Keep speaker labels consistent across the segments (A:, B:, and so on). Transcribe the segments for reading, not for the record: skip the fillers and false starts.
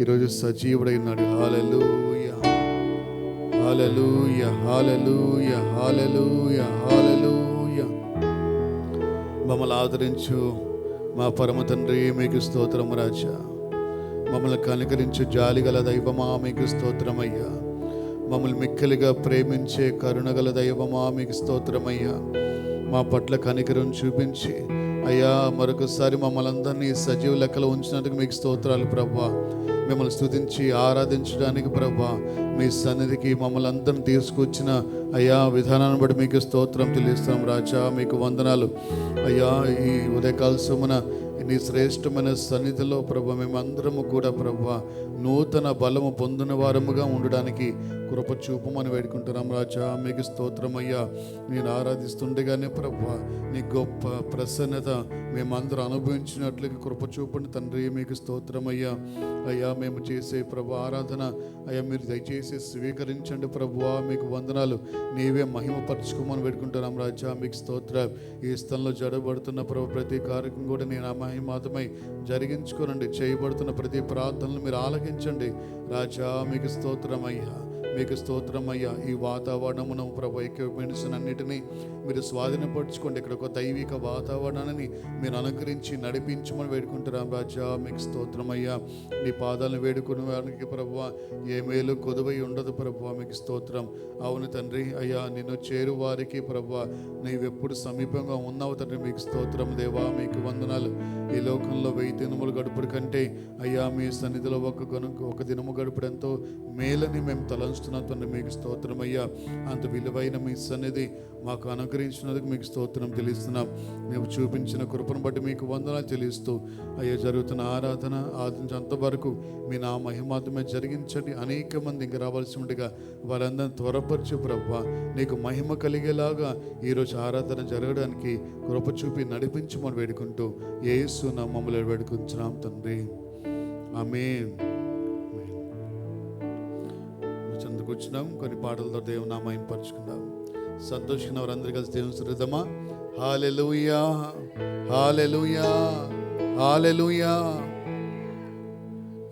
A: ఈరోజు సజీవుడైనాడు. హల్లెలూయా, హల్లెలూయా, హల్లెలూయా, హల్లెలూయా, హల్లెలూయా. మమ్మల్ని ఆదరించు మా పరమ తండ్రి, మీకు స్తోత్రం రాజా. మమ్మల్ని కనికరించు జాలిగల దైవమా, మీకు స్తోత్రమయ్యా. మమ్మల్ని మిక్కిలిగా ప్రేమించే కరుణగల దైవమా, మీకు స్తోత్రమయ్యా. మా పట్ల కనికరం చూపించి అయ్యా మరొకసారి మమ్మల్ని అందరినీ సజీవ లెక్కలో ఉంచినందుకు మీకు స్తోత్రాలు ప్రభువా. మిమ్మల్ని స్తుతించి ఆరాధించడానికి ప్రభువా మీ సన్నిధికి మమ్మల్ని అందరిని తీసుకొచ్చిన అయ్యా విధానాన్ని బట్టి మీకు స్తోత్రం చెల్లిస్తాం రాజా. మీకు వందనాలు అయ్యా. ఈ ఉదయకాల సొమ్మున నీ శ్రేష్టమైన సన్నిధిలో ప్రభు మేమందరము కూడా ప్రభు నూతన బలము పొందిన వారముగా ఉండడానికి కృప చూపమని వేడుకుంటున్నాం రాజా. మీకు స్తోత్రమయ్యా. నేను ఆరాధిస్తుండగానే ప్రభు నీ గొప్ప ప్రసన్నత మేమందరం అనుభవించినట్లుగా కృప చూపండి తండ్రి. మీకు స్తోత్రమయ్యా. అయ్యా మేము చేసే ప్రభు ఆరాధన అయ్యా మీరు దయచేసి స్వీకరించండి ప్రభువా. మీకు వందనాలు. నీవే మహిమపరచుకోమని వేడుకుంటున్నాం రాజా. మీకు స్తోత్ర. ఈ స్థలంలో జరగబడుతున్న ప్రభు ప్రతి కార్యక్రమం కూడా నేను ఆ మహిమాతమై జరిగించుకోనండి. చేయబడుతున్న ప్రతి ప్రార్థనలు మీరు ఆలకించండి రాజా. మీకు స్తోత్రమయ్యా, మీకు స్తోత్రమయ్యా. ఈ వాతావరణమును ప్రభు ఎక్విప్మెంట్స్ అన్నిటినీ మీరు స్వాధీనపరచుకోండి. ఇక్కడ ఒక దైవిక వాతావరణాన్ని మీరు అనుకరించి నడిపించమని వేడుకుంటున్నాం రాజా. మీకు స్తోత్రమయ్యా. నీ పాదాలను వేడుకునే వారికి ప్రభువ ఏ మేలు కొదువై ఉండదు ప్రభువ. మీకు స్తోత్రం. అవును తండ్రి అయ్యా, నిన్ను చేరు వారికి ప్రభువ నీవెప్పుడు సమీపంగా ఉన్నావు తండ్రి. మీకు స్తోత్రం దేవా. మీకు వందనాలు. ఈ లోకంలో 1000 దినములు గడుపుడు కంటే అయ్యా మీ సన్నిధిలో ఒక దినము గడుపుడు ఎంతో మేలని మేము తలంచుతున్నాం తండ్రి. మీకు స్తోత్రం అయ్యా. అంత విలువైన మీ సన్నిధి మాకు అనుగ్రహించినందుకు మీకు స్తోత్రం చెల్లిస్తున్నాం. మేము చూపించిన కృపను బట్టి మీకు వందనాలు చెల్లిస్తూ అయ్యా జరుగుతున్న ఆరాధన ఆదించేంతవరకు మీ నా మహిమాత్మే జరిగించండి. అనేక మంది ఇంకా రావాల్సి ఉండగా వారందరినీ త్వరపరచు ప్రభువా. నీకు మహిమ కలిగేలాగా ఈరోజు ఆరాధన జరగడానికి కృప చూపి నడిపించమని వేడుకుంటూ యేసు నామములో వేడుకుంటున్నాం తండ్రి. ఆమేన్. కూర్చున్నాం. కొన్ని పాటలతో దేవుని నామం పరుచుకుందాం. సంతోషంగా వారందరూ కలిసి దేవుని స్తుతిద్దామా. హల్లెలూయా, హల్లెలూయా, హల్లెలూయా.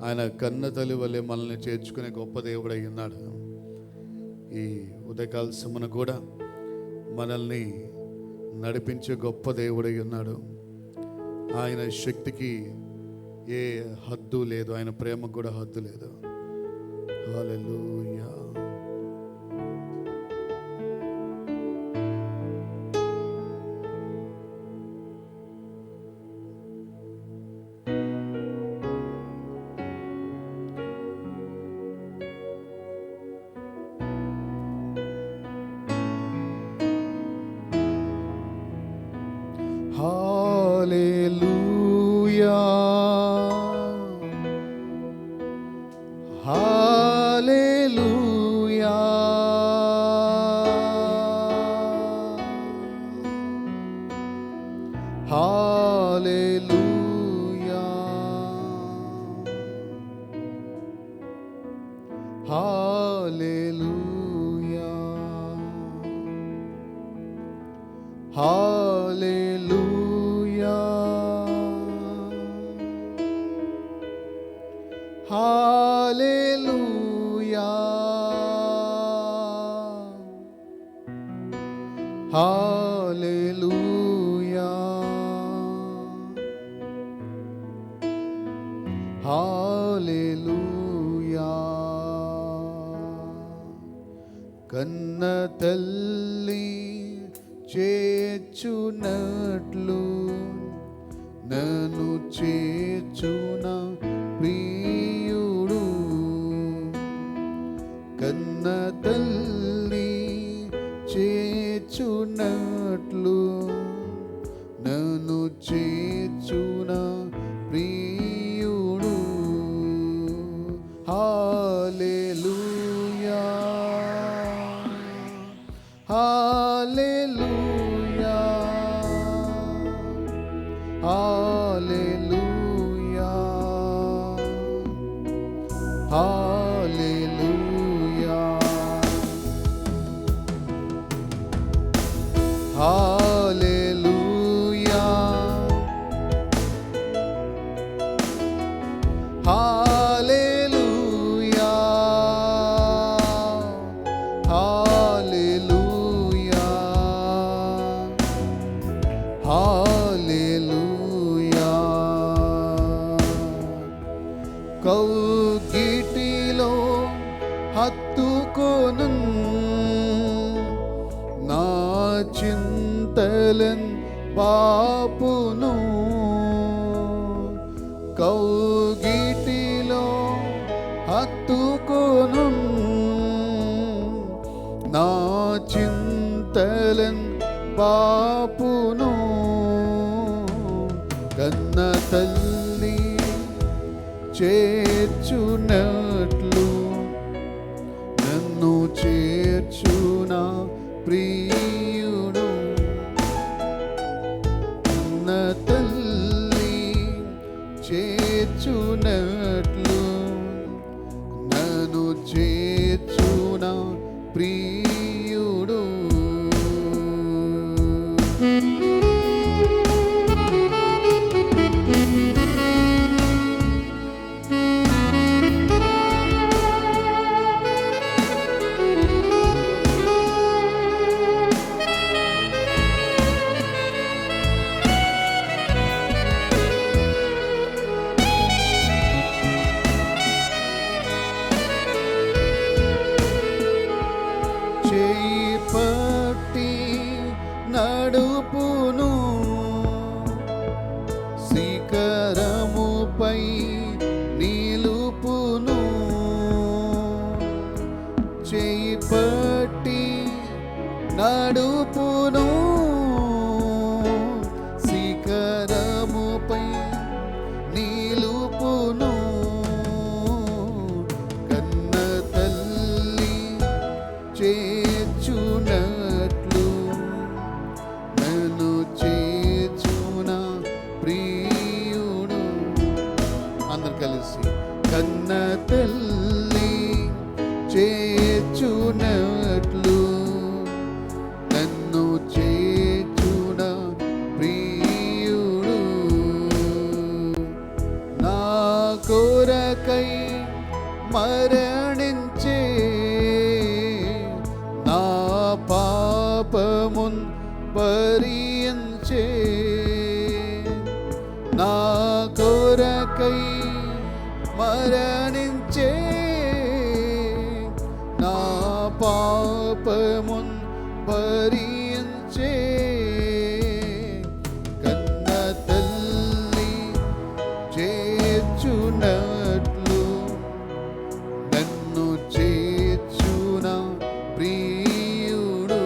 A: ఆయన కన్న తల్లి వల్లే మనల్ని చేర్చుకునే గొప్ప దేవుడు అయి ఉన్నాడు. ఈ ఉదయకాల సమన కూడా మనల్ని నడిపించే గొప్ప దేవుడు అయి ఉన్నాడు. ఆయన శక్తికి ఏ హద్దు లేదు, ఆయన ప్రేమకు కూడా హద్దు లేదు. హల్లెలూయా. హల్లెలూయా, హల్లెలూయా, హల్లెలూయా, హల్లెలూయా, హల్లెలూయా, హల్లెలూయా, హల్లెలూయా. కన్న తల్లి చేర్చునట్లు నన్ను చేర్చున ప్రియుడు. కన్న తల్లి చేర్చునట్లు నన్ను చేర్చున ప్రియుడు. హల్లెలూయా, హల్లెలూయా, హల్లెలూయా, హల్లెలూయా, హల్లెలూయా, హల్లెలూయా, కౌగిటిలో హత్తుకొను నా చింతలన్ బాపును. కౌగిటిలో హత్తుకొను నా చింతలన్ బాపును. కన్న తల్లి చేర్చునట్లు నన్ను చేర్చున ప్రియుడు. కన్న తల్లి చేర్చునట్లు నన్ను చేర్చున ప్రియుడు. చేపట్టి నడుపును శిఖరముపై నిలుపును. చేపట్టి నడుపును శిఖరముపై నిలుపును. కన్న తల్లి చేర్చునట్లు నన్ను చేర్చున ప్రియుడు. అందరు కలిసి కన్న తల్లి చేర్చునట్లు నన్ను చేర్చున ప్రియుడు. నా కొరకై మరణించే నా పాపమున్ భరించే. నా కొరకై మరణించే నా పాపమున్ భరించే. కన్న తల్లి చేర్చునట్లు నన్ను చేర్చున ప్రియుడు.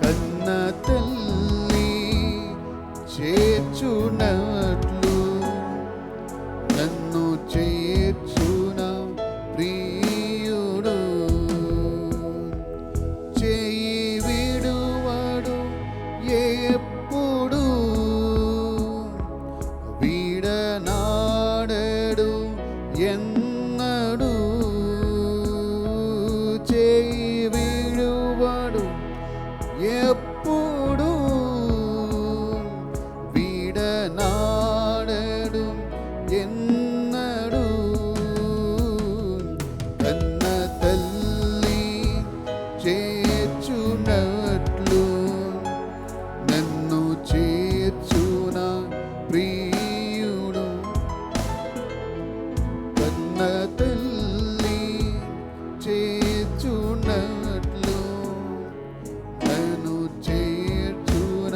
A: కన్న తల్లి చేర్చునట్లు నన్ను చేర్చున ప్రియుడు. చేయి విడువడు ఎప్పుడు వీడనాడడు ఎన్నడు. చేయి విడువడు ఎప్పుడు వీడనాడడు ఎన్నడు. కన్న తల్లి చేర్చునట్లు నన్ను చేర్చున ప్రియుడు. కన్న తల్లి చేర్చునట్లు నన్ను చేర్చున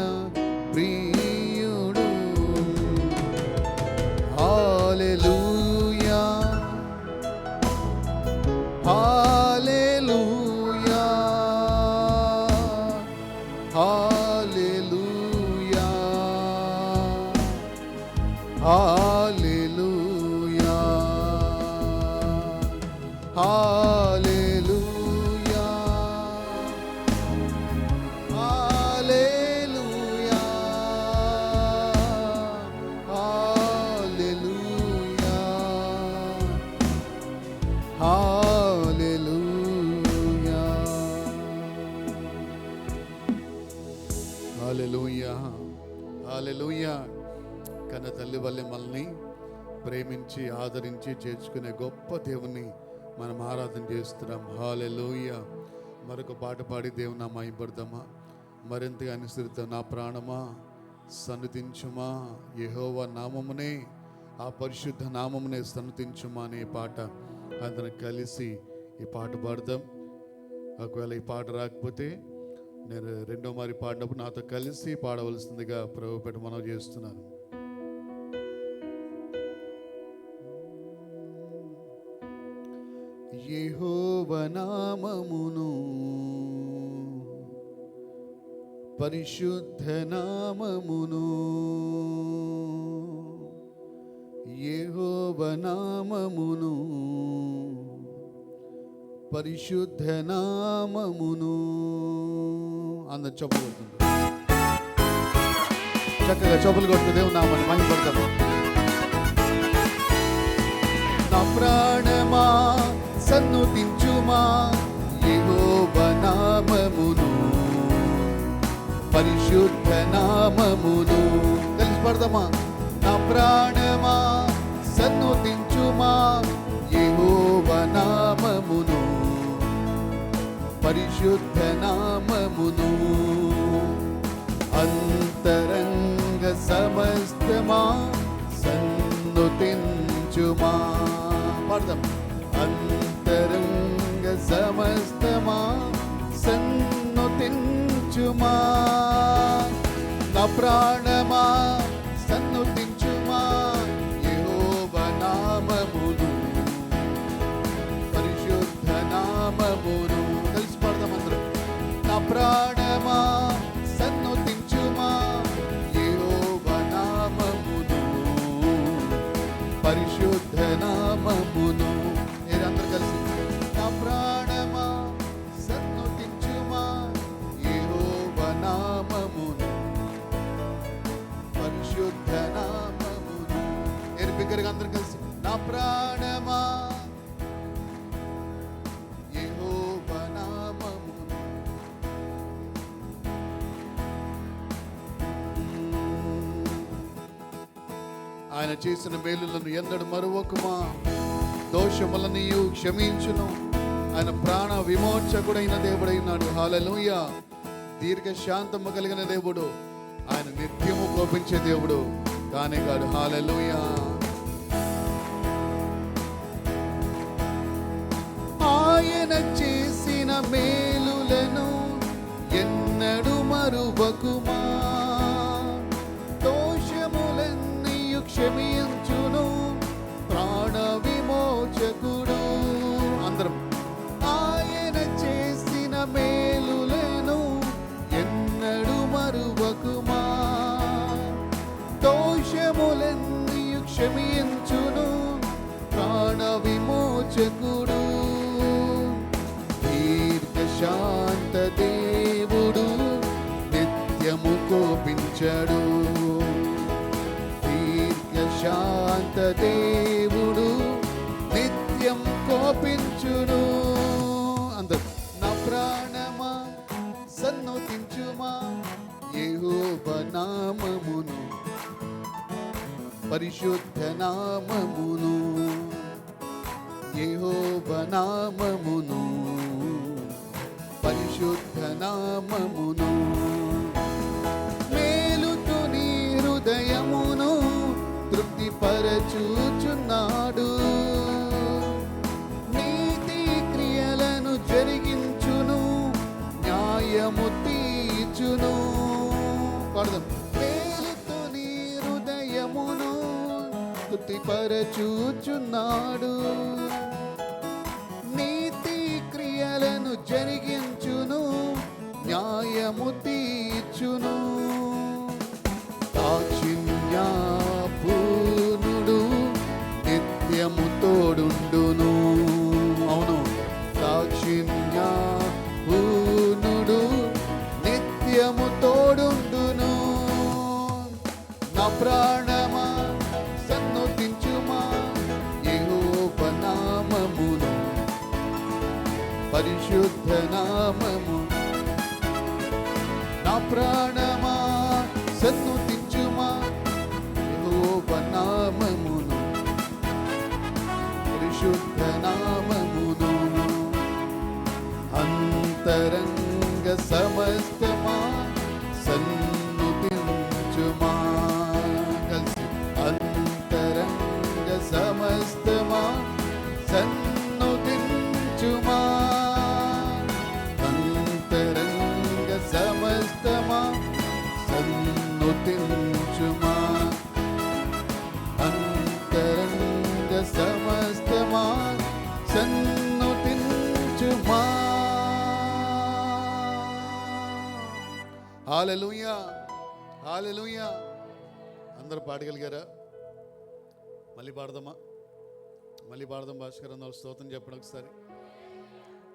A: ప్రియుడు. హల్లెలూయా హల్లెలూయా హల్లెలూయా హల్లెలూయా హల్లెలూయా హల్లెలూయా హల్లెలూయా హల్లెలూయా హల్లెలూయా హల్లెలూయా. కన్న తల్లి వల్లే మనల్ని ప్రేమించి ఆదరించి చేర్చుకునే గొప్ప దేవుని మనం ఆరాధన చేస్తున్నాం. హల్లెలూయా. మరొక పాట పాడి దేవుని మహిమపడదామా? మరింతగా అనుసరిద్దాం. నా ప్రాణమా సన్నిధించుమా యెహోవా నామమునే ఆ పరిశుద్ధ నామమునే సన్నతించుమా అనే పాట అందరం కలిసి ఈ పాట పాడదాం. ఒకవేళ ఈ పాట రాకపోతే నేను రెండో మారి పాడినప్పుడు నాతో కలిసి పాడవలసిందిగా ప్రభుపేట మనవి చేస్తున్నాను. యెహోవా నామమును పరిశుద్ధ నామమును యెహోవా నామమును పరిశుద్ధ నామమును అందరు చప్పలు కొడుతుంది. చక్కగా చప్పలు కొడుతూ దేవుని నామాన్ని మహిమపడతాము. నా ప్రాణమా సన్నుతించుమా యెహోవా నామమును పరిశుద్ధ నామమును. కలిసి పడదామా? నా ప్రాణమా సన్నుతించుమా యెహోవా నామమును పరిశుద్ధ నామమును. అంతరంగ సమస్తమా సన్నుతించుమా. పడదాం. అంతరంగ సమస్తమా సన్నుతించుమా. నా ప్రాణమా సన్నుతించుమా యెహోవా నామమును పరిశుద్ధ నామమును. కలిసి పడదాం అందరం. నా ప్రాణమా సన్నుతించుమా యెహోవా నామమును పరిశుద్ధ నామమును. మీరందరూ కలిసి నా ప్రాణమా సన్నుతించుమా యెహోవా నామమును పరిశుద్ధ నామమును. బిగ్గరగా అందరూ కలిసి నా ప్రాణమా యెహోవా నామమును. ఆయన చేసిన మేలులను ఎన్నడు మరువకుమా. దోషములనియు క్షమించును. ఆయన ప్రాణ విమోచకుడైన దేవుడైనాడు. హల్లెలూయా. దీర్ఘశాంతము కలిగిన దేవుడు. ఆయన నిత్యము కోపించే దేవుడు కానే కాదు. హల్లెలూయా. ఆయన చేసిన మేలులను ఎన్నడు మరువకుమా. దోషములన్నీయు క్షమించును ప్రాణ విమోచకుడు. అందరం. ఆయన చేసిన మేలులను ఎన్నడు మరువకుమా. దోషములన్నీయు క్షమించును ప్రాణ విమోచకుడు. దీర్ఘశాంత దేవుడు నిత్యము కోపించడు. దీర్ఘశాంత దేవుడు నిత్యం కోపించును. అందరూ. నా ప్రాణమా సన్నుతించుమా యెహోవా నామమును పరిశుద్ధ నామమును యెహోవా నామమును పరిశుద్ధ నామమును. మేలుతో నీ హృదయమును తృప్తిపరచుచున్నాడు. నీతి క్రియలను జరిగించును న్యాయము తీర్చును. పడదాం. మేలుతో నీ హృదయమును తృప్తిపరచుచున్నాడు. నీతి క్రియలను జరిగించును న్యాయము తీర్చును. దాక్షిణ్యపూర్ణుడు నిత్యము తోడుండును. అవును. దాక్షిణ్యపూర్ణుడు నిత్యము తోడుండును. నా ప్రాణమా సన్నుతించుమా యెహోవా నామమును పరిశుద్ధ నామము. నా ప్రాణమా సన్నుతించుమా యెహోవా నామమును పరిశుద్ధ నామమును. అంతరంగ సమస్తమా సన్నుతించుమా. కలిసి అంతరంగ సన్నుతించుమా. హల్లెలూయా, హల్లెలూయా. అందరూ పాడగలిగారా? మళ్ళీ పాడదామా? మళ్ళీ పాడదాం. భాస్కర్ అన్న స్తోత్రం చెప్పండి ఒకసారి.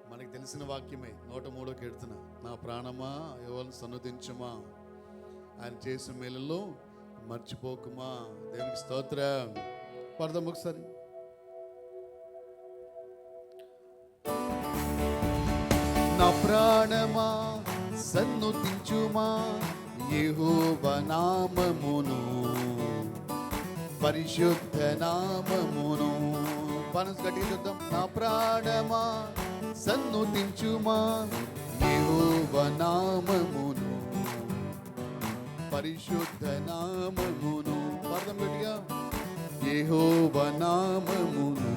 A: మనకి తెలిసిన వాక్యమే 103 కీర్తన. నా ప్రాణమా యెహోవాను సన్నుతించుమా, ఆయన చేసిన మేలులో మర్చిపోకుమా. దేవునికి స్తోత్రం. పాడదాం ఒకసారి. నా ప్రాణమా సన్నుతించుమా యెహోవా నామమును, పరిశుద్ధ నామమును. మనసు గట్టిగా చూద్దాం. నా ప్రాణమా సన్నుతించుమా యెహోవా నామమును, పరిశుద్ధ నామమును. పాడదాం గట్టిగా. యెహోవా నామమును,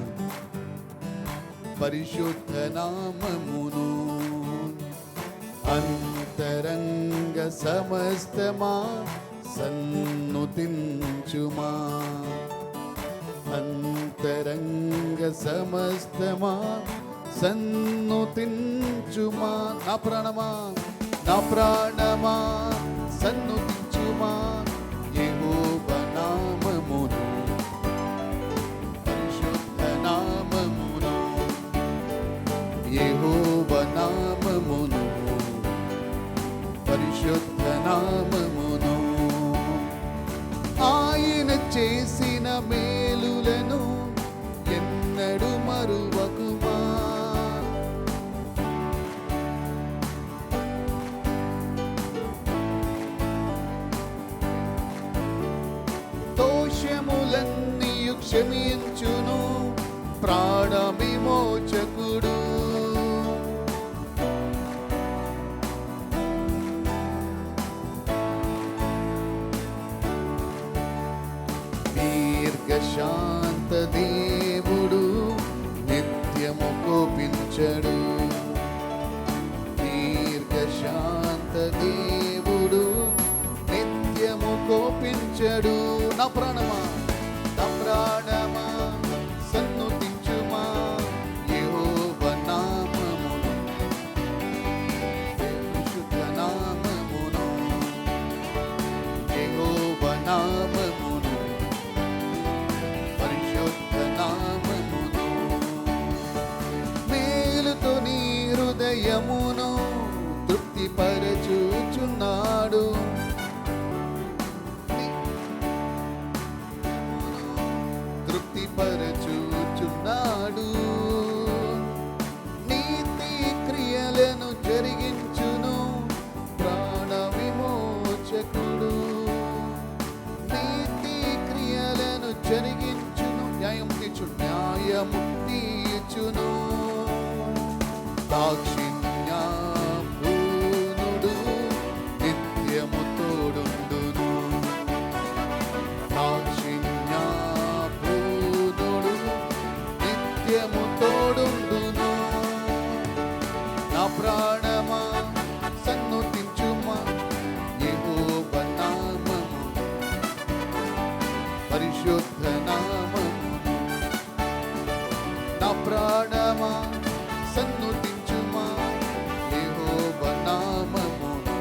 A: పరిశుద్ధ నామమును. అంతరంగ సమస్తమా సన్నుతించుమా, అంతరంగ సమస్తమా సన్నుతించుమా. నా ప్రాణమా, నా ప్రాణమా సన్నుతించుమా యెహోవా నామమును, పరిశుద్ధ నామమును. యెహోవా నామమును, పరిశుద్ధ నామమును. ఆయన చేసిన మేలులను ఎన్నడు మరువకుమా. దోషములన్నీయు క్షమించును ప్రాణ విమోచకుడు. దీర్ఘశాంత దేవుడు నిత్యము కోపించడు. దీర్ఘశాంత దేవుడు నిత్యము కోపించడు. నా ప్రాణమా, నా ప్రాణమా సన్నుతించుమా యెహోవా నామమును, పరిశుద్ధ నామమును. యెహోవా నామమును, పరిశుద్ధ నామమును. మేలుతో నీ హృదయమును తృప్తిపరచుచున్నాడు. తృప్తిపరచుచున్నాడు. నీతి క్రియలను జరిగించును ప్రాణ విమోచకుడు. నీతి క్రియలను జరిగించును, న్యాయముక్తి ఇచ్చును. దాక్షిణ్యపూర్ణుడు నిత్యము తోడుండును. దాక్షిణ్యపూర్ణుడు నిత్యము తోడుండును. నా ప్రాణమా సన్నుతించుమా యెహోవా నామమును, పరిశుద్ధ నామమును. నా ప్రాణమా సన్నుతించుమా యెహోవా నామమును,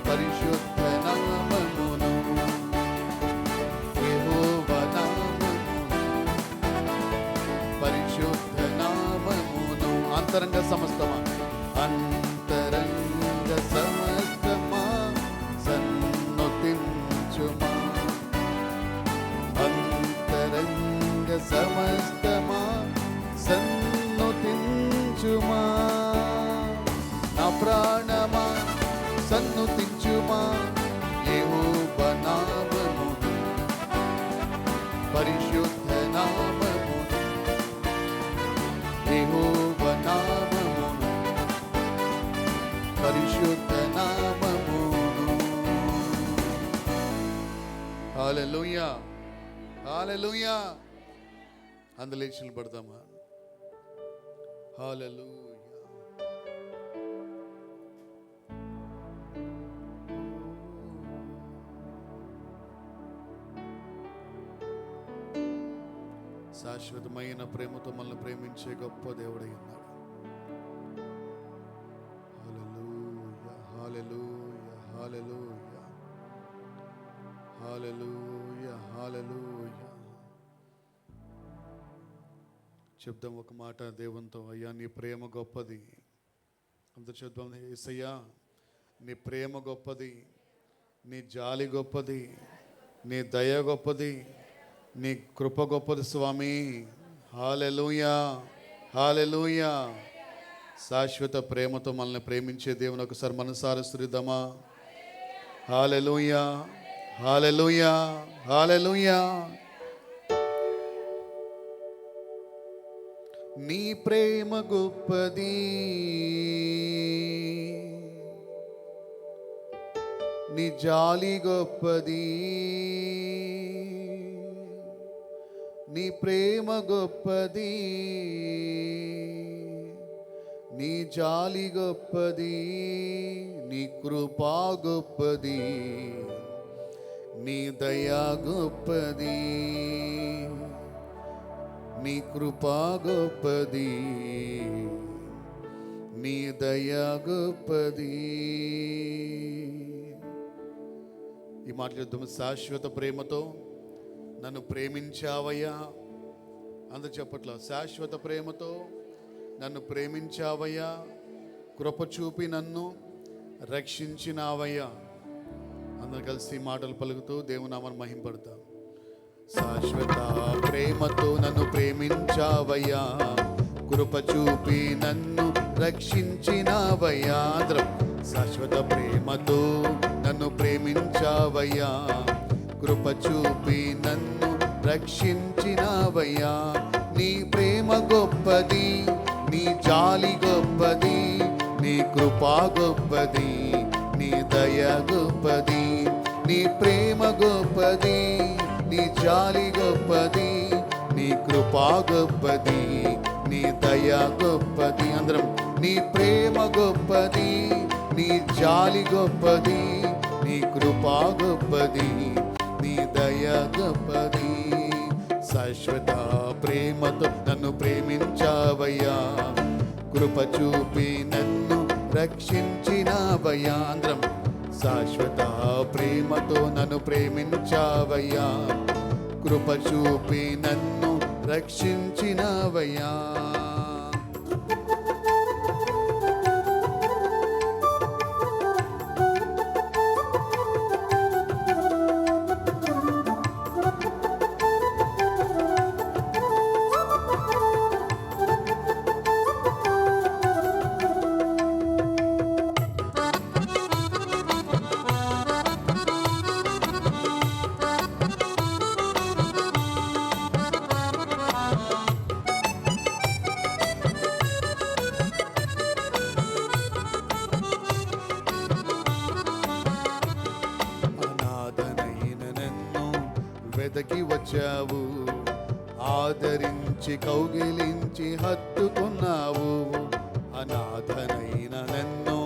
A: పరిశుద్ధ నామమును. యెహోవా నామమును, పరిశుద్ధ నామమును. అంతరంగ సమస్తమా, అంతరంగ సమస్తమా సన్నుతించుమా. అంతరంగ సమస్తమా సన్నుతించుమా. నా ప్రాణమా సన్నుతించుమా యెహోవా నామమును, పరిశుద్ధ నామమును. యెహోవా నామమును, పరిశుద్ధ నామమును. హల్లెలూయా, హల్లెలూయా. అందలేక్షలు పడతామా? హల్లెలూయా. శాశ్వతమైన ప్రేమతో మనల్ని ప్రేమించే గొప్ప దేవుడై ఉన్నాడు. హల్లెలూయా, హల్లెలూయా, హల్లెలూయా, హల్లెలూయా. చెప్దాం ఒక మాట దేవునితో, అయ్యా నీ ప్రేమ గొప్పది. అందరూ చెప్దాం, యేసయ్యా నీ ప్రేమ గొప్పది, నీ జాలి గొప్పది, నీ దయ గొప్పది, నీ కృప గొప్పది స్వామి. హల్లెలూయా, హల్లెలూయా. శాశ్వత ప్రేమతో మనల్ని ప్రేమించే దేవుని ఒకసారి మనసారా స్తుతిద్దామా. హల్లెలూయా, హల్లెలూయా, హల్లెలూయా. నీ ప్రేమ గొప్పది, నీ జాలి గొప్పది, నీ ప్రేమ గొప్పది, నీ జాలి గొప్పది, నీ కృపా గొప్పది, నీ దయా గొప్పది, నీ కృపా గొప్పది, నీ దయా గొప్పది. ఈ మాట్లాడుతాము. శాశ్వత ప్రేమతో నన్ను ప్రేమించావయ్యా. అందరు చెప్పట్లా, శాశ్వత ప్రేమతో నన్ను ప్రేమించావయ్యా, కృప చూపి నన్ను రక్షించినావయ్యా. అందరు కలిసి మాటలు పలుకుతూ దేవుని నామాన్ని మహింపడతాం. శాశ్వత ప్రేమతో నన్ను ప్రేమించావయ్యా, కృప చూపి నన్ను రక్షించినావయ్యా. అందరం శాశ్వత ప్రేమతో నన్ను ప్రేమించావయ్యా, కృప చూపి నన్ను రక్షించినావయ్యా. నీ ప్రేమ గొప్పది, నీ జాలి గొప్పది, నీ కృపా గొప్పది, నీ దయ గొప్పది. నీ ప్రేమ గొప్పది, నీ జాలి గొప్పది, నీ కృపా గొప్పది, నీ దయ గొప్పది. అందరం నీ ప్రేమ గొప్పది, నీ జాలి గొప్పది, నీ కృపా గొప్పది, నీ దయ గొప్పది. శాశ్వత ప్రేమతో నన్ను ప్రేమించావయ్యా, కృప చూపి నన్ను రక్షించినావయ్యా. అందరం శాశ్వత ప్రేమతో నన్ను ప్రేమించావయ్యా, కృప చూపి నన్ను రక్షించినావయ్యా. వెదకి వచ్చావు, ఆదరించి కౌగిలించి హత్తుకున్నావు. అనాథనైన నన్ను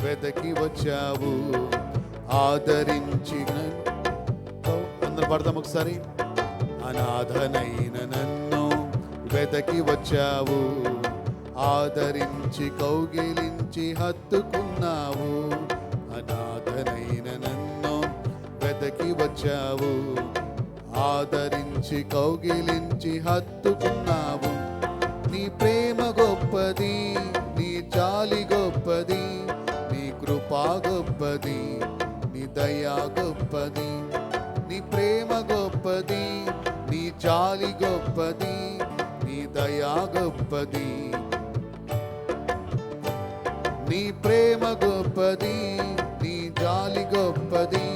A: వెదకి వచ్చావు, ఆదరించి. అందరూ పడదాం ఒకసారి. అనాథనైన నన్ను వెదకి వచ్చావు, ఆదరించి కౌగిలించి హత్తుకున్నావు. అనాథనైన నన్ను వెదకి వచ్చావు, ఆదరించి కౌగిలించి హత్తుకున్నావు. నీ ప్రేమ గొప్పది, నీ జాలి గొప్పది, నీ కృపా గొప్పది, నీ దయా గొప్పది. నీ ప్రేమ గొప్పది, నీ జాలి గొప్పది, నీ దయా గొప్పది. నీ ప్రేమ గొప్పది, నీ జాలి గొప్పది.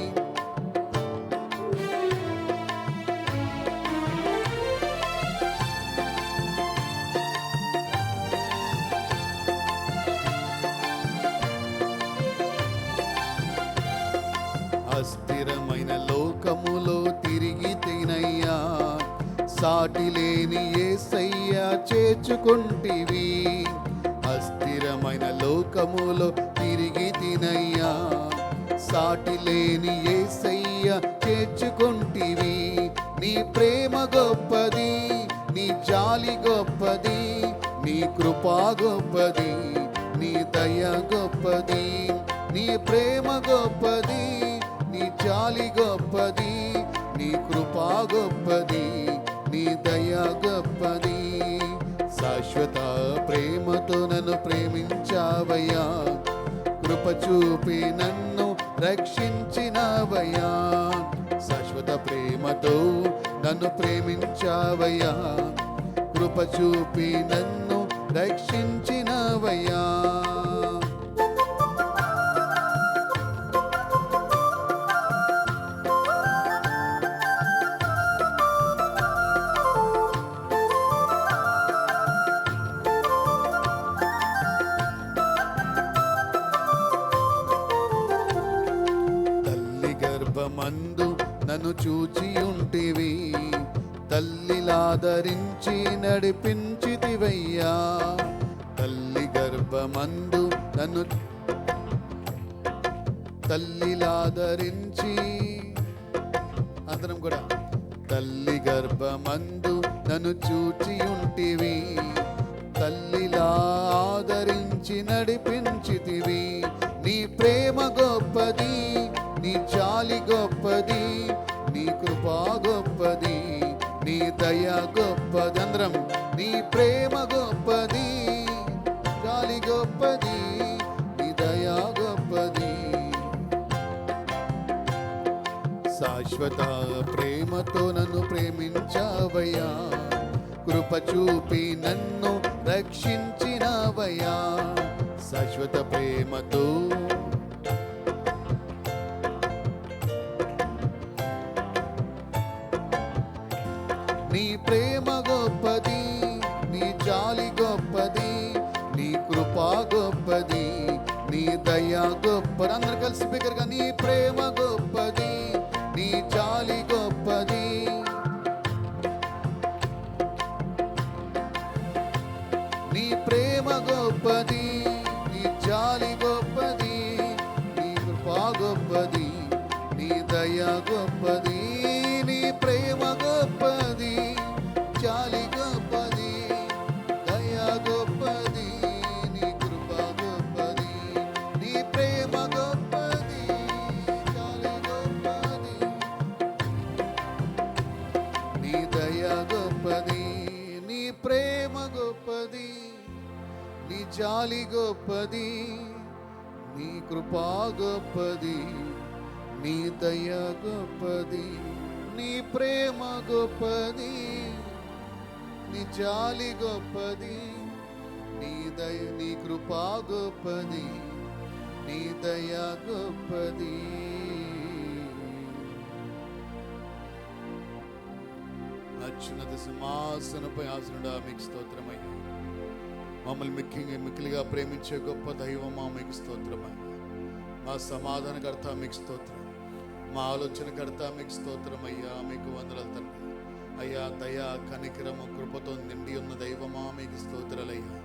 A: అస్థిరమైన లోకములో తిరిగి తినయ్యా, సాటి లేని యేసయ్యా చేర్చుకుంటివి. అస్థిరమైన లోకములో తిరిగి తినయ్యా, సాటి లేని యేసయ్యా చేర్చుకుంటివి. నీ ప్రేమ గొప్పది, జాలి గొప్పది, నీ కృపా గొప్పది, నీ దయ గొప్పది, నీ ప్రేమ గొప్పది, నీ జాలి గొప్పది, నీ కృపా గొప్పది, నీ దయ గొప్పది. శాశ్వత ప్రేమతో నన్ను ప్రేమించావయ్యా, కృప చూపి నన్ను రక్షించినవయ్యా. శాశ్వత ప్రేమతో నన్ను ప్రేమించావయ్యా, కృప చూపి నన్ను రక్షించినవయ్యా. మందు నన్ను చూచి ఉంటివి, తల్లిలాదరించి నడిపించితివయ్యా. తల్లి గర్భమందు నన్ను తల్లిలాదరించి, అందరం కూడా, తల్లి గర్భమందు నన్ను చూచి ఉంటివి, తల్లిలాదరించి నడిపించితివి. నీ ప్రేమ గొప్పది, నీ జాలి గొప్పది, నీ కృపా గొప్పది, నీ దయ గొప్పది. అందరం, నీ ప్రేమ గొప్పది, జాలి గొప్పది, నీ దయ గొప్పది. శాశ్వత ప్రేమతో నన్ను ప్రేమించావయ్యా, కృప చూపి నన్ను రక్షించినవయ్యా. శాశ్వత ప్రేమతో నీ ప్రేమ గొప్పది, నీ జాలి గొప్పది, నీ కృపా గొప్పది, నీ దయ గొప్పది. అందరు కలిసి బిగ్గరగా, నీ ప్రేమ గొప్పది, నీ జాలి గొప్పది, నీ ప్రేమ గొప్పది, నీ జాలి గొప్పది, నీ కృపా గొప్పది, నీ దయ గొప్పది. నీ ప్రేమ గొప్పది, జాలి గొప్పది, దయ గొప్పది, నీ కృపా గొప్పది. నీ ప్రేమ గొప్పది, జాలి గొప్పది, నీ దయ గొప్పది. నీ ప్రేమ గొప్పది, నీ జాలి గొప్పది, నీ కృపా గొప్పది, నీ దయ గొప్పది. నీ ప్రేమ గొప్పది, నీ జాలి గొప్పది, నీ దయ, నీ కృపా గొప్పది, నీ దయ గొప్పది. అత్యున్నత సింహాసనపై ఆసనుడా మీకు స్తోత్రమయ్యా. మమ్మల్ని మిక్కిలిగా ప్రేమించే గొప్ప దైవమా మీకు స్తోత్రమయ్యా. మా సమాధానకర్త మీకు స్తోత్రం, మా ఆలోచనకర్త మీకు స్తోత్రమయ్యా. మీకు వందనాలు తండ్రి. అయ్యా, దయ కనికరము కృపతో నిండి ఉన్న దైవమా మీకు స్తోత్రాలయ్యా.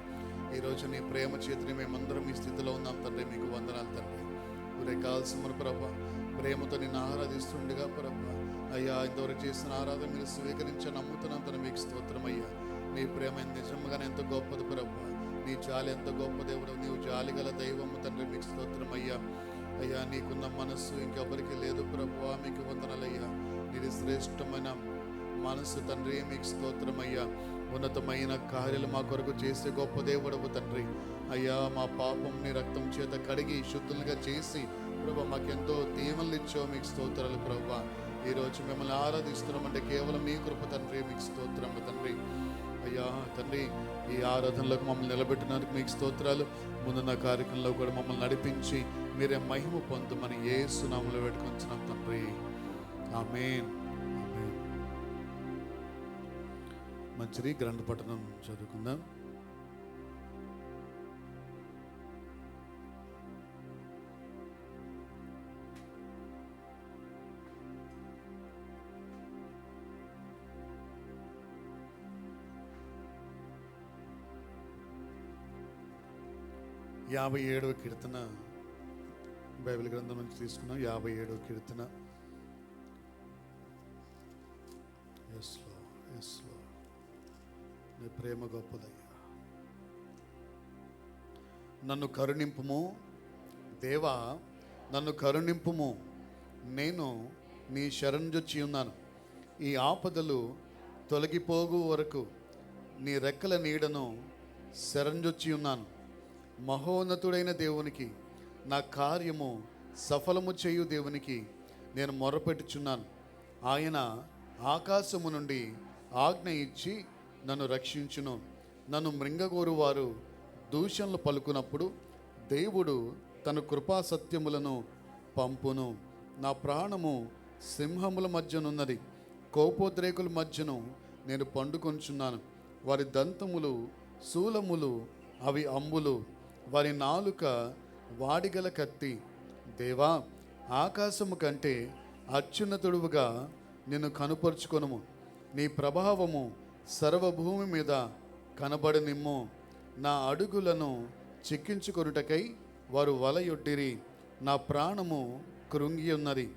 A: ఈరోజు నీ ప్రేమ చేతిని మేమందరం ఈ స్థితిలో ఉన్నాం తండ్రి, మీకు వందనాలు తండ్రి. ఊరే కాల్సిన ప్రభా, ప్రేమతో నిన్ను ఆరాధిస్తుండగా ప్రభా, అయ్యా ఇంతవరకు చేసిన ఆరాధన మీరు స్వీకరించి నమ్ముతున్నంత మీకు స్తోత్రమయ్యా. నీ ప్రేమ నిజంగానే ఎంత గొప్పది ప్రభా, నీ జాలి ఎంత గొప్ప దేవుడు, నీవు జాలి గల దైవము తండ్రి, మీకు స్తోత్రమయ్యా. అయ్యా, నీకున్న మనస్సు ఇంకెవరికి లేదు ప్రభువా, మీకు వందనాలయ్యా. నీది శ్రేష్టమైన మనస్సు తండ్రి, మీకు స్తోత్రమయ్యా. ఉన్నతమైన కార్యాలు మా కొరకు చేసే గొప్ప దేవుడవు తండ్రి. అయ్యా, మా పాపం నీ రక్తం చేత కడిగి శుద్ధులుగా చేసి ప్రభా మాకెంతో దీవెనలు ఇచ్చావు, మీకు స్తోత్రాలు ప్రభా. ఈరోజు మిమ్మల్ని ఆరాధిస్తున్నామంటే కేవలం మీ కృప తండ్రి, మీకు స్తోత్రము తండ్రి. అయ్యా తండ్రి, ఈ ఆరాధనలోకి మమ్మల్ని నిలబెట్టినందుకు మీకు స్తోత్రాలు. ముందున్న కార్యక్రమంలో కూడా మమ్మల్ని నడిపించి మీరే మహిమ పొందుమని యేసు నామములో వేడుకొంచున్నాం తండ్రి, ఆమేన్. మంచిది, గ్రంథ పఠనం చదువుకుందాం. యాభై 57వ కీర్తన బైబిల్ గ్రంథం నుంచి తీసుకున్నాం. 57వ కీర్తన. Yes, Lord. Yes, Lord. నీ ప్రేమ గొప్పదయ్యా. నన్ను కరుణింపుము దేవా, నన్ను కరుణింపుము, నేను నీ శరణుజొచ్చి ఉన్నాను. ఈ ఆపదలు తొలగిపోగు వరకు నీ రెక్కల నీడను శరణుజొచ్చి ఉన్నాను. మహోన్నతుడైన దేవునికి, నా కార్యము సఫలము చేయు దేవునికి నేను మొరపెట్టుచున్నాను. ఆయన ఆకాశము నుండి ఆజ్ఞ ఇచ్చి నన్ను రక్షించును. నన్ను మృంగగోరు వారు దూషణలు పలుకున్నప్పుడు దేవుడు తన కృపా సత్యములను పంపును. నా ప్రాణము సింహముల మధ్యనున్నది, కోపోద్రేకుల మధ్యను నేను పండుకొంచున్నాను. వారి దంతములు శూలములు, అవి అంబులు, వారి నాలుక వాడిగల కత్తి. దేవా, ఆకాశము కంటే అత్యున్నతుడుగా నిన్ను కనుపరుచుకొనుము. నీ ప్రభావము సర్వభూమి మీద కనబడనిమ్ము. నా అడుగులను చిక్కించుకొనుటకై వారు వలయొడ్డిరి. నా ప్రాణము కృంగి ఉన్నది.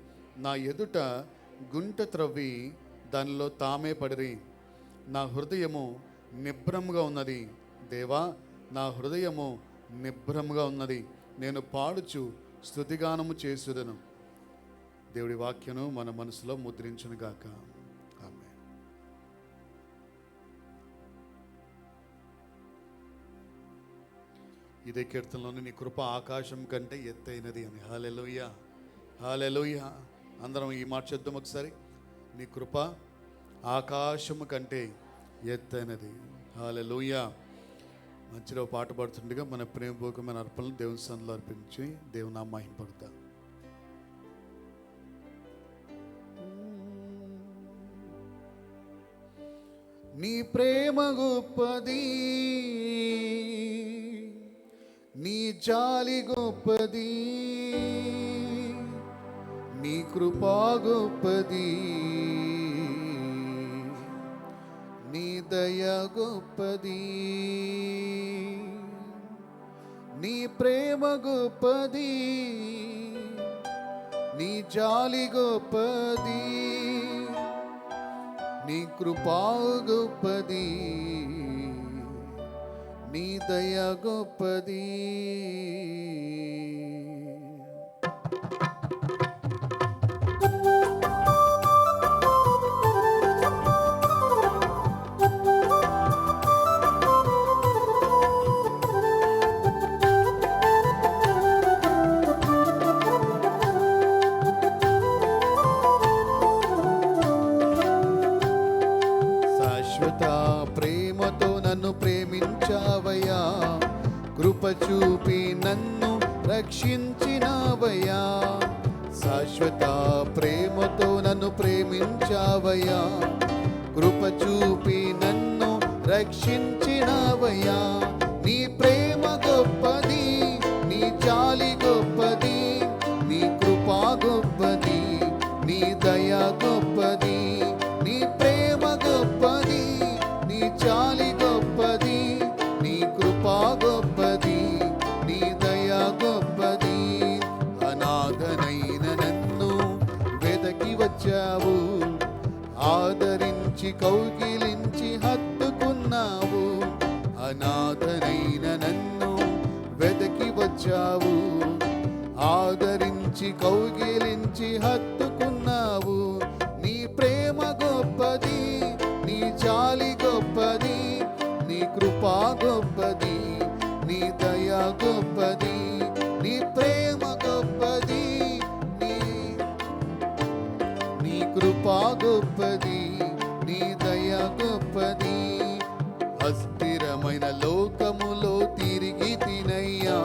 A: నా ఎదుట గుంట త్రవ్వి దానిలో తామే పడిరి. నా హృదయము నిబ్రముగా ఉన్నది. దేవా, నా హృదయము నిబ్రముగా ఉన్నది. నేను పాడుచు స్తుతిగానము చేసుదను. దేవుడి వాక్యను మన మనసులో ముద్రించును గాక. ఆమేన్. ఇదే కీర్తనలోని నీ కృప ఆకాశం కంటే ఎత్తైనది అని. హల్లెలూయా, హల్లెలూయా. అందరం ఈ మాట చెప్దాం ఒకసారి. నీ కృప ఆకాశము కంటే ఎత్తైనది. హల్లెలూయా. మంచిగా పాట పాడుతుండగా మన ప్రేమపూర్వకమైన అర్పణలు దేవుని సన్నిధిలో అర్పించి దేవుని నామమున మహిమపడతాం. నీ ప్రేమ గొప్పది, నీ జాలి గొప్పది, నీ కృపా గొప్పది, నీ దయ గొప్పది. నీ ప్రేమ గొప్పది, నీ జాలి గొప్పది, నీ కృపా గొప్పది, నీ దయ గొప్పది. ప్రేమతో నన్ను ప్రేమించావయ్యా, కృప చూపి నన్ను రక్షించినావయ్యా. శాశ్వత ప్రేమతో నన్ను ప్రేమించావయ్యా, కృప చూపి నన్ను రక్షించినావయ్యా. నీ ప్రేమ గొప్పది, నీ జాలి గొప్పది, నీ కృపా గొప్పది, నీ దయ గొప్పది. నీ ప్రేమ గొప్పది, నీ జాలి గొప్పది, నీ కృపా గొప్పది, నీ దయ గొప్పది. అనాథనైన నన్ను వెదకి వచ్చావు, ఆదరించి కౌగిలించి హత్తుకున్నావు. అనాథనైన నన్ను వెదకి వచ్చావు, ఆదరించి కౌగిలించి హత్తుకున్నావు. నీ ప్రేమ గొప్పది, నీ జాలి గొప్పది, నీ కృపా గొప్పది, నీ దయ గొప్పది. నీ ప్రేమ గొప్పది, నీ కృపా గొప్పది, నీ దయ గొప్పది. అస్థిరమైన లోకములో తిరిగి తినయ్యా,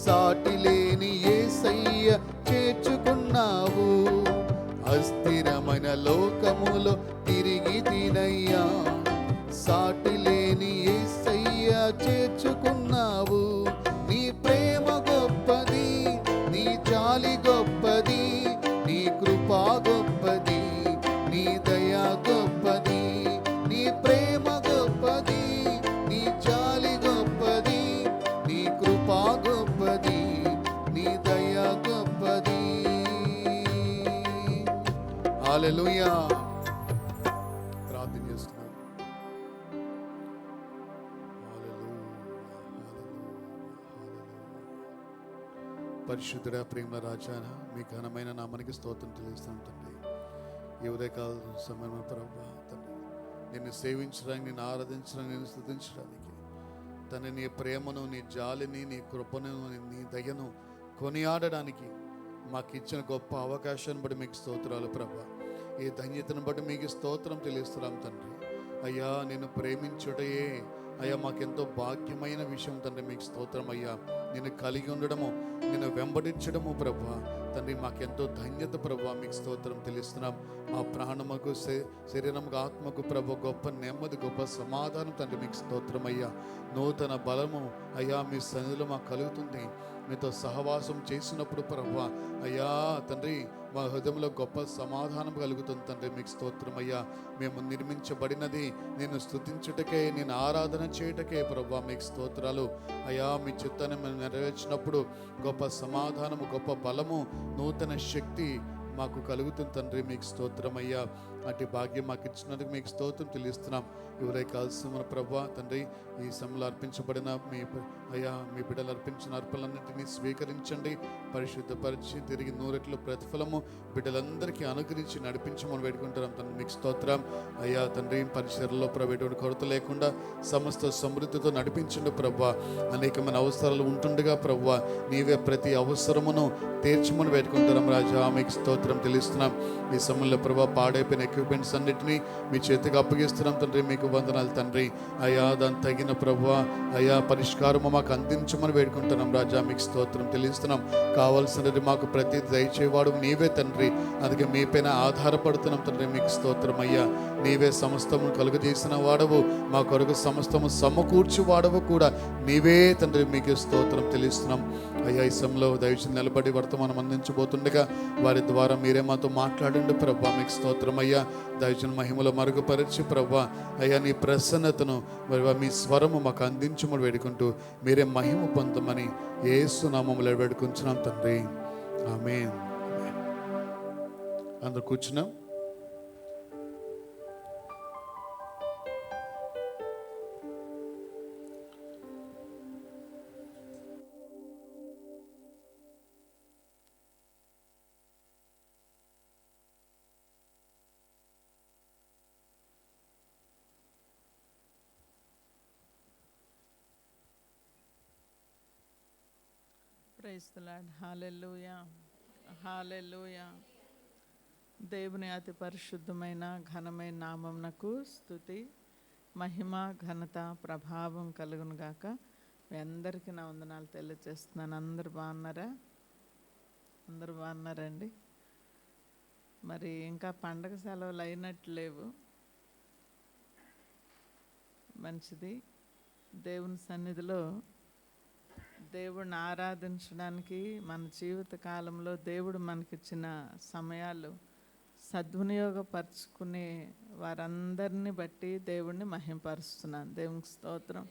A: సాటి లేని యేసయ్య చేర్చుకున్నావు. అస్థిరమైన లోకములో తిరిగి తినయ్యా, సాటి లేని యేసయ్య చేర్చుకున్నావు. నీ ప్రేమ గొప్పది, నీ జాలి గొప్పది, నీ కృపా గొప్పది, నీ దయ గొప్పది. నీ ప్రేమ గొప్పది, నీ జాలి గొప్పది, నీ కృపా గొప్పది, నీ దయ గొప్పది. హల్లెలూయా. ప్రార్థన చేస్తున్నాను. పరిశుద్ధుడా, ప్రేమ రాజాన మీ ఘనమైన నామానికి స్తోత్రం తెలియస్తాం తండ్రి. ఈ ఉదయకాల సమయంలో ప్రభా తండ్రి, నిన్ను సేవించడానికి, నిన్ను ఆరాధించడానికి, నిన్ను స్తుతించడానికి తండ్రి, నీ ప్రేమను, నీ జాలిని, నీ కృపను, నీ దయను కొనియాడడానికి మాకు ఇచ్చిన గొప్ప అవకాశాన్ని బట్టి మీకు స్తోత్రాలు ప్రభా. ఈ ధన్యతను బట్టి మీకు స్తోత్రం తెలియస్తున్నాం తండ్రి. అయ్యా, నిన్ను ప్రేమించుటయే అయ్యా మాకెంతో భాగ్యమైన విషయం తండ్రి. మీకు స్తోత్రం అయ్యా. నిన్ను కలిగి ఉండడము, నిన్ను వెంబడించడము ప్రభా తండ్రి మాకెంతో ధన్యత ప్రభా. మీకు స్తోత్రం తెలుస్తున్నాం. మా ప్రాణముకు, శరీరముకు, ఆత్మకు ప్రభు గొప్ప నెమ్మది, గొప్ప సమాధానం తండ్రి. మీకు స్తోత్రం అయ్యా. నూతన బలము అయ్యా మీ సన్నిధిలో మాకు కలుగుతుంది. మీతో సహవాసం చేసినప్పుడు ప్రభా అయ్యా తండ్రి మా హృదయంలో గొప్ప సమాధానం కలుగుతుంది తండ్రి. మీకు స్తోత్రం అయ్యా. మేము నిర్మించబడినది నిన్ను స్తుతించుటకే, నేను ఆరాధన చేయుటకే ప్రభా. మీకు స్తోత్రాలు అయ్యా. మీ చిత్తాన్ని మేము నెరవేర్చినప్పుడు గొప్ప సమాధానము, గొప్ప బలము, నూతన శక్తి మాకు కలుగుతుంది తండ్రి. మీకు స్తోత్రం అయ్యా. అటు భాగ్యం మాకు ఇచ్చినందుకు మీకు స్తోత్రం తెలియస్తున్నాం. ఎవరై కాల్సిన ప్రభా తండ్రి, ఈ సమయంలో అర్పించబడిన మీ బిడ్డలు అర్పించిన అర్పణలన్నింటినీ స్వీకరించండి, పరిశుద్ధపరిచి తిరిగి నూరెట్లు ప్రతిఫలము బిడ్డలందరికీ అనుగ్రహించి నడిపించమని వేడుకుంటున్నాం తండ్రి. మీకు స్తోత్రం అయ్యా తండ్రి. పరిసరాల్లో ప్రభు ఎటువంటి కొరత లేకుండా సమస్త సమృద్ధితో నడిపించండి ప్రభా. అనేకమైన అవసరాలు ఉంటుండగా ప్రభా నీవే ప్రతి అవసరమును తీర్చమని వేడుకుంటున్నాం రాజా. మీకు స్తోత్రం తెలుస్తున్నాం. ఈ సమయంలో ప్రభా పాడైపోయిన ఎక్విప్మెంట్స్ అన్నిటినీ మీ చేతికి అప్పగిస్తున్నాం తండ్రి. మీకు వందనాలు తండ్రి. అయ్యా దాని తగిన ప్రభా అయ్యా పరిష్కారము మాకు అందించమని వేడుకుంటున్నాం రాజా. మీకు స్తోత్రం తెలుస్తున్నాం. కావాల్సినది మాకు ప్రతి దయచేవాడు నీవే తండ్రి. అందుకే మీ పైన ఆధారపడుతున్నాం తండ్రి. మీకు స్తోత్రం అయ్యా. నీవే సమస్తము కలుగజేసిన వాడవు, మా కొరకు సమస్తము సమకూర్చి వాడవు కూడా నీవే తండ్రి. మీకు స్తోత్రం తెలుస్తున్నాం అయ్యా. ఈ సమయంలో దయచేసి నిలబడి వర్తమానం అందించబోతుండగా వారి ద్వారా మీరే మాతో మాట్లాడండి ప్రభా. మీకు స్తోత్రం అయ్యా. దయచేసి మహిమలో మరుగుపరిచి ప్రభా అయ్యా నీ ప్రసన్నతను మీ స్వరము మాకు అందించమని వేడుకుంటూ మీరే మహిమ పొందమని యేసు నామములో వేడుకుంటున్నాం తండ్రి. ఆమేన్. అందరూ కూర్చున్నాం.
B: Praise the Lord. Hallelujah, hallelujah. దేవుని అతి పరిశుద్ధమైన ఘనమైన నామమునకు స్తుతి, మహిమ, ఘనత, ప్రభావం కలుగును గాక. మీ అందరికీ నా వందనాలు తెలియజేస్తున్నాను. అందరు బాగున్నారా? అందరు బాగున్నారండి. మరి ఇంకా పండగ సెలవులు అయినట్లు లేవు. మంచిది. దేవుని సన్నిధిలో దేవుడిని ఆరాధించడానికి మన జీవిత కాలంలో దేవుడు మనకిచ్చిన సమయాలు సద్వినియోగపరుచుకునే వారందరిని బట్టి దేవుడిని మహింపరుస్తున్నాను. దేవునికి స్తోత్రం.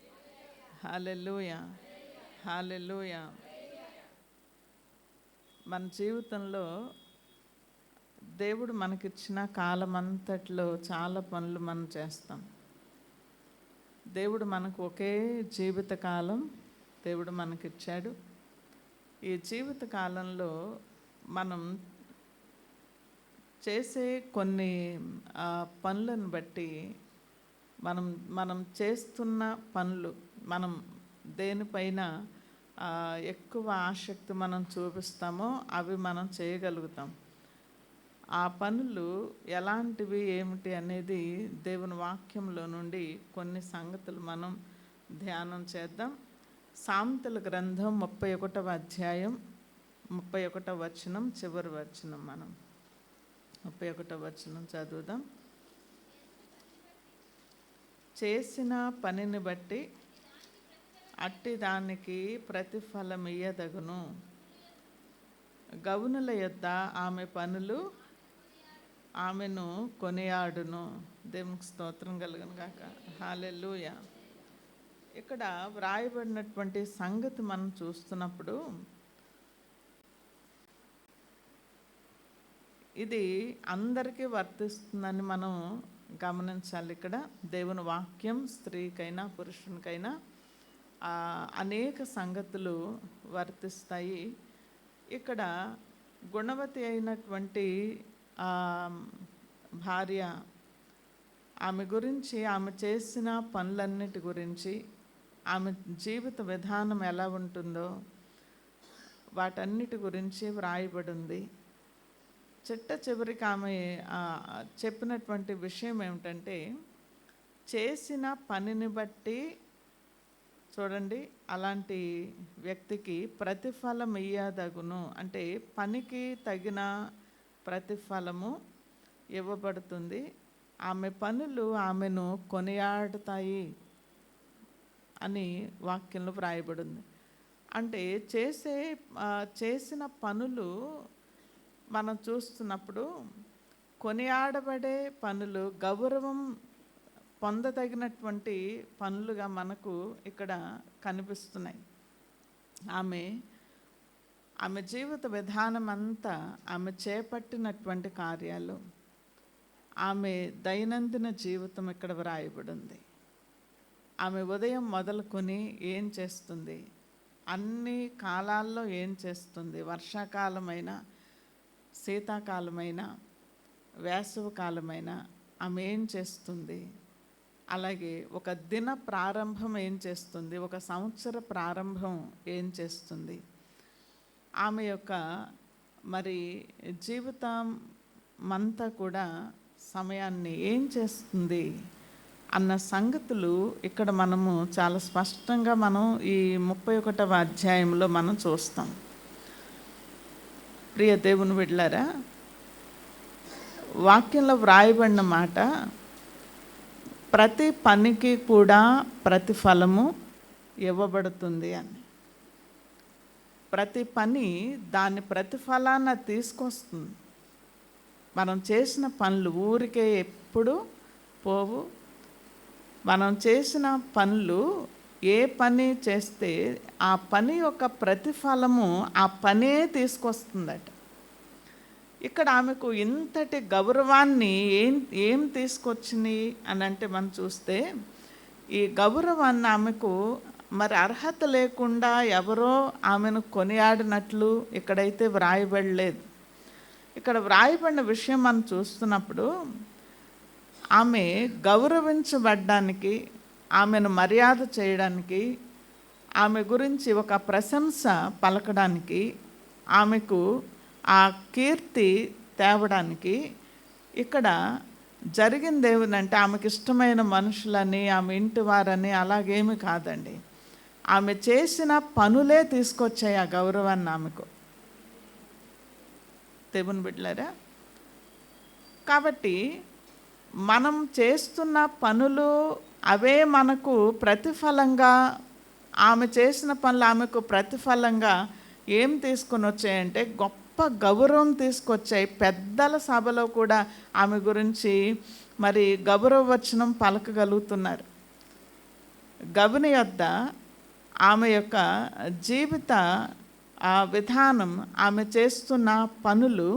B: హల్లెలూయా, హల్లెలూయా. మన జీవితంలో దేవుడు మనకిచ్చిన కాలం అంతట్లో చాలా పనులు మనం చేస్తాం. దేవుడు మనకు ఒకే జీవితకాలం దేవుడు మనకిచ్చాడు. ఈ జీవిత కాలంలో మనం చేసే కొన్ని పనులను బట్టి మనం చేస్తున్న పనులు, మనం దేనిపైన ఎక్కువ ఆసక్తి మనం చూపిస్తామో అవి మనం చేయగలుగుతాం. ఆ పనులు ఎలాంటివి ఏమిటి అనేది దేవుని వాక్యంలో నుండి కొన్ని సంగతులు మనం ధ్యానం చేద్దాం. సామెతల గ్రంథం 31వ అధ్యాయం 31వ వచనం, చివరి వచనం. మనం 31వ వచనం చదువుదాం. చేసిన పనిని బట్టి అట్టి దానికి ప్రతిఫలమియ్యదగును. గౌనుల యొద్ద ఆమె పనులు ఆమెను కొనియాడును. దేవునికి స్తోత్రం కలుగును గాక. హల్లెలూయా. ఇక్కడ వ్రాయబడినటువంటి సంగతి మనం చూస్తున్నప్పుడు ఇది అందరికీ వర్తిస్తుందని మనం గమనించాలి. ఇక్కడ దేవుని వాక్యం స్త్రీకైనా పురుషునికైనా అనేక సంగతులు వర్తిస్తాయి. ఇక్కడ గుణవతి అయినటువంటి ఆ, భార్య, ఆమె గురించి, ఆమె చేసిన పనులన్నిటి గురించి, ఆమె జీవిత విధానం ఎలా ఉంటుందో వాటన్నిటి గురించి వ్రాయబడి ఉంది. చిట్ట చివరికి ఆమె చెప్పినటువంటి విషయం ఏమిటంటే, చేసిన పనిని బట్టి చూడండి, అలాంటి వ్యక్తికి ప్రతిఫలం ఇయ్యదగును. అంటే పనికి తగిన ప్రతిఫలము ఇవ్వబడుతుంది. ఆమె పనులు ఆమెను కొనియాడుతాయి అని వాక్యంలో వ్రాయబడింది. అంటే చేసిన పనులు మనం చూస్తున్నప్పుడు కొనియాడబడే పనులు, గౌరవం పొందదగినటువంటి పనులుగా మనకు ఇక్కడ కనిపిస్తున్నాయి. ఆమె జీవిత విధానం అంతా, ఆమె చేపట్టినటువంటి కార్యాలు, ఆమె దైనందిన జీవితం ఇక్కడ వ్రాయబడింది. ఆమె ఉదయం మొదలుకొని ఏం చేస్తుంది, అన్ని కాలాల్లో ఏం చేస్తుంది, వర్షాకాలమైన, శీతాకాలమైన, వేసవి కాలమైన ఆమె ఏం చేస్తుంది, అలాగే ఒక దిన ప్రారంభం ఏం చేస్తుంది, ఒక సంవత్సర ప్రారంభం ఏం చేస్తుంది, ఆమె యొక్క మరి జీవితం అంతా కూడా సమయాన్ని ఏం చేస్తుంది అన్న సంగతులు ఇక్కడ మనము చాలా స్పష్టంగా మనం ఈ 31వ అధ్యాయంలో మనం చూస్తాం. ప్రియ దేవుని బిడ్డలారా, వాక్యంలో వ్రాయబడిన మాట, ప్రతి పనికి కూడా ప్రతిఫలము ఇవ్వబడుతుంది అని. ప్రతి పని దాని ప్రతిఫలాన్ని తీసుకొస్తుంది. మనం చేసిన పనులు ఊరికే ఎప్పుడు పోవు. మనం చేసిన పనులు, ఏ పని చేస్తే ఆ పని యొక్క ప్రతిఫలము ఆ పనే తీసుకొస్తుందట. ఇక్కడ ఆమెకు ఇంతటి గౌరవాన్ని ఏం తీసుకొచ్చింది అని అంటే మనం చూస్తే, ఈ గౌరవాన్ని ఆమెకు మరి అర్హత లేకుండా ఎవరో ఆమెను కొనియాడినట్లు ఇక్కడైతే వ్రాయబడలేదు. ఇక్కడ వ్రాయబడిన విషయం మనం చూస్తున్నప్పుడు, ఆమె గౌరవించబడ్డానికి, ఆమెను మర్యాద చేయడానికి, ఆమె గురించి ఒక ప్రశంస పలకడానికి, ఆమెకు ఆ కీర్తి తేవడానికి ఇక్కడ జరిగింది ఏమిటంటే, ఆమెకి ఇష్టమైన మనుషులని, ఆమె ఇంటి వారని అలాగేమి కాదండి. ఆమె చేసిన పనులే తీసుకొచ్చాయి ఆ గౌరవాన్ని ఆమెకు. దేవుని బిడ్డలారా, కాబట్టి మనం చేస్తున్న పనులు అవే మనకు ప్రతిఫలంగా, ఆమె చేసిన పనులు ఆమెకు ప్రతిఫలంగా ఏం తీసుకొని వచ్చాయంటే గొప్ప గౌరవం తీసుకొచ్చాయి. పెద్దల సభలో కూడా ఆమె గురించి మరి గౌరవవచనం పలకగలుగుతున్నారు. గవిని యొద్ద ఆమె యొక్క జీవిత విధానం, ఆమె చేస్తున్న పనులు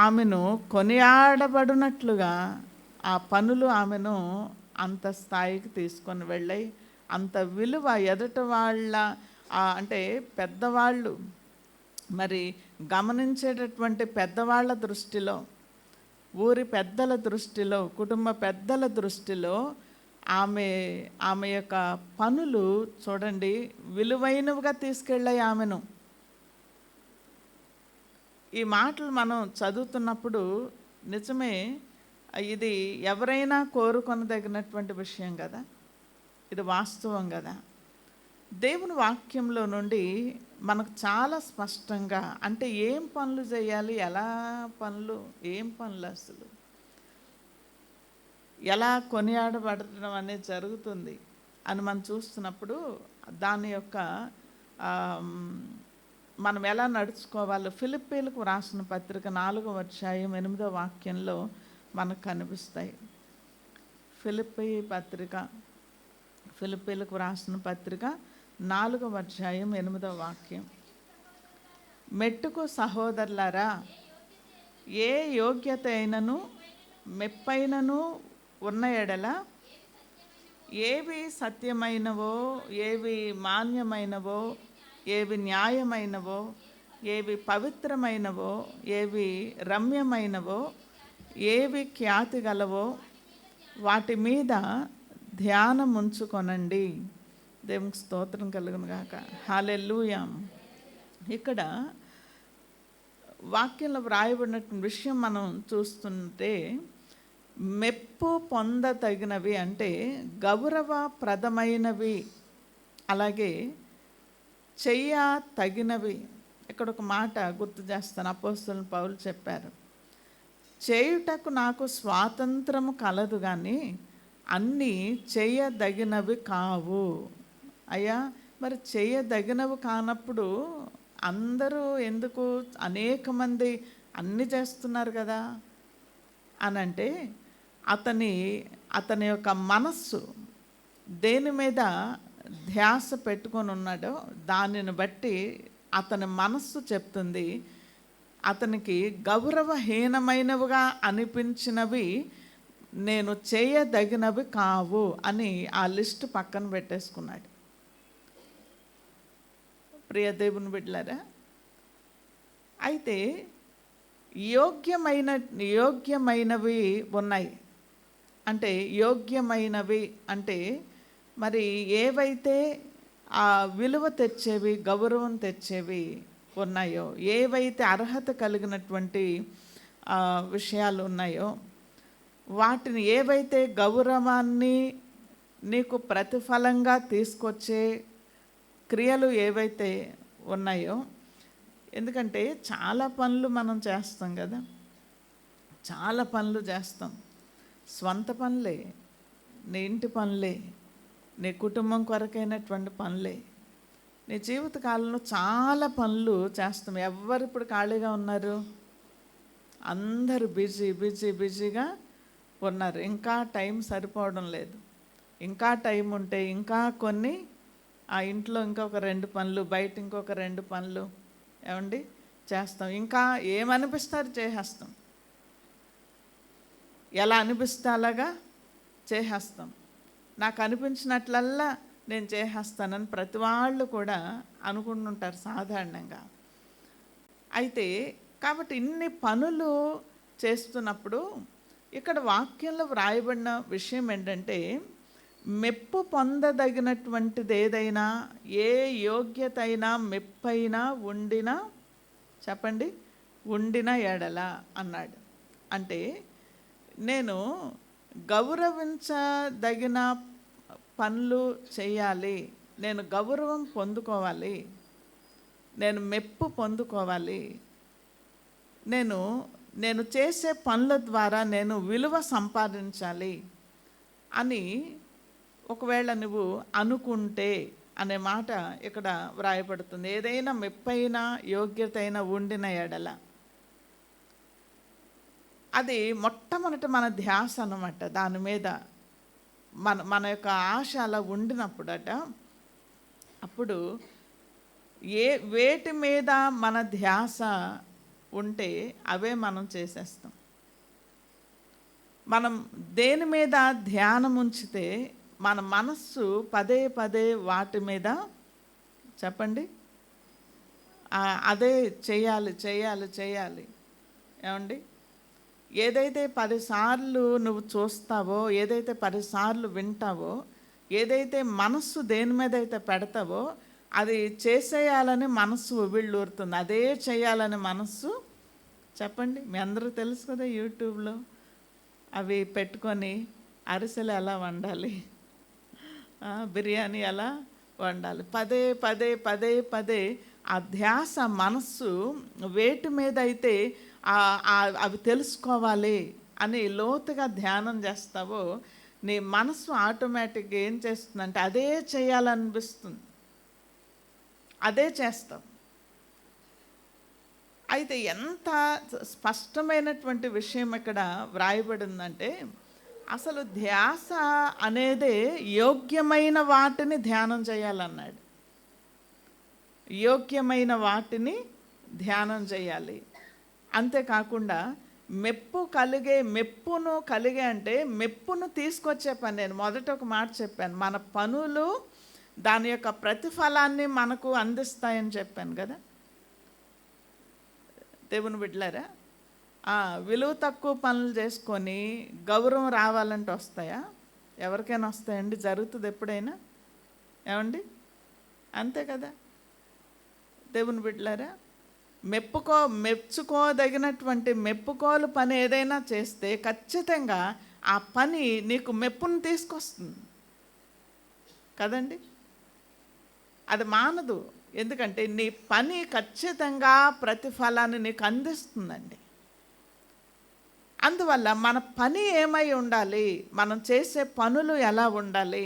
B: ఆమెను కొనియాడబడినట్లుగా ఆ పనులు ఆమెను అంత స్థాయికి తీసుకొని వెళ్ళాయి. అంత విలువ ఎదుటి వాళ్ళ అంటే పెద్దవాళ్ళు, మరి గమనించేటటువంటి పెద్దవాళ్ళ దృష్టిలో, ఊరి పెద్దల దృష్టిలో, కుటుంబ పెద్దల దృష్టిలో ఆమె యొక్క పనులు చూడండి విలువైనవిగా తీసుకెళ్ళాయి ఆమెను. ఈ మాటలు మనం చదువుతున్నప్పుడు నిజమే, ఇది ఎవరైనా కోరుకొనదగినటువంటి విషయం కదా, ఇది వాస్తవం కదా. దేవుని వాక్యంలో నుండి మనకు చాలా స్పష్టంగా, అంటే ఏం పనులు చేయాలి, ఎలా పనులు, ఏం పనులు, అసలు ఎలా కొనియాడబడటం అనేది జరుగుతుంది అని మనం చూస్తున్నప్పుడు, దాని యొక్క మనం ఎలా నడుచుకోవాలో ఫిలిప్పీలకు రాసిన పత్రిక 4వ అధ్యాయం 8వ వాక్యంలో మనకు కనిపిస్తాయి. ఫిలిప్పీలకు రాసిన పత్రిక 4వ అధ్యాయం 8వ వాక్యం. మెట్టుకు సహోదరులారా, ఏ యోగ్యత అయినను మెప్పైనను ఉన్న ఎడల, ఏవి సత్యమైనవో, ఏవి మాన్యమైనవో, ఏవి న్యాయమైనవో, ఏవి పవిత్రమైనవో, ఏవి రమ్యమైనవో, ఏవి ఖ్యాతి గలవో వాటి మీద ధ్యానం ఉంచుకొనండి. దేవునికి స్తోత్రం కలుగును గాక. హల్లెలూయా. ఇక్కడ వాక్యంలో వ్రాయబడినటువంటి విషయం మనం చూస్తుంటే, మెప్పు పొందతగినవి అంటే గౌరవప్రదమైనవి, అలాగే చెయ్య తగినవి. ఇక్కడ ఒక మాట గుర్తు చేస్తాను. అపోస్తలుడు పౌలు చెప్పారు, చేయుటకు నాకు స్వాతంత్రము కలదు కానీ అన్నీ చేయదగినవి కావు. అయ్యా, మరి చేయదగినవి కానప్పుడు అందరూ ఎందుకు, అనేక మంది అన్నీ చేస్తున్నారు కదా అని అంటే, అతని యొక్క మనస్సు దేని మీద ధ్యాస పెట్టుకొని ఉన్నాడో దానిని బట్టి అతని మనస్సు చెప్తుంది, అతనికి గౌరవహీనమైనవిగా అనిపించినవి నేను చేయదగినవి కావు అని ఆ లిస్టు పక్కన పెట్టేసుకున్నాడు. ప్రియ దేవుని బిడ్డలారా, అయితే యోగ్యమైనవి ఉన్నాయి. అంటే యోగ్యమైనవి అంటే మరి ఏవైతే ఆ విలువ తెచ్చేవి, గౌరవం తెచ్చేవి ఉన్నాయో, ఏవైతే అర్హత కలిగినటువంటి విషయాలు ఉన్నాయో, వాటిని ఏవైతే గౌరవాన్ని నీకు ప్రతిఫలంగా తీసుకొచ్చే క్రియలు ఏవైతే ఉన్నాయో, ఎందుకంటే చాలా పనులు మనం చేస్తాం కదా, చాలా పనులు చేస్తాం. స్వంత పనులే, నీ ఇంటి పనులే, నీ కుటుంబం కొరకైనటువంటి పనులే, నీ జీవితకాలంలో చాలా పనులు చేస్తాం. ఎవరు ఇప్పుడు ఖాళీగా ఉన్నారు? అందరూ బిజీగా ఉన్నారు. ఇంకా టైం సరిపోవడం లేదు. ఇంకా టైం ఉంటే ఇంకా కొన్ని, ఆ ఇంట్లో ఇంకొక 2 పనులు, బయట ఇంకొక 2 పనులు ఏమండి చేస్తాం. ఇంకా ఏమనిపిస్తారు చేసేస్తాం, ఎలా అనిపిస్తే అలాగా చేసేస్తాం. నాకు అనిపించినట్లల్లా నేను చేసేస్తానని ప్రతి వాళ్ళు కూడా అనుకుంటుంటారు సాధారణంగా. అయితే కాబట్టి ఇన్ని పనులు చేస్తున్నప్పుడు ఇక్కడ వాక్యంలో వ్రాయబడిన విషయం ఏంటంటే, మెప్పు పొందదగినటువంటిది ఏదైనా, ఏ యోగ్యత అయినా, మెప్పైనా ఉండినా, చెప్పండి, ఉండిన ఎడల అన్నాడు. అంటే నేను గౌరవించదగిన పనులు చేయాలి, నేను గౌరవం పొందుకోవాలి, నేను మెప్పు పొందుకోవాలి, నేను చేసే పనుల ద్వారా నేను విలువ సంపాదించాలి అని ఒకవేళ నువ్వు అనుకుంటే అనే మాట ఇక్కడ వ్రాయబడుతుంది. ఏదైనా మెప్పైన యోగ్యత అయినా ఉండిన ఎడల, అది మొట్టమొదట మన ధ్యాస అన్నమాట. దాని మీద మన యొక్క ఆశ అలా ఉండినప్పుడట, అప్పుడు వేటి మీద మన ధ్యాస ఉంటే అవే మనం చేసేస్తాం. మనం దేని మీద ధ్యానం ఉంచితే మన మనస్సు పదే వాటి మీద, చెప్పండి, అదే చేయాలి. ఏమండి, ఏదైతే 10 సార్లు నువ్వు చూస్తావో, ఏదైతే 10 సార్లు వింటావో, ఏదైతే మనస్సు దేని మీద అయితే పెడతావో అది చేసేయాలని మనస్సు ఉబిళ్ళూరుతుంది. అదే చేయాలని మనస్సు, చెప్పండి, మీ అందరూ తెలుసు కదా, యూట్యూబ్లో అవి పెట్టుకొని అరిసెలు ఎలా వండాలి, బిర్యానీ ఎలా వండాలి, పదే ఆ ధ్యాస మనస్సు వేటి మీద అయితే అవి తెలుసుకోవాలి అని లోతుగా ధ్యానం చేస్తావో, నీ మనసు ఆటోమేటిక్గా ఏం చేస్తుందంటే అదే చేయాలనిపిస్తుంది, అదే చేస్తాం. అయితే ఎంత స్పష్టమైనటువంటి విషయం ఇక్కడ వ్రాయబడిందంటే, అసలు ధ్యాస అనేదే యోగ్యమైన వాటిని ధ్యానం చేయాలన్నాడు. యోగ్యమైన వాటిని ధ్యానం చేయాలి. అంతేకాకుండా మెప్పును కలిగే అంటే మెప్పును తీసుకొచ్చే పని. నేను మొదట ఒక మాట చెప్పాను, మన పనులు దాని యొక్క ప్రతిఫలాన్ని మనకు అందిస్తాయని చెప్పాను కదా. దేవుని బిడ్డలారా, విలువ తక్కువ పనులు చేసుకొని గౌరవం రావాలంటే వస్తాయా? ఎవరికైనా వస్తాయండి? జరుగుతుంది ఎప్పుడైనా? అంతే కదా. దేవుని బిడ్డలారా, మెచ్చుకోదగినటువంటి మెప్పుకోలు పని ఏదైనా చేస్తే ఖచ్చితంగా ఆ పని నీకు మెప్పును తీసుకొస్తుంది కదండి. అది మానదు. ఎందుకంటే నీ పని ఖచ్చితంగా ప్రతిఫలాన్ని నీకు అందిస్తుందండి. అందువల్ల మన పని ఏమై ఉండాలి, మనం చేసే పనులు ఎలా ఉండాలి?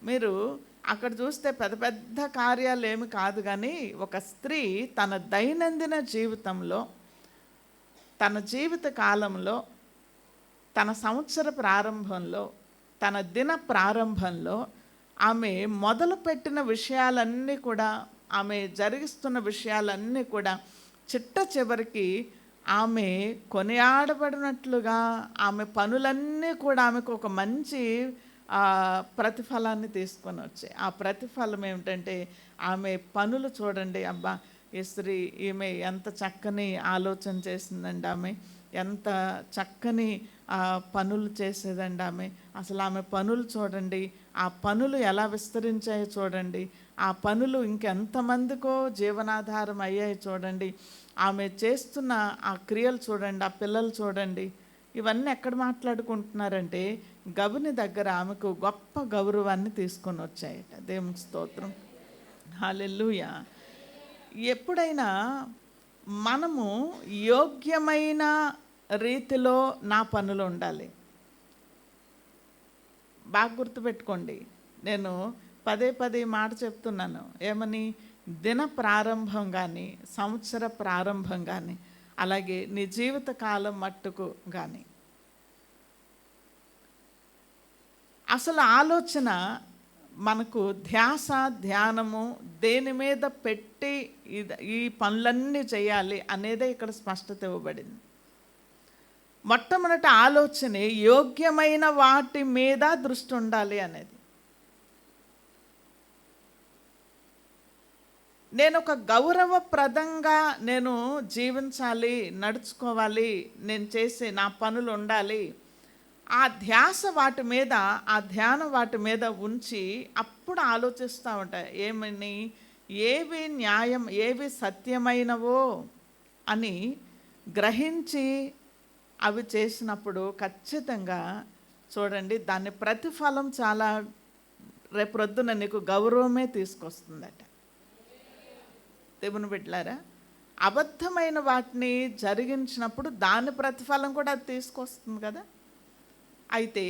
B: మీరు అక్కడ చూస్తే పెద్ద పెద్ద కార్యాలు ఏమి కాదు, కానీ ఒక స్త్రీ తన దైనందిన జీవితంలో, తన జీవిత కాలంలో, తన సంవత్సర ప్రారంభంలో, తన దిన ప్రారంభంలో ఆమె మొదలుపెట్టిన విషయాలన్నీ కూడా, ఆమె జరిగిస్తున్న విషయాలన్నీ కూడా చిట్ట చివరికి ఆమె కొనియాడబడినట్లుగా ఆమె పనులన్నీ కూడా ఆమెకు ఒక మంచి ప్రతిఫలాన్ని తీసుకొని వచ్చాయి. ఆ ప్రతిఫలం ఏమిటంటే ఆమె పనులు చూడండి. అబ్బా, ఈ స్త్రీ ఈమె ఎంత చక్కని ఆలోచన చేసిందండి, ఆమె ఎంత చక్కని పనులు చేసేదండి ఆమె. అసలు ఆమె పనులు చూడండి, ఆ పనులు ఎలా విస్తరించాయో చూడండి, ఆ పనులు ఇంకెంతమందికో జీవనాధారం అయ్యాయి చూడండి, ఆమె చేస్తున్న ఆ క్రియలు చూడండి, ఆ పిల్లలు చూడండి. ఇవన్నీ ఎక్కడ మాట్లాడుకుంటున్నారంటే గబుని దగ్గర ఆమెకు గొప్ప గౌరవాన్ని తీసుకొని వచ్చాయట. దేవునికి స్తోత్రం, హల్లెలూయా. ఎప్పుడైనా మనము యోగ్యమైన రీతిలో నా పనులు ఉండాలి. బాగా గుర్తుపెట్టుకోండి, నేను పదే పదే మాట చెప్తున్నాను. ఏమని? దిన ప్రారంభం కానీ, సంవత్సర ప్రారంభం కానీ, అలాగే నీ జీవిత కాలం మట్టుకు కానీ అసలు ఆలోచన మనకు ధ్యాస, ధ్యానము దేని మీద పెట్టి ఈ పనులన్నీ చేయాలి అనేదే ఇక్కడ స్పష్టత ఇవ్వబడింది. మొట్టమొదటి ఆలోచన యోగ్యమైన వాటి మీద దృష్టి ఉండాలి అనేది. నేను ఒక గౌరవప్రదంగా నేను జీవించాలి, నడుచుకోవాలి, నేను చేసే నా పనులు ఉండాలి, ఆ ధ్యాస వాటి మీద, ఆ ధ్యానం వాటి మీద ఉంచి అప్పుడు ఆలోచిస్తూ ఉంటాయి. ఏమని? ఏవి న్యాయం, ఏవి సత్యమైనవో అని గ్రహించి అవి చేసినప్పుడు ఖచ్చితంగా చూడండి, దాని ప్రతిఫలం చాలా రేపొద్దున నీకు గౌరవమే తీసుకొస్తుందట. దేవుని బిడ్డలారా, అబద్ధమైన వాటిని జరిగించినప్పుడు దాని ప్రతిఫలం కూడా అది తీసుకొస్తుంది కదా. అయితే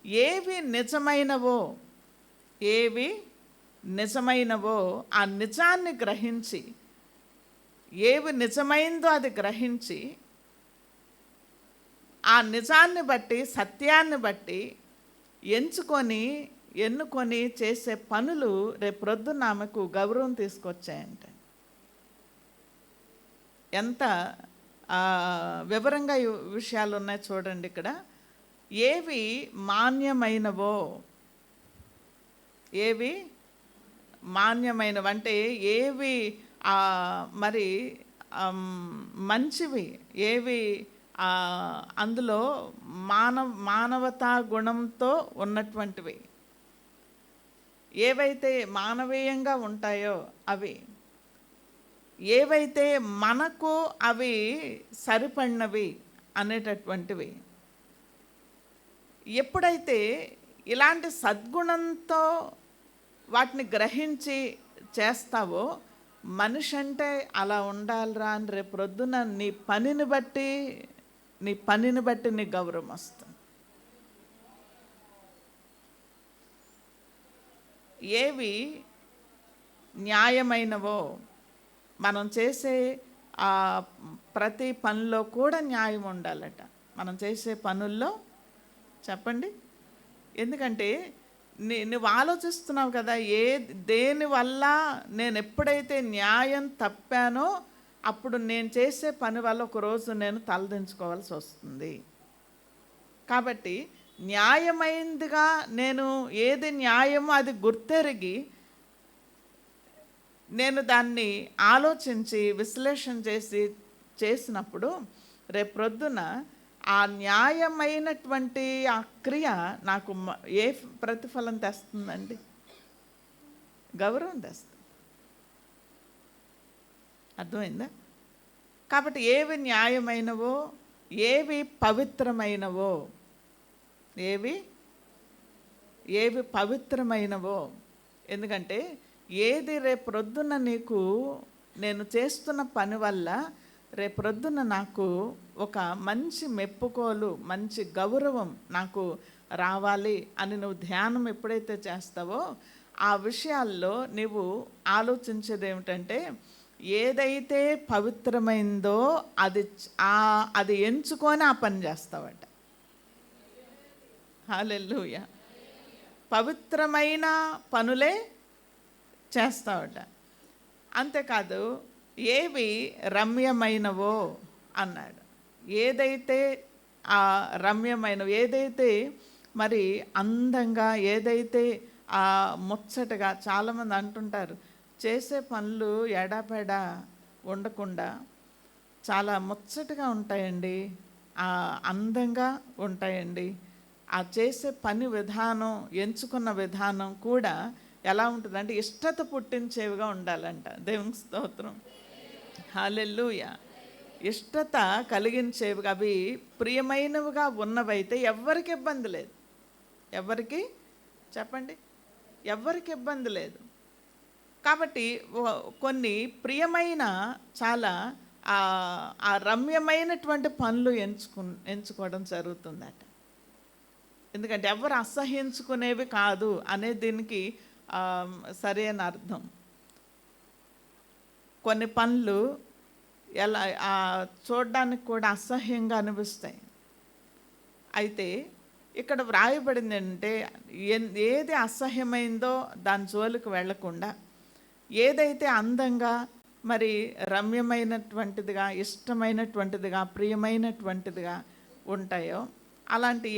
B: ఏవి నిజమైనవో ఆ నిజాన్ని గ్రహించి, ఏవి నిజమైందో అది గ్రహించి, ఆ నిజాన్ని బట్టి, సత్యాన్ని బట్టి ఎన్నుకొని చేసే పనులు రేపొద్దున ఆమెకు గౌరవం తీసుకొచ్చాయంట. ఎంత వివరంగా ఈ విషయాలు ఉన్నాయి చూడండి ఇక్కడ. ఏవి మాన్యమైనవో, ఏవి మాన్యమైనవంటే ఏవి మరి మంచివి, ఏవి అందులో మానవతా గుణంతో ఉన్నటువంటివి, ఏవైతే మానవీయంగా ఉంటాయో అవి, ఏవైతే మనకు అవి సరిపడినవి అనేటటువంటివి. ఎప్పుడైతే ఇలాంటి సద్గుణంతో వాటిని గ్రహించి చేస్తావో, మనిషి అంటే అలా ఉండాలిరా అని రేపు ప్రొద్దున నీ పనిని బట్టి నీ గౌరవం వస్తుంది. ఏవి న్యాయమైనవో, మనం చేసే ప్రతి పనిలో కూడా న్యాయం ఉండాలట. మనం చేసే పనుల్లో చెప్పండి. ఎందుకంటే నువ్వు ఆలోచిస్తున్నావు కదా, దేనివల్ల నేను ఎప్పుడైతే న్యాయం తప్పానో అప్పుడు నేను చేసే పని వల్ల ఒకరోజు నేను తలదించుకోవాల్సి వస్తుంది. కాబట్టి న్యాయమైందిగా నేను ఏది న్యాయమో అది గుర్తెరిగి నేను దాన్ని ఆలోచించి విశ్లేషణ చేసి చేసినప్పుడు రేపొద్దున ఆ న్యాయమైనటువంటి ఆ క్రియ నాకు ఏ ప్రతిఫలం తెస్తుందండి? గౌరవం తెస్తుంది. అర్థమైందా? కాబట్టి ఏవి న్యాయమైనవో, ఏవి పవిత్రమైనవో, ఏవి పవిత్రమైనవో, ఎందుకంటే ఏది రేపొద్దున నీకు నేను చేస్తున్న పని వల్ల రేపొద్దున నాకు ఒక మంచి మెప్పుకోలు, మంచి గౌరవం నాకు రావాలి అని నువ్వు ధ్యానం ఎప్పుడైతే చేస్తావో ఆ విషయాల్లో నువ్వు ఆలోచించేది ఏమిటంటే, ఏదైతే పవిత్రమైందో అది ఎంచుకొని ఆ పని చేస్తావట. హల్లెలూయా. పవిత్రమైన పనులే చేస్తావట. అంతేకాదు, ఏవి రమ్యమైనవో అన్నాడు. ఏదైతే ఆ రమ్యమైనవి, ఏదైతే మరి అందంగా, ఏదైతే ఆ ముచ్చటగా, చాలామంది అంటుంటారు చేసే పనులు ఎడాపెడా ఉండకుండా చాలా ముచ్చటగా ఉంటాయండి, అందంగా ఉంటాయండి. ఆ చేసే పని విధానం, ఎంచుకున్న విధానం కూడా ఎలా ఉంటుందంటే ఇష్టత పుట్టించేవిగా ఉండాలంట. దేవునికి స్తోత్రం. హల్లెలూయా. ఇష్టత కలిగించేవిగా, అవి ప్రియమైనవిగా ఉన్నవైతే ఎవరికి ఇబ్బంది లేదు. ఎవరికి చెప్పండి, ఎవరికి ఇబ్బంది లేదు. కాబట్టి కొన్ని ప్రియమైన, చాలా ఆ రమ్యమైనటువంటి పనులు ఎంచుకోవడం జరుగుతుందట. ఎందుకంటే ఎవరు అసహ్యించుకునేవి కాదు అనే దీనికి సరైన అర్థం. కొన్ని పనులు ఎలా చూడడానికి కూడా అసహ్యంగా అనిపిస్తాయి. అయితే ఇక్కడ వ్రాయబడింది ఏంటంటే, ఏది అసహ్యమైందో దాని జోలికి వెళ్లకుండా, ఏదైతే అందంగా మరి రమ్యమైనటువంటిదిగా, ఇష్టమైనటువంటిదిగా, ప్రియమైనటువంటిదిగా ఉంటాయో అలాంటి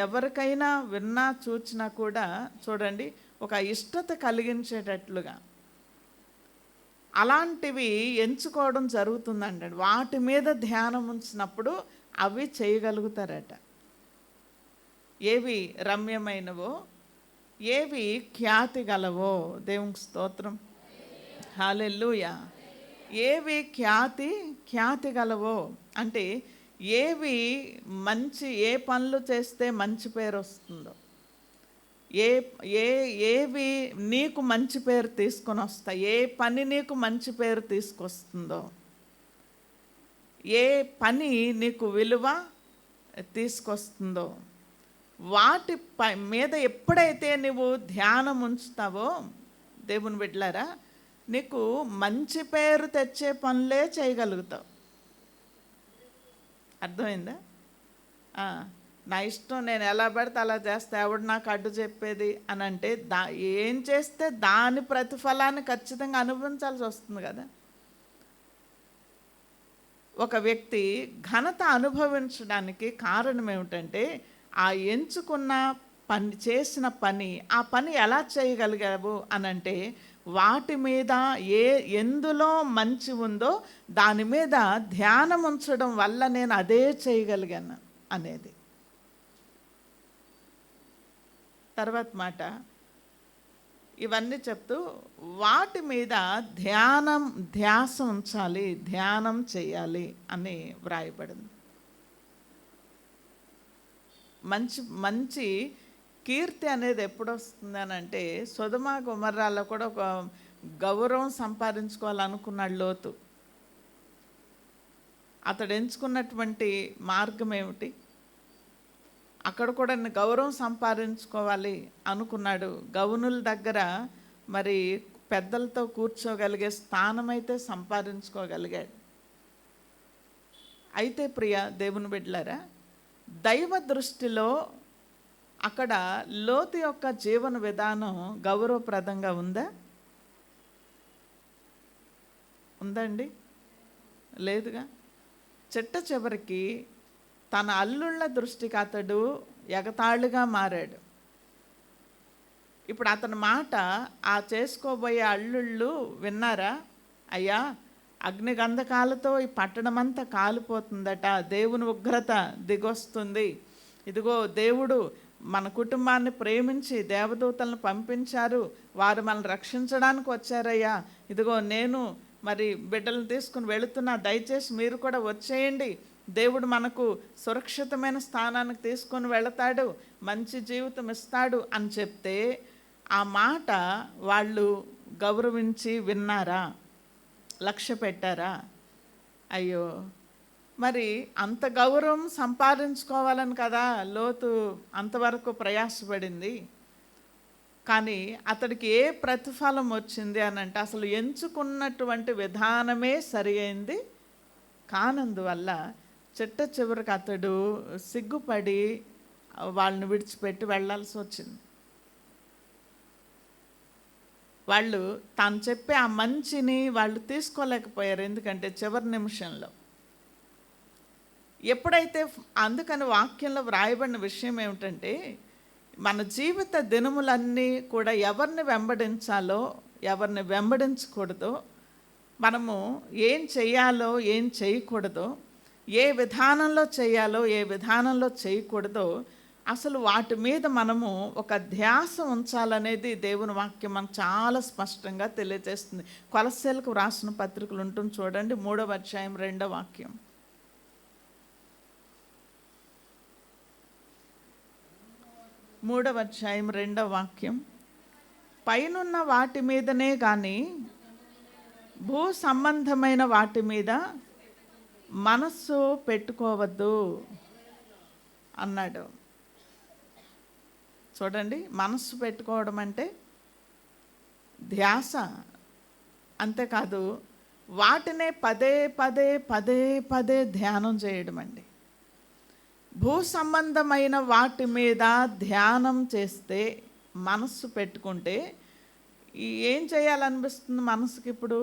B: ఎవరికైనా విన్నా చూచినా కూడా చూడండి ఒక ఇష్టత కలిగించేటట్లుగా అలాంటివి ఎంచుకోవడం జరుగుతుందండి. వాటి మీద ధ్యానం ఉంచినప్పుడు అవి చేయగలుగుతారట. ఏవి రమ్యమైనవో, ఏవి ఖ్యాతి గలవో. దేవునికి స్తోత్రం. హల్లెలూయా. ఏవి ఖ్యాతి గలవో అంటే ఏవి ఏ పనులు చేస్తే మంచి పేరు వస్తుందో, ఏవి నీకు మంచి పేరు తీసుకొని వస్తాయి, ఏ పని నీకు మంచి పేరు తీసుకొస్తుందో, ఏ పని నీకు విలువ తీసుకొస్తుందో, వాటి మీద ఎప్పుడైతే నువ్వు ధ్యానం ఉంచుతావో దేవుని బిడ్డలారా, నీకు మంచి పేరు తెచ్చే పనులే చేయగలుగుతావు. అర్థమైందా? నా ఇష్టం, నేను ఎలా పడితే అలా చేస్తే ఎవడు నాకు అడ్డు చెప్పేది అని అంటే ఏం చేస్తే దాని ప్రతిఫలాన్ని ఖచ్చితంగా అనుభవించాల్సి వస్తుంది కదా. ఒక వ్యక్తి ఘనత అనుభవించడానికి కారణం ఏమిటంటే ఆ ఎంచుకున్న పని, చేసిన పని, ఆ పని ఎలా చేయగలిగావు అనంటే వాటి మీద ఎందులో మంచి ఉందో దాని మీద ధ్యానం ఉంచడం వల్ల నేను అదే చేయగలిగాను అనేది. తర్వాత మాట ఇవన్నీ చెప్తూ వాటి మీద ధ్యాస ఉంచాలి, ధ్యానం చేయాలి అని వ్రాయబడింది. మంచి కీర్తి అనేది ఎప్పుడు వస్తుంది అని అంటే, సొదొమ గొమొర్రాలో కూడా ఒక గౌరవం సంపాదించుకోవాలనుకున్నాడు లోతు. అతడు ఎంచుకున్నటువంటి మార్గం ఏమిటి? అక్కడ కూడా గౌరవం సంపాదించుకోవాలి అనుకున్నాడు. గౌనుల దగ్గర మరి పెద్దలతో కూర్చోగలిగే స్థానం అయితే సంపాదించుకోగలిగాడు. అయితే ప్రియ దేవుని బిడ్డలారా, దైవ దృష్టిలో అక్కడ లోతు యొక్క జీవన విధానం గౌరవప్రదంగా ఉందండి? లేదుగా. చిట్ట చివరికి తన అల్లుళ్ళ దృష్టికి అతడు ఎగతాళిగా మారాడు. ఇప్పుడు అతని మాట ఆ చేసుకోబోయే అల్లుళ్ళు విన్నారా? అయ్యా, అగ్నిగంధకాలతో ఈ పట్టణమంతా కాలిపోతుందట. దేవుని ఉగ్రత దిగొస్తుంది. ఇదిగో దేవుడు మన కుటుంబాన్ని ప్రేమించి దేవదూతలను పంపించారు, వారు మనల్ని రక్షించడానికి వచ్చారయ్యా. ఇదిగో నేను మరి బిడ్డలను తీసుకుని వెళుతున్నా, దయచేసి మీరు కూడా వచ్చేయండి. దేవుడు మనకు సురక్షితమైన స్థానానికి తీసుకొని వెళతాడు, మంచి జీవితం ఇస్తాడు అని చెప్తే ఆ మాట వాళ్ళు గౌరవించి విన్నారా? లక్ష్య పెట్టారా? అయ్యో, మరి అంత గౌరవం సంపాదించుకోవాలని కదా లోతు అంతవరకు ప్రయాసపడింది. కానీ అతడికి ఏ ప్రతిఫలం వచ్చింది అని అంటే అసలు ఎంచుకున్నటువంటి విధానమే సరి అయింది కానందువల్ల చిట్ట చివరికి అతడు సిగ్గుపడి వాళ్ళని విడిచిపెట్టి వెళ్ళాల్సి వచ్చింది. వాళ్ళు తాను చెప్పే ఆ మంచిని వాళ్ళు తీసుకోలేకపోయారు. ఎందుకంటే చివరి నిమిషంలో ఎప్పుడైతే, అందుకని వాక్యంలో వ్రాయబడిన విషయం ఏమిటంటే మన జీవిత దినములన్నీ కూడా ఎవరిని వెంబడించాలో ఎవరిని వెంబడించకూడదో, మనము ఏం చేయాలో ఏం చేయకూడదో, ఏ విధానంలో చేయాలో ఏ విధానంలో చేయకూడదో, అసలు వాటి మీద మనము ఒక ధ్యాస ఉంచాలనేది దేవుని వాక్యం మనకు చాలా స్పష్టంగా తెలియజేస్తుంది. కొలస్సీలకు రాసిన పత్రికలు ఉంటుంది చూడండి, 3వ అధ్యాయం 2వ వాక్యం. మూడవ అధ్యాయం 2వ వాక్యం. పైనున్న వాటి మీదనే కానీ భూ సంబంధమైన వాటి మీద మనస్సు పెట్టుకోవద్దు అన్నాడు. చూడండి, మనస్సు పెట్టుకోవడం అంటే ధ్యాస. అంతేకాదు వాటినే పదే పదే పదే పదే ధ్యానం చేయడం అండి. భూ సంబంధమైన వాటి మీద ధ్యానం చేస్తే, మనస్సు పెట్టుకుంటే ఏం చేయాలనిపిస్తుంది మనసుకి? ఇప్పుడు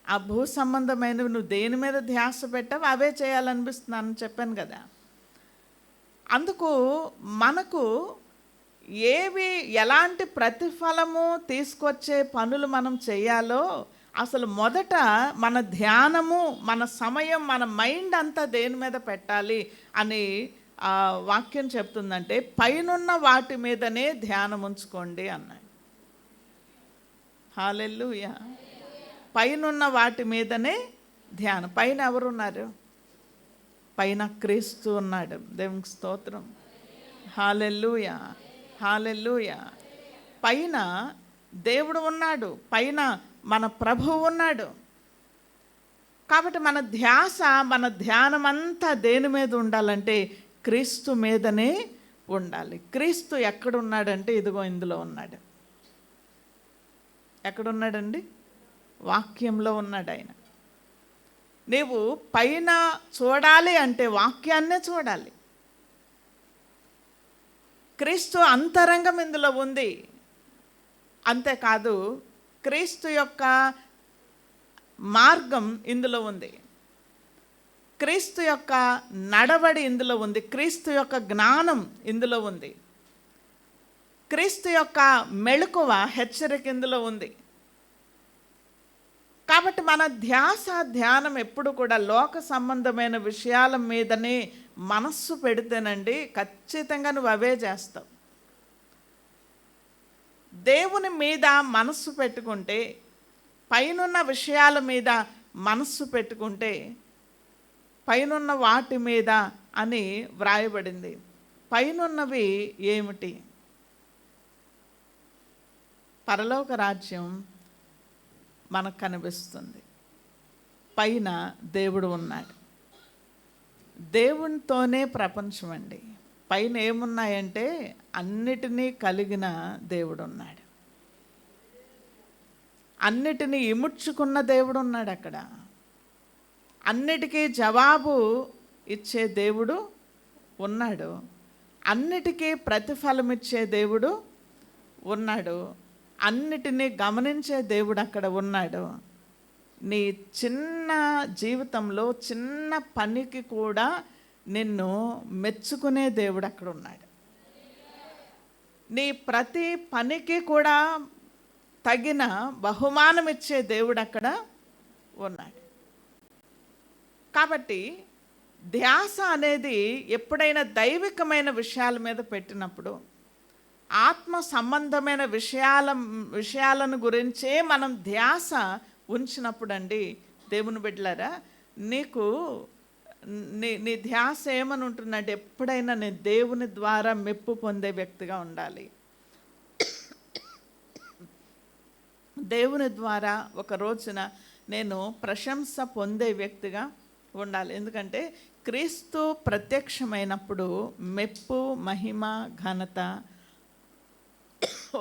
B: ఆ భూ సంబంధమైనవి నువ్వు దేని మీద ధ్యాస పెట్టావు అవే చేయాలనిపిస్తుంది అని చెప్పాను కదా. అందుకు మనకు ఏవి ఎలాంటి ప్రతిఫలము తీసుకొచ్చే పనులు మనం చేయాలో అసలు మొదట మన ధ్యానము, మన సమయం, మన మైండ్ అంతా దేని మీద పెట్టాలి అని వాక్యం చెప్తుందంటే పైనున్న వాటి మీదనే ధ్యానం ఉంచుకోండి అన్నాడు. హల్లెలూయా. పైనున్న వాటి మీదనే ధ్యానం. పైన ఎవరున్నారు? పైన క్రీస్తు ఉన్నాడు. దేవునికి స్తోత్రం. హల్లెలూయా, హల్లెలూయా. పైన దేవుడు ఉన్నాడు, పైన మన ప్రభువు ఉన్నాడు. కాబట్టి మన ధ్యాస, మన ధ్యానం అంతా దేని మీద ఉండాలంటే క్రీస్తు మీదనే ఉండాలి. క్రీస్తు ఎక్కడున్నాడంటే ఇదిగో ఇందులో ఉన్నాడు. ఎక్కడున్నాడండి? వాక్యంలో ఉన్నాడు ఆయన. నీవు పైన చూడాలి అంటే వాక్యాన్నే చూడాలి. క్రీస్తు అంతరంగం ఇందులో ఉంది. అంతేకాదు క్రీస్తు యొక్క మార్గం ఇందులో ఉంది, క్రీస్తు యొక్క నడవడి ఇందులో ఉంది, క్రీస్తు యొక్క జ్ఞానం ఇందులో ఉంది, క్రీస్తు యొక్క మెళకువ, హెచ్చరిక ఇందులో ఉంది. కాబట్టి మన ధ్యాస, ధ్యానం ఎప్పుడు కూడా లోక సంబంధమైన విషయాల మీదనే మనస్సు పెడితేనండి ఖచ్చితంగా నువ్వు అవే చేస్తావు. దేవుని మీద మనస్సు పెట్టుకుంటే, పైనున్న విషయాల మీద మనస్సు పెట్టుకుంటే, పైనున్న వాటి మీద అని వ్రాయబడింది. పైనున్నవి ఏమిటి? పరలోక రాజ్యం మనకు కనిపిస్తుంది. పైన దేవుడు ఉన్నాడు. దేవునితోనే ప్రపంచం అండి. పైన ఏమున్నాయంటే అన్నిటినీ కలిగిన దేవుడు ఉన్నాడు. అన్నిటినీ ఇముడ్చుకున్న దేవుడు ఉన్నాడు అక్కడ. అన్నిటికీ జవాబు ఇచ్చే దేవుడు ఉన్నాడు. అన్నిటికీ ప్రతిఫలం ఇచ్చే దేవుడు ఉన్నాడు. అన్నిటినీ గమనించే దేవుడు అక్కడ ఉన్నాడు. నీ చిన్న జీవితంలో చిన్న పనికి కూడా నిన్ను మెచ్చుకునే దేవుడు అక్కడ ఉన్నాడు. నీ ప్రతి పనికి కూడా తగిన బహుమానం ఇచ్చే దేవుడు అక్కడ ఉన్నాడు. కాబట్టి ధ్యాస అనేది ఎప్పుడైనా దైవికమైన విషయాల మీద పెట్టినప్పుడు, ఆత్మ సంబంధమైన విషయాలను గురించే మనం ధ్యాస ఉంచినప్పుడు అండి, దేవుని బిడ్డలారా, నీకు నీ ధ్యాస ఏమని ఉంటుందంటే ఎప్పుడైనా నేను దేవుని ద్వారా మెప్పు పొందే వ్యక్తిగా ఉండాలి. దేవుని ద్వారా ఒక రోజున నేను ప్రశంస పొందే వ్యక్తిగా ఉండాలి. ఎందుకంటే క్రీస్తు ప్రత్యక్షమైనప్పుడు మెప్పు, మహిమ, ఘనత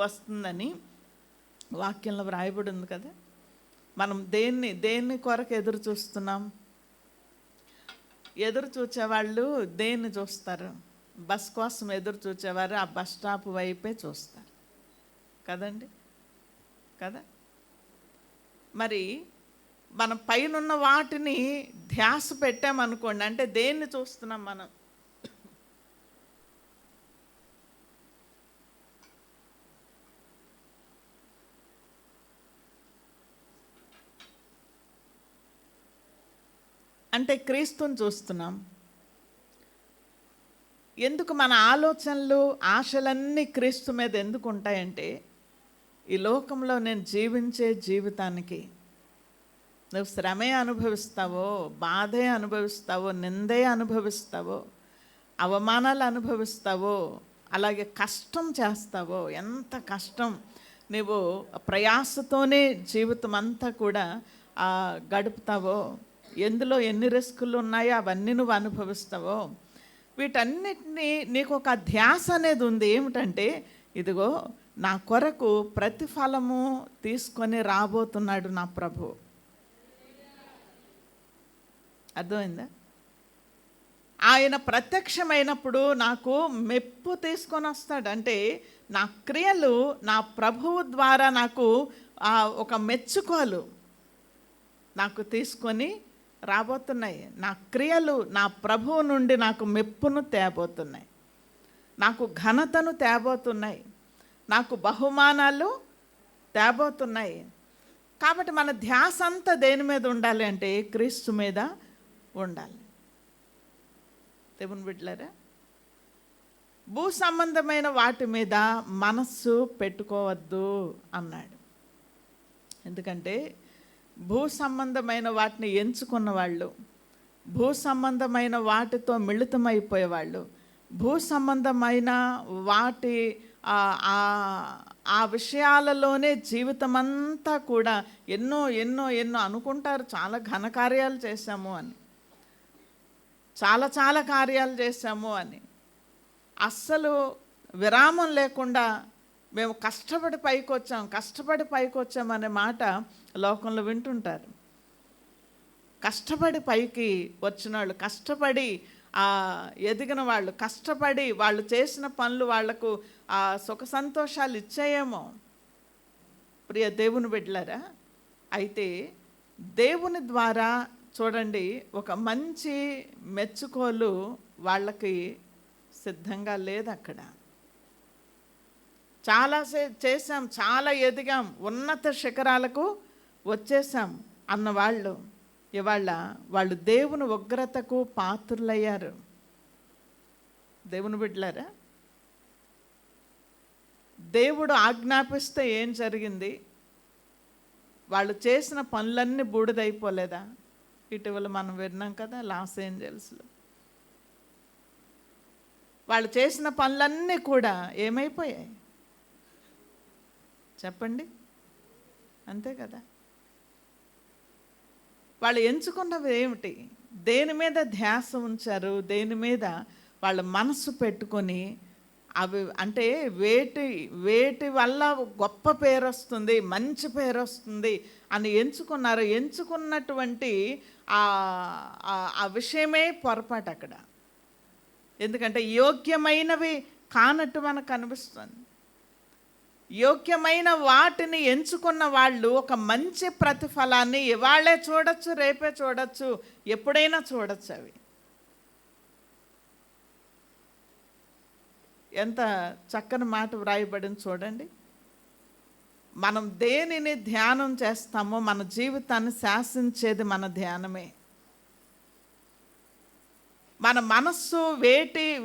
B: వస్తుందని వాక్యంలో వ్రాయబడి ఉంది కదా. మనం దేన్ని కొరకు ఎదురు చూస్తున్నాం? ఎదురు చూచేవాళ్ళు దేన్ని చూస్తారు? బస్ కోసం ఎదురు చూచేవారు ఆ బస్ స్టాప్ వైపే చూస్తారు కదండి, కదా. మరి మనం పైనున్న వాటిని ధ్యాస పెట్టామనుకోండి, అంటే దేన్ని చూస్తున్నాం మనం? అంటే క్రీస్తుని చూస్తున్నాం. ఎందుకు మన ఆలోచనలు, ఆశలన్నీ క్రీస్తు మీద ఎందుకు ఉంటాయంటే, ఈ లోకంలో నేను జీవించే జీవితానికి నువ్వు శ్రమే అనుభవిస్తావో, బాధే అనుభవిస్తావో, నిందే అనుభవిస్తావో, అవమానాలు అనుభవిస్తావో, అలాగే కష్టం చేస్తావో, ఎంత కష్టం నువ్వు ప్రయాసతోనే జీవితం అంతా కూడా గడుపుతావో, ఎందులో ఎన్ని రిస్కులు ఉన్నాయో అవన్నీ నువ్వు అనుభవిస్తావో, వీటన్నిటినీ నీకు ఒక ధ్యాస అనేది ఉంది. ఏమిటంటే, ఇదిగో నా కొరకు ప్రతిఫలము తీసుకొని రాబోతున్నాడు నా ప్రభు. అర్థమైందా? ఆయన ప్రత్యక్షమైనప్పుడు నాకు మెప్పు తీసుకొని వస్తాడు. అంటే నా క్రియలు నా ప్రభువు ద్వారా నాకు ఒక మెచ్చుకోలు నాకు తీసుకొని రాబోతున్నాయి. నా క్రియలు నా ప్రభువు నుండి నాకు మెప్పును తేబోతున్నాయి, నాకు ఘనతను తేబోతున్నాయి, నాకు బహుమానాలు తేబోతున్నాయి. కాబట్టి మన ధ్యాస అంతా దేని మీద ఉండాలి అంటే క్రీస్తు మీద ఉండాలి. దేవుని బిడ్డలారా, భూ సంబంధమైన వాటి మీద మనస్సు పెట్టుకోవద్దు అన్నాడు. ఎందుకంటే భూ సంబంధమైన వాటిని ఎంచుకున్న వాళ్ళు, భూ సంబంధమైన వాటితో మిళితమైపోయేవాళ్ళు, భూ సంబంధమైన వాటి ఆ విషయాలలోనే జీవితం అంతా కూడా ఎన్నో ఎన్నో ఎన్నో అనుకుంటారు. చాలా ఘనకార్యాలు చేశాము అని, చాలా కార్యాలు చేశాము అని, అస్సలు విరామం లేకుండా మేము కష్టపడి పైకి వచ్చాం అనే మాట లోకంలో వింటుంటారు. కష్టపడి పైకి వచ్చిన వాళ్ళు, కష్టపడి ఎదిగిన వాళ్ళు, కష్టపడి వాళ్ళు చేసిన పనులు వాళ్లకు సుఖ సంతోషాలు ఇచ్చాయేమో. ప్రియ దేవుని బిడ్డలారా, అయితే దేవుని ద్వారా చూడండి ఒక మంచి మెచ్చుకోలు వాళ్ళకి సిద్ధంగా లేదు. అక్కడ చాలా చేశాం, చాలా ఎదిగాం, ఉన్నత శిఖరాలకు వచ్చేసాం అన్నవాళ్ళు ఇవాళ వాళ్ళు దేవుని ఉగ్రతకు పాత్రులయ్యారు. దేవుని బిడ్డలారా, దేవుడు ఆజ్ఞాపిస్తే ఏం జరిగింది? వాళ్ళు చేసిన పనులన్నీ బూడిదైపోలేదా? ఇటీవల మనం విన్నాం కదా, లాస్ ఏంజల్స్లో వాళ్ళు చేసిన పనులన్నీ కూడా ఏమైపోయాయి చెప్పండి? అంతే కదా. వాళ్ళు ఎంచుకున్నవి ఏమిటి? దేని మీద ధ్యాస ఉంచారు? దేని మీద వాళ్ళ మనసు పెట్టుకొని అవి అంటే వేటి వల్ల గొప్ప పేరు వస్తుంది, మంచి పేరు వస్తుంది అని ఎంచుకున్నారు. ఎంచుకున్నటువంటి ఆ విషయమే పొరపాటు అక్కడ. ఎందుకంటే యోగ్యమైనవి కానట్టు మనకు అనిపిస్తుంది. యోగ్యమైన వాటిని ఎంచుకున్న వాళ్ళు ఒక మంచి ప్రతిఫలాన్ని ఇవాళే చూడొచ్చు, రేపే చూడొచ్చు, ఎప్పుడైనా చూడొచ్చు. అవి ఎంత చక్కని మాట వ్రాయబడింది చూడండి. మనం దేనిని ధ్యానం చేస్తామో మన జీవితాన్ని శాసించేది మన ధ్యానమే. మన మనస్సు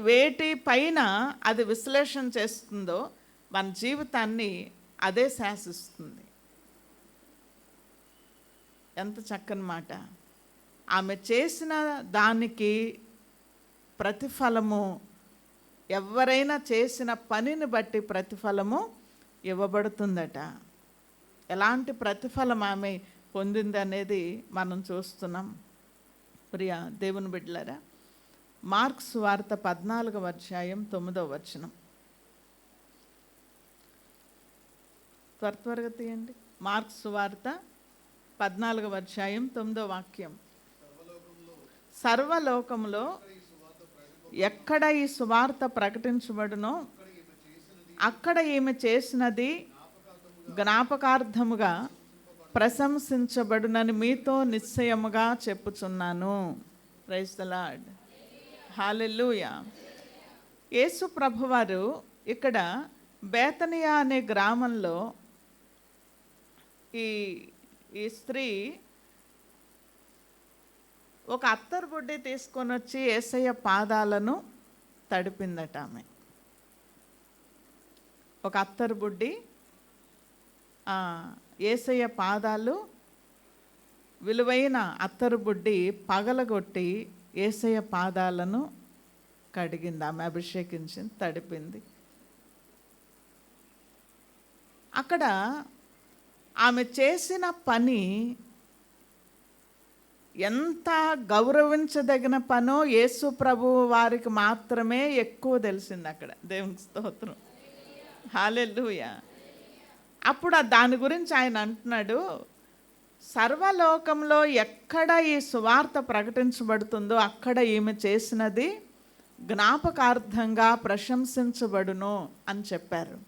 B: వేటి పైన అది విశ్లేషణ చేస్తుందో మన జీవితాన్ని అదే శాసిస్తుంది. ఎంత చక్కని మాట. ఆమె చేసిన దానికి ప్రతిఫలము, ఎవరైనా చేసిన పనిని బట్టి ప్రతిఫలము ఇవ్వబడుతుందట. ఎలాంటి ప్రతిఫలం ఆమె పొందింది అనేది మనం చూస్తున్నాం. ప్రియ దేవుని బిడ్డలారా, మార్కు సువార్త 14వ అధ్యాయం 9వ వచనం. త్వరగా తీయండి. మార్కు సువార్త 14వ అధ్యాయం 9వ వాక్యం. సర్వలోకములో ఎక్కడ ఈ సువార్త ప్రకటించబడునో అక్కడ ఈమె చేసినది జ్ఞాపకార్థముగా ప్రశంసించబడునని మీతో నిశ్చయముగా చెప్పుచున్నాను. Praise the Lord. Hallelujah. Yesu ప్రభువారు ఇక్కడ బేతనియా అనే గ్రామంలో ఈ స్త్రీ ఒక అత్తరు బుడ్డి తీసుకొని వచ్చి యేసయ్య పాదాలను తడిపిందట. ఆమె ఒక అత్తరు బుడ్డి యేసయ్య పాదాలు, విలువైన అత్తరు బుడ్డి పగలగొట్టి యేసయ్య పాదాలను కడిగింది. ఆమె అభిషేకించింది, తడిపింది. అక్కడ ఆమె చేసిన పని ఎంత గౌరవించదగిన పనో యేసు ప్రభువు వారికి మాత్రమే ఎక్కువ తెలిసింది అక్కడ. దేవునికి స్తోత్రం. హల్లెలూయా. అప్పుడు దాని గురించి ఆయన అంటున్నాడు, సర్వలోకంలో ఎక్కడ ఈ సువార్త ప్రకటించబడుతుందో అక్కడ ఈమె చేసినది జ్ఞాపకార్థంగా ప్రశంసించబడును అని చెప్పారు.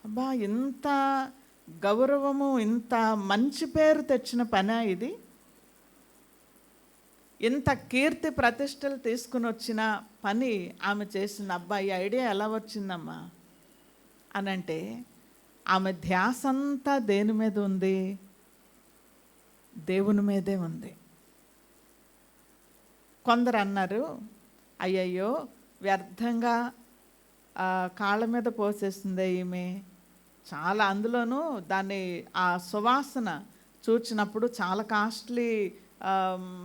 B: అబ్బా, ఇంత గౌరవము, ఇంత మంచి పేరు తెచ్చిన పనా ఇది? ఇంత కీర్తి ప్రతిష్టలు తీసుకుని వచ్చిన పని ఆమె చేసిన. అబ్బా, ఈ ఐడియా ఎలా వచ్చిందమ్మా అని అంటే, ఆమె ధ్యాస అంతా దేని మీద ఉంది? దేవుని మీదే ఉంది. కొందరు అన్నారు, అయ్యయ్యో వ్యర్థంగా కాళ్ళ మీద పోసేసిందే ఈమె, చాలా, అందులోనూ దాన్ని ఆ సువాసన చూచినప్పుడు చాలా కాస్ట్లీ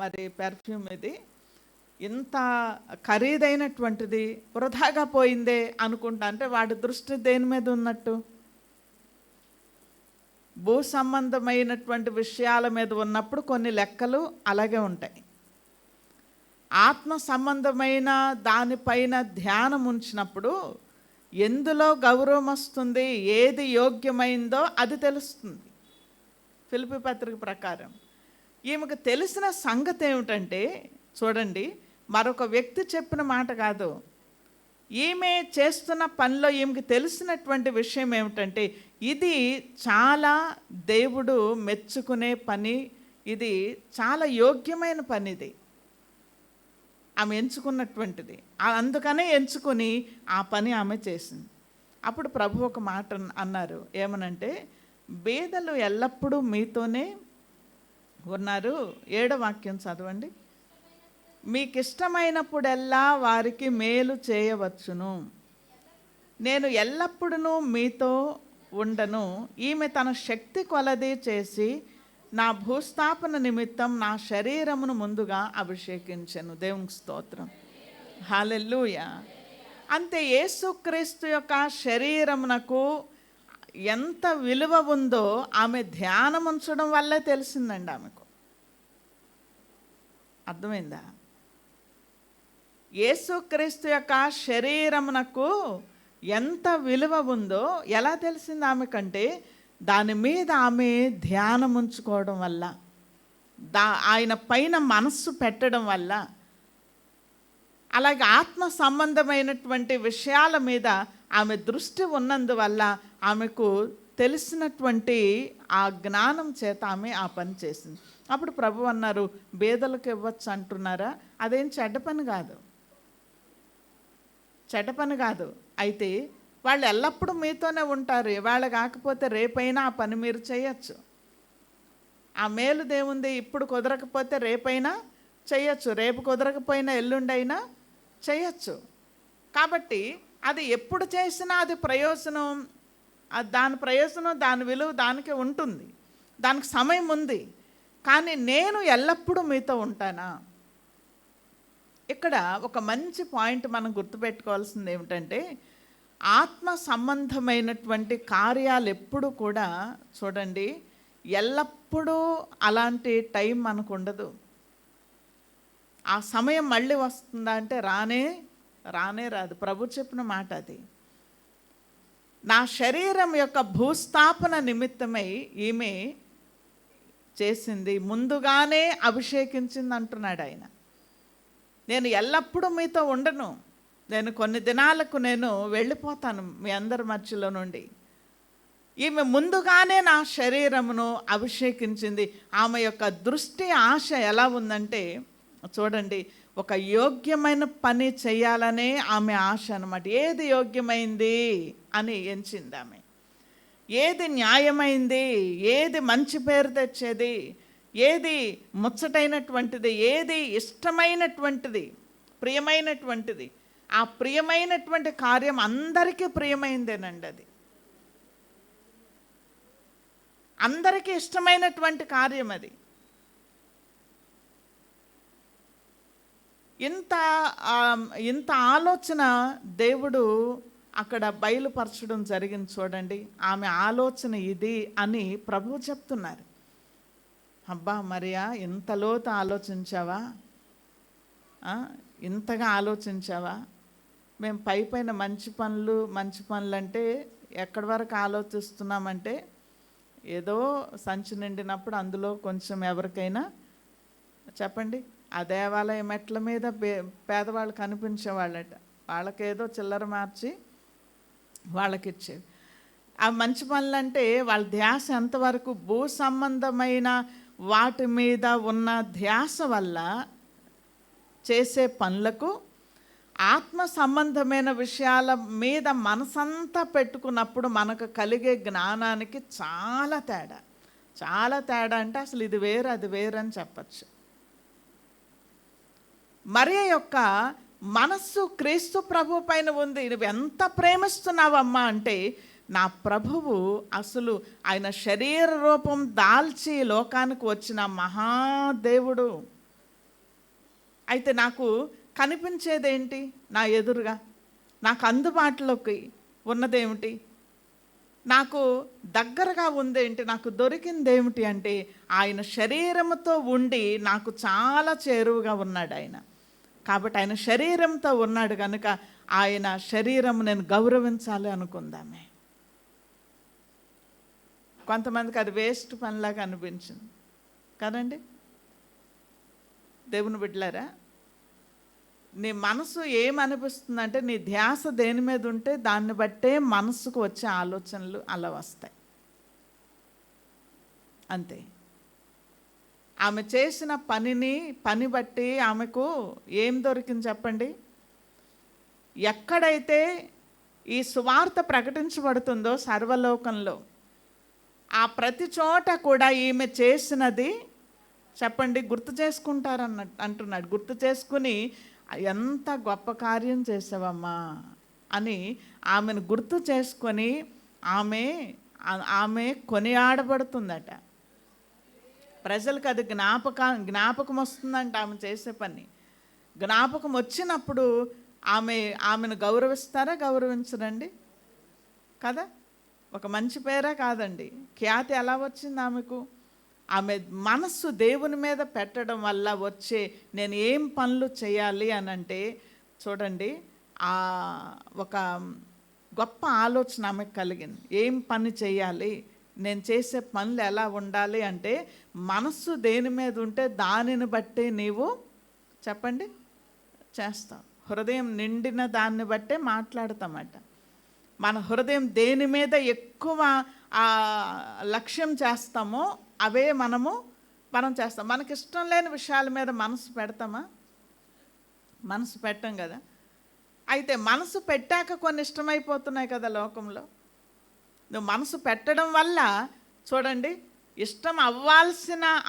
B: మరి పెర్ఫ్యూమ్ ఇది, ఇంత ఖరీదైనటువంటిది వృధాగా పోయిందే అనుకుంటా. అంటే వాడి దృష్టి దేని మీద ఉన్నట్టు? భూ సంబంధమైనటువంటి విషయాల మీద ఉన్నప్పుడు కొన్ని లెక్కలు అలాగే ఉంటాయి. ఆత్మ సంబంధమైన దానిపైన ధ్యానం ఉంచినప్పుడు ఎందులో గౌరవం వస్తుంది, ఏది యోగ్యమైందో అది తెలుస్తుంది. ఫిలిప్పీ పత్రిక ప్రకారం ఈమెకు తెలిసిన సంగతి ఏమిటంటే, చూడండి, మరొక వ్యక్తి చెప్పిన మాట కాదు, ఈమె చేస్తున్న పనిలో ఈమెకు తెలిసినటువంటి విషయం ఏమిటంటే, ఇది చాలా దేవుడు మెచ్చుకునే పని, ఇది చాలా యోగ్యమైన పని, ఇది ఆమె ఎంచుకున్నటువంటిది. అందుకనే ఎంచుకొని ఆ పని ఆమె చేసింది. అప్పుడు ప్రభు ఒక మాట అన్నారు, ఏమనంటే, బీదలు ఎల్లప్పుడూ మీతోనే ఉన్నారు. 7వ వాక్యం చదవండి. మీకు ఇష్టమైనప్పుడెల్లా వారికి మేలు చేయవచ్చును, నేను ఎల్లప్పుడూ మీతో ఉండను. ఈమె తన శక్తి కొలది చేసి నా భూస్థాపన నిమిత్తం నా శరీరమును ముందుగా అభిషేకించెను. దేవునికి స్తోత్రం. హల్లెలూయా. అంతే, యేసుక్రీస్తు యొక్క శరీరమునకు ఎంత విలువ ఉందో ఆమె ధ్యానం ఉంచడం వల్లే తెలిసిందండి ఆమెకు. అర్థమైందా? యేసుక్రీస్తు యొక్క శరీరమునకు ఎంత విలువ ఉందో ఎలా తెలిసింది ఆమెకంటే, దాని మీద ఆమె ధ్యానం ఉంచుకోవడం వల్ల, ఆయన పైన మనస్సు పెట్టడం వల్ల, అలాగే ఆత్మ సంబంధమైనటువంటి విషయాల మీద ఆమె దృష్టి ఉన్నందువల్ల ఆమెకు తెలిసినటువంటి ఆ జ్ఞానం చేత ఆమె ఆ పని చేసింది. అప్పుడు ప్రభు అన్నారు, బేదలకు ఇవ్వచ్చు అంటున్నారా? అదేం చెడ్డ పని కాదు, చెడ్డ పని కాదు. అయితే వాళ్ళు ఎల్లప్పుడూ మీతోనే ఉంటారు. ఇవాళ కాకపోతే రేపైనా ఆ పని మీరు చేయొచ్చు. ఆ మేలు దేవుంది. ఇప్పుడు కుదరకపోతే రేపైనా చేయొచ్చు, రేపు కుదరకపోయినా ఎల్లుండైనా చేయొచ్చు. కాబట్టి అది ఎప్పుడు చేసినా అది ప్రయోజనం, దాని ప్రయోజనం, దాని విలువ దానికి ఉంటుంది, దానికి సమయం ఉంది. కానీ నేను ఎల్లప్పుడూ మీతో ఉంటానా? ఇక్కడ ఒక మంచి పాయింట్ మనం గుర్తుపెట్టుకోవాల్సింది ఏమిటంటే, ఆత్మ సంబంధమైనటువంటి కార్యాలు ఎప్పుడు కూడా చూడండి, ఎల్లప్పుడూ అలాంటి టైం మనకు ఉండదు. ఆ సమయం మళ్ళీ వస్తుందా అంటే రానే రాదు. ప్రభు చెప్పిన మాట అది. నా శరీరం యొక్క భూస్థాపన నిమిత్తమై ఈమె చేసింది, ముందుగానే అభిషేకించింది అంటున్నాడు ఆయన. నేను ఎల్లప్పుడూ మీతో ఉండను, నేను కొన్ని దినాలకు నేను వెళ్ళిపోతాను మీ అందరి మధ్యలో నుండి. ఈమె ముందుగానే నా శరీరమును అభిషేకించింది. ఆమె యొక్క దృష్టి ఆశ ఎలా ఉందంటే చూడండి, ఒక యోగ్యమైన పని చేయాలనే ఆమె ఆశ అన్నమాట. ఏది యోగ్యమైంది అని ఎంచింది ఆమె, ఏది న్యాయమైంది, ఏది మంచి పేరు తెచ్చేది, ఏది ముచ్చటైనటువంటిది, ఏది ఇష్టమైనటువంటిది, ప్రియమైనటువంటిది. ఆ ప్రియమైనటువంటి కార్యం అందరికీ ప్రియమైందేనండి. అది అందరికీ ఇష్టమైనటువంటి కార్యం. అది ఇంత ఆలోచన దేవుడు అక్కడ బయలుపరచడం జరిగింది. చూడండి, ఆమె ఆలోచన ఇది అని ప్రభువు చెప్తున్నారు. అబ్బా మరియా, ఇంత లోతు ఆలోచించావా, ఇంతగా ఆలోచించావా? మేము పైన మంచి పనులు అంటే ఎక్కడి వరకు ఆలోచిస్తున్నామంటే, ఏదో సంచి నిండినప్పుడు అందులో కొంచెం ఎవరికైనా చెప్పండి, ఆ దేవాలయం మెట్ల మీద పేదవాళ్ళు కనిపించేవాళ్ళట, వాళ్ళకేదో చిల్లర మార్చి వాళ్ళకిచ్చేవి. ఆ మంచి పనులు అంటే వాళ్ళ ధ్యాస ఎంతవరకు భూ సంబంధమైన వాటి మీద ఉన్న ధ్యాస వల్ల చేసే పనులకు ఆత్మ సంబంధమైన విషయాల మీద మనసంతా పెట్టుకున్నప్పుడు మనకు కలిగే జ్ఞానానికి చాలా తేడా అంటే అసలు ఇది వేరు అది వేరు అని చెప్పచ్చు. మరియ యొక్క మనస్సు క్రీస్తు ప్రభు పైన ఉంది. నువ్వు ఎంత ప్రేమిస్తున్నావమ్మా అంటే, నా ప్రభువు అసలు ఆయన శరీర రూపం దాల్చి లోకానికి వచ్చిన మహాదేవుడు. అయితే నాకు కనిపించేదేంటి? నా ఎదురుగా నాకు అందుబాటులోకి ఉన్నదేమిటి, నాకు దగ్గరగా ఉందేంటి, నాకు దొరికిందేమిటి అంటే ఆయన శరీరంతో ఉండి నాకు చాలా చేరువుగా ఉన్నాడు ఆయన. కాబట్టి ఆయన శరీరంతో ఉన్నాడు కనుక ఆయన శరీరం నేను గౌరవించాలి అనుకుందామే. కొంతమందికి అది వేస్ట్ పనిలాగా అనిపించింది కదండి. దేవుని బిడ్డలారా, నీ మనసు ఏమనిపిస్తుందంటే, నీ ధ్యాస దేని మీద ఉంటే దాన్ని బట్టే మనసుకు వచ్చే ఆలోచనలు అలా వస్తాయి, అంతే. ఆమె చేసిన పని బట్టి ఆమెకు ఏం దొరికింది చెప్పండి? ఎక్కడైతే ఈ సువార్త ప్రకటించబడుతుందో సర్వలోకంలో, ఆ ప్రతి చోట కూడా ఈమె చేసినది చెప్పండి గుర్తు అంటున్నాడు. గుర్తు చేసుకుని, ఎంత గొప్ప కార్యం చేసావమ్మా అని ఆమెను గుర్తు చేసుకొని ఆమె కొనియాడబడుతుందట. ప్రజలకు అది జ్ఞాపకం వస్తుందంట. ఆమె చేసే పని జ్ఞాపకం వచ్చినప్పుడు ఆమెను గౌరవిస్తారా, గౌరవించరండి కదా? ఒక మంచి పేరా కాదండి, ఖ్యాతి ఎలా వచ్చింది ఆమెకు? ఆమె మనస్సు దేవుని మీద పెట్టడం వల్ల వచ్చే, నేను ఏం పనులు చేయాలి అని అంటే చూడండి, ఒక గొప్ప ఆలోచన ఆమెకు కలిగింది. ఏం పని చేయాలి, నేను చేసే పనులు ఎలా ఉండాలి అంటే, మనస్సు దేని మీద ఉంటే దానిని బట్టే నీవు చెప్పండి చేస్తావు. హృదయం నిండిన దాన్ని బట్టే మాట్లాడతామట. మన హృదయం దేని మీద ఎక్కువ లక్ష్యం చేస్తామో అవే మనం చేస్తాం. మనకి ఇష్టం లేని విషయాల మీద మనసు పెడతామా? మనసు పెట్టం కదా. అయితే మనసు పెట్టాక కొన్ని ఇష్టమైపోతున్నాయి కదా లోకంలో. నువ్వు మనసు పెట్టడం వల్ల చూడండి, ఇష్టం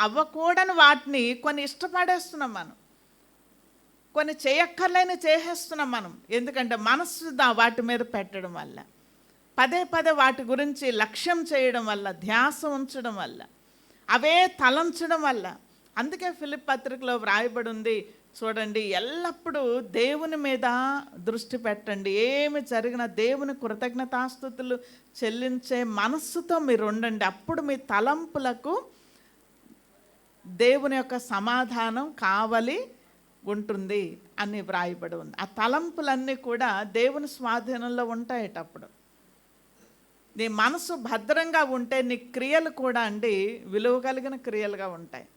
B: అవ్వకూడని వాటిని కొన్ని ఇష్టపడేస్తున్నాం మనం, కొన్ని చేయక్కర్లేని చేసేస్తున్నాం మనం. ఎందుకంటే మనసు వాటి మీద పెట్టడం వల్ల, పదే పదే వాటి గురించి లక్ష్యం చేయడం వల్ల, ధ్యాస ఉంచడం వల్ల, అవే తలంచడం వల్ల. అందుకే ఫిలిప్పీ పత్రికలో వ్రాయబడి ఉంది చూడండి, ఎల్లప్పుడూ దేవుని మీద దృష్టి పెట్టండి, ఏమి జరిగినా దేవుని కృతజ్ఞతాస్తుతులు చెల్లించే మనస్సుతో మీరు ఉండండి, అప్పుడు మీ తలంపులకు దేవుని యొక్క సమాధానం కావలి ఉంటుంది అని వ్రాయబడి ఉంది. ఆ తలంపులన్నీ కూడా దేవుని స్వాధీనంలో ఉంటాయట. అప్పుడు నీ మనసు భద్రంగా ఉంటే నీ క్రియలు కూడా అండి విలువ కలిగిన క్రియలుగా ఉంటాయి,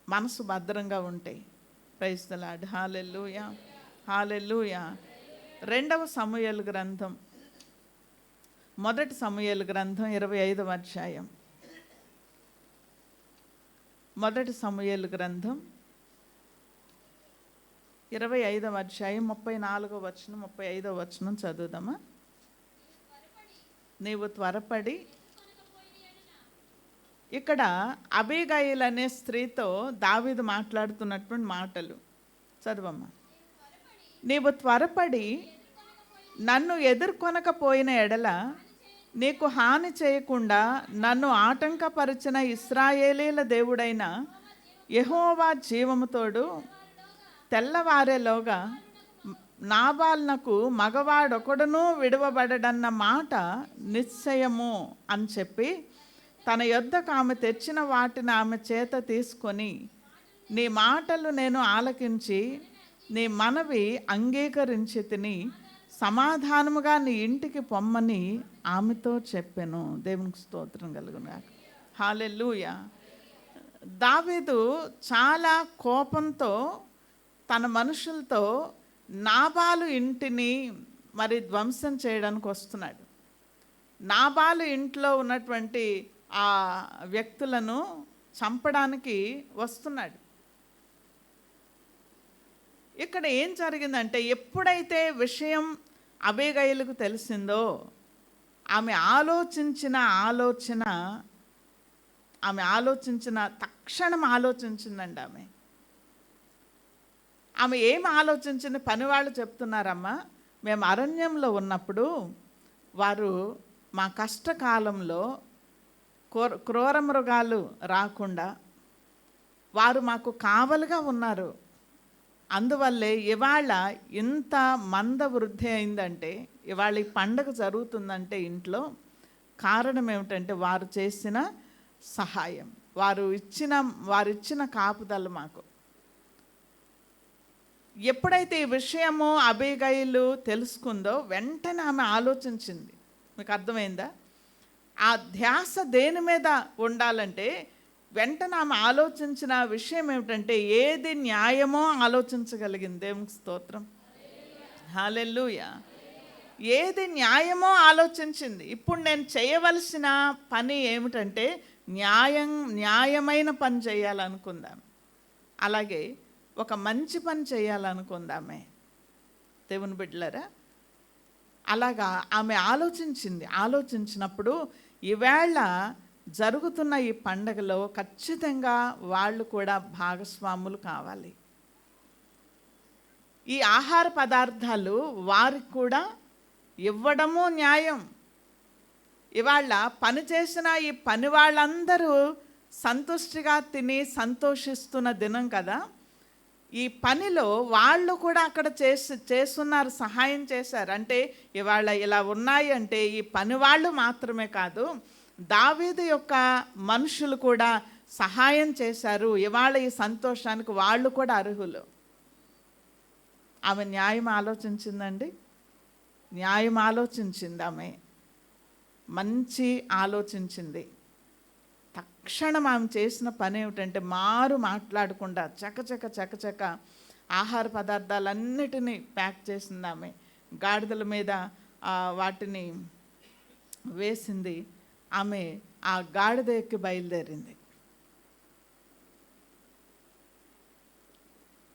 B: మనసు భద్రంగా ఉంటాయి. Praise the Lord. Hallelujah, hallelujah. 2వ సమూయేలు గ్రంథం, 1 సమూయేలు గ్రంథం 25వ అధ్యాయం. 1 సమూయేలు గ్రంథం 25వ అధ్యాయం 34వ వచనం 35వ వచనం చదువుదామా. నీవు త్వరపడి, ఇక్కడ అబీగయిల్ అనే స్త్రీతో దావీదు మాట్లాడుతున్నటువంటి మాటలు చదవమ్మా. నీవు త్వరపడి నన్ను ఎదుర్కొనకపోయిన ఎడల నీకు హాని చేయకుండా నన్ను ఆటంకపరిచిన ఇశ్రాయేలీల దేవుడైన యెహోవా జీవముతోడు తెల్లవారేలోగా నాబాల్నకు మగవాడొకడునూ విడువబడడన్న మాట నిశ్చయము అని చెప్పి తన యొద్దకు ఆమె తెచ్చిన వాటిని ఆమె చేత తీసుకొని, నీ మాటలు నేను ఆలకించి నీ మనవి అంగీకరించి తిని సమాధానముగా నీ ఇంటికి పొమ్మని ఆమెతో చెప్పెను. దేవునికి స్తోత్రం కలుగును గాక. హల్లెలూయా. దావీదు చాలా కోపంతో తన మనుషులతో నాబాలు ఇంటిని మరి ధ్వంసం చేయడానికి వస్తున్నాడు. నాబాలు ఇంట్లో ఉన్నటువంటి ఆ వ్యక్తులను చంపడానికి వస్తున్నాడు. ఇక్కడ ఏం జరిగిందంటే, ఎప్పుడైతే విషయం అబీగయిలుకు తెలిసిందో ఆమె తక్షణం ఆలోచించిందండి. ఆమె ఏం ఆలోచించింది? పనివాళ్ళు చెప్తున్నారమ్మా, మేము అరణ్యంలో ఉన్నప్పుడు వారు మా కష్టకాలంలో క్రూర మృగాలు రాకుండా వారు మాకు కావలిగా ఉన్నారు. అందువల్లే ఇవాళ ఇంత మంద వృద్ధి అయిందంటే, ఇవాళ ఈ పండగ జరుగుతుందంటే ఇంట్లో కారణం ఏమిటంటే వారు చేసిన సహాయం, వారు ఇచ్చిన కాపుదల మాకు. ఎప్పుడైతే ఈ విషయము అబీగయిలు తెలుసుకుందో వెంటనే ఆమె ఆలోచించింది. మీకు అర్థమైందా? ఆ ధ్యాస దేని మీద ఉండాలంటే వెంటనే ఆమె ఆలోచించిన విషయం ఏమిటంటే ఏది న్యాయమో ఆలోచించగలిగింది. దేవునికి స్తోత్రం. హల్లెలూయా. ఏది న్యాయమో ఆలోచించింది. ఇప్పుడు నేను చేయవలసిన పని ఏమిటంటే న్యాయమైన పని చేయాలనుకుందాం, అలాగే ఒక మంచి పని చేయాలనుకుందామే. దేవుని బిడ్డలారా, అలాగా ఆమె ఆలోచించినప్పుడు ఈవేళ జరుగుతున్న ఈ పండగలో ఖచ్చితంగా వాళ్ళు కూడా భాగస్వాములు కావాలి. ఈ ఆహార పదార్థాలు వారికి కూడా ఇవ్వడము న్యాయం. ఇవాళ పనిచేసిన ఈ పని వాళ్ళందరూ సంతుష్టిగా తిని సంతోషిస్తున్న దినం కదా. ఈ పనిలో వాళ్ళు కూడా అక్కడ చేస్తున్నారు, సహాయం చేశారు. అంటే ఇవాళ ఇలా ఉన్నాయి అంటే ఈ పని వాళ్ళు మాత్రమే కాదు, దావీదు యొక్క మనుషులు కూడా సహాయం చేశారు. ఇవాళ ఈ సంతోషానికి వాళ్ళు కూడా అర్హులు. ఆమె న్యాయం ఆలోచించిందండి, న్యాయం ఆలోచించింది. ఆమె మంచి ఆలోచించింది. తక్షణం ఆమె చేసిన పని ఏమిటంటే మాట్లాడకుండా చకచక ఆహార పదార్థాలన్నిటినీ ప్యాక్ చేసింది. ఆమె గాడిదల మీద వాటిని వేసింది. ఆమె ఆ గాడిద ఎక్కి బయలుదేరింది.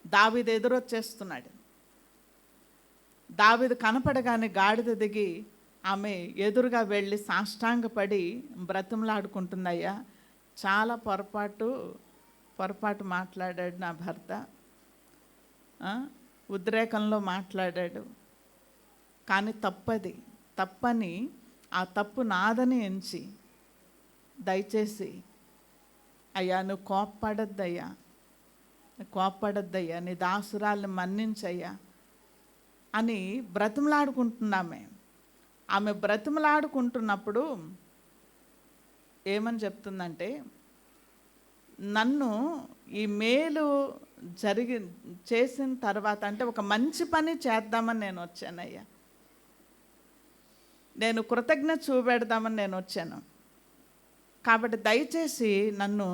B: దావీదు ఎదురొచ్చేస్తున్నాడు. దావీదు కనపడగానే గాడిద దిగి ఆమె ఎదురుగా వెళ్ళి సాష్టాంగపడి బ్రతిమలాడుకుంటుందయ్యా, చాలా పొరపాటు మాట్లాడాడు నా భర్త, ఉద్రేకంలో మాట్లాడాడు, కానీ తప్పని ఆ తప్పు నాదని ఎంచి, దయచేసి అయ్యా నువ్వు కోప్పడద్దయ్యా, నీ దాసురాల్ని మన్నించయ్యా అని బ్రతిమలాడుకుంటున్నామే. ఆమె బ్రతిమలాడుకుంటున్నప్పుడు ఏమని చెప్తుందంటే, నన్ను ఈ మేలు చేసిన తర్వాత అంటే ఒక మంచి పని చేద్దామని నేను వచ్చానయ్యా, నేను కృతజ్ఞత చూపెడదామని నేను వచ్చాను, కాబట్టి దయచేసి నన్ను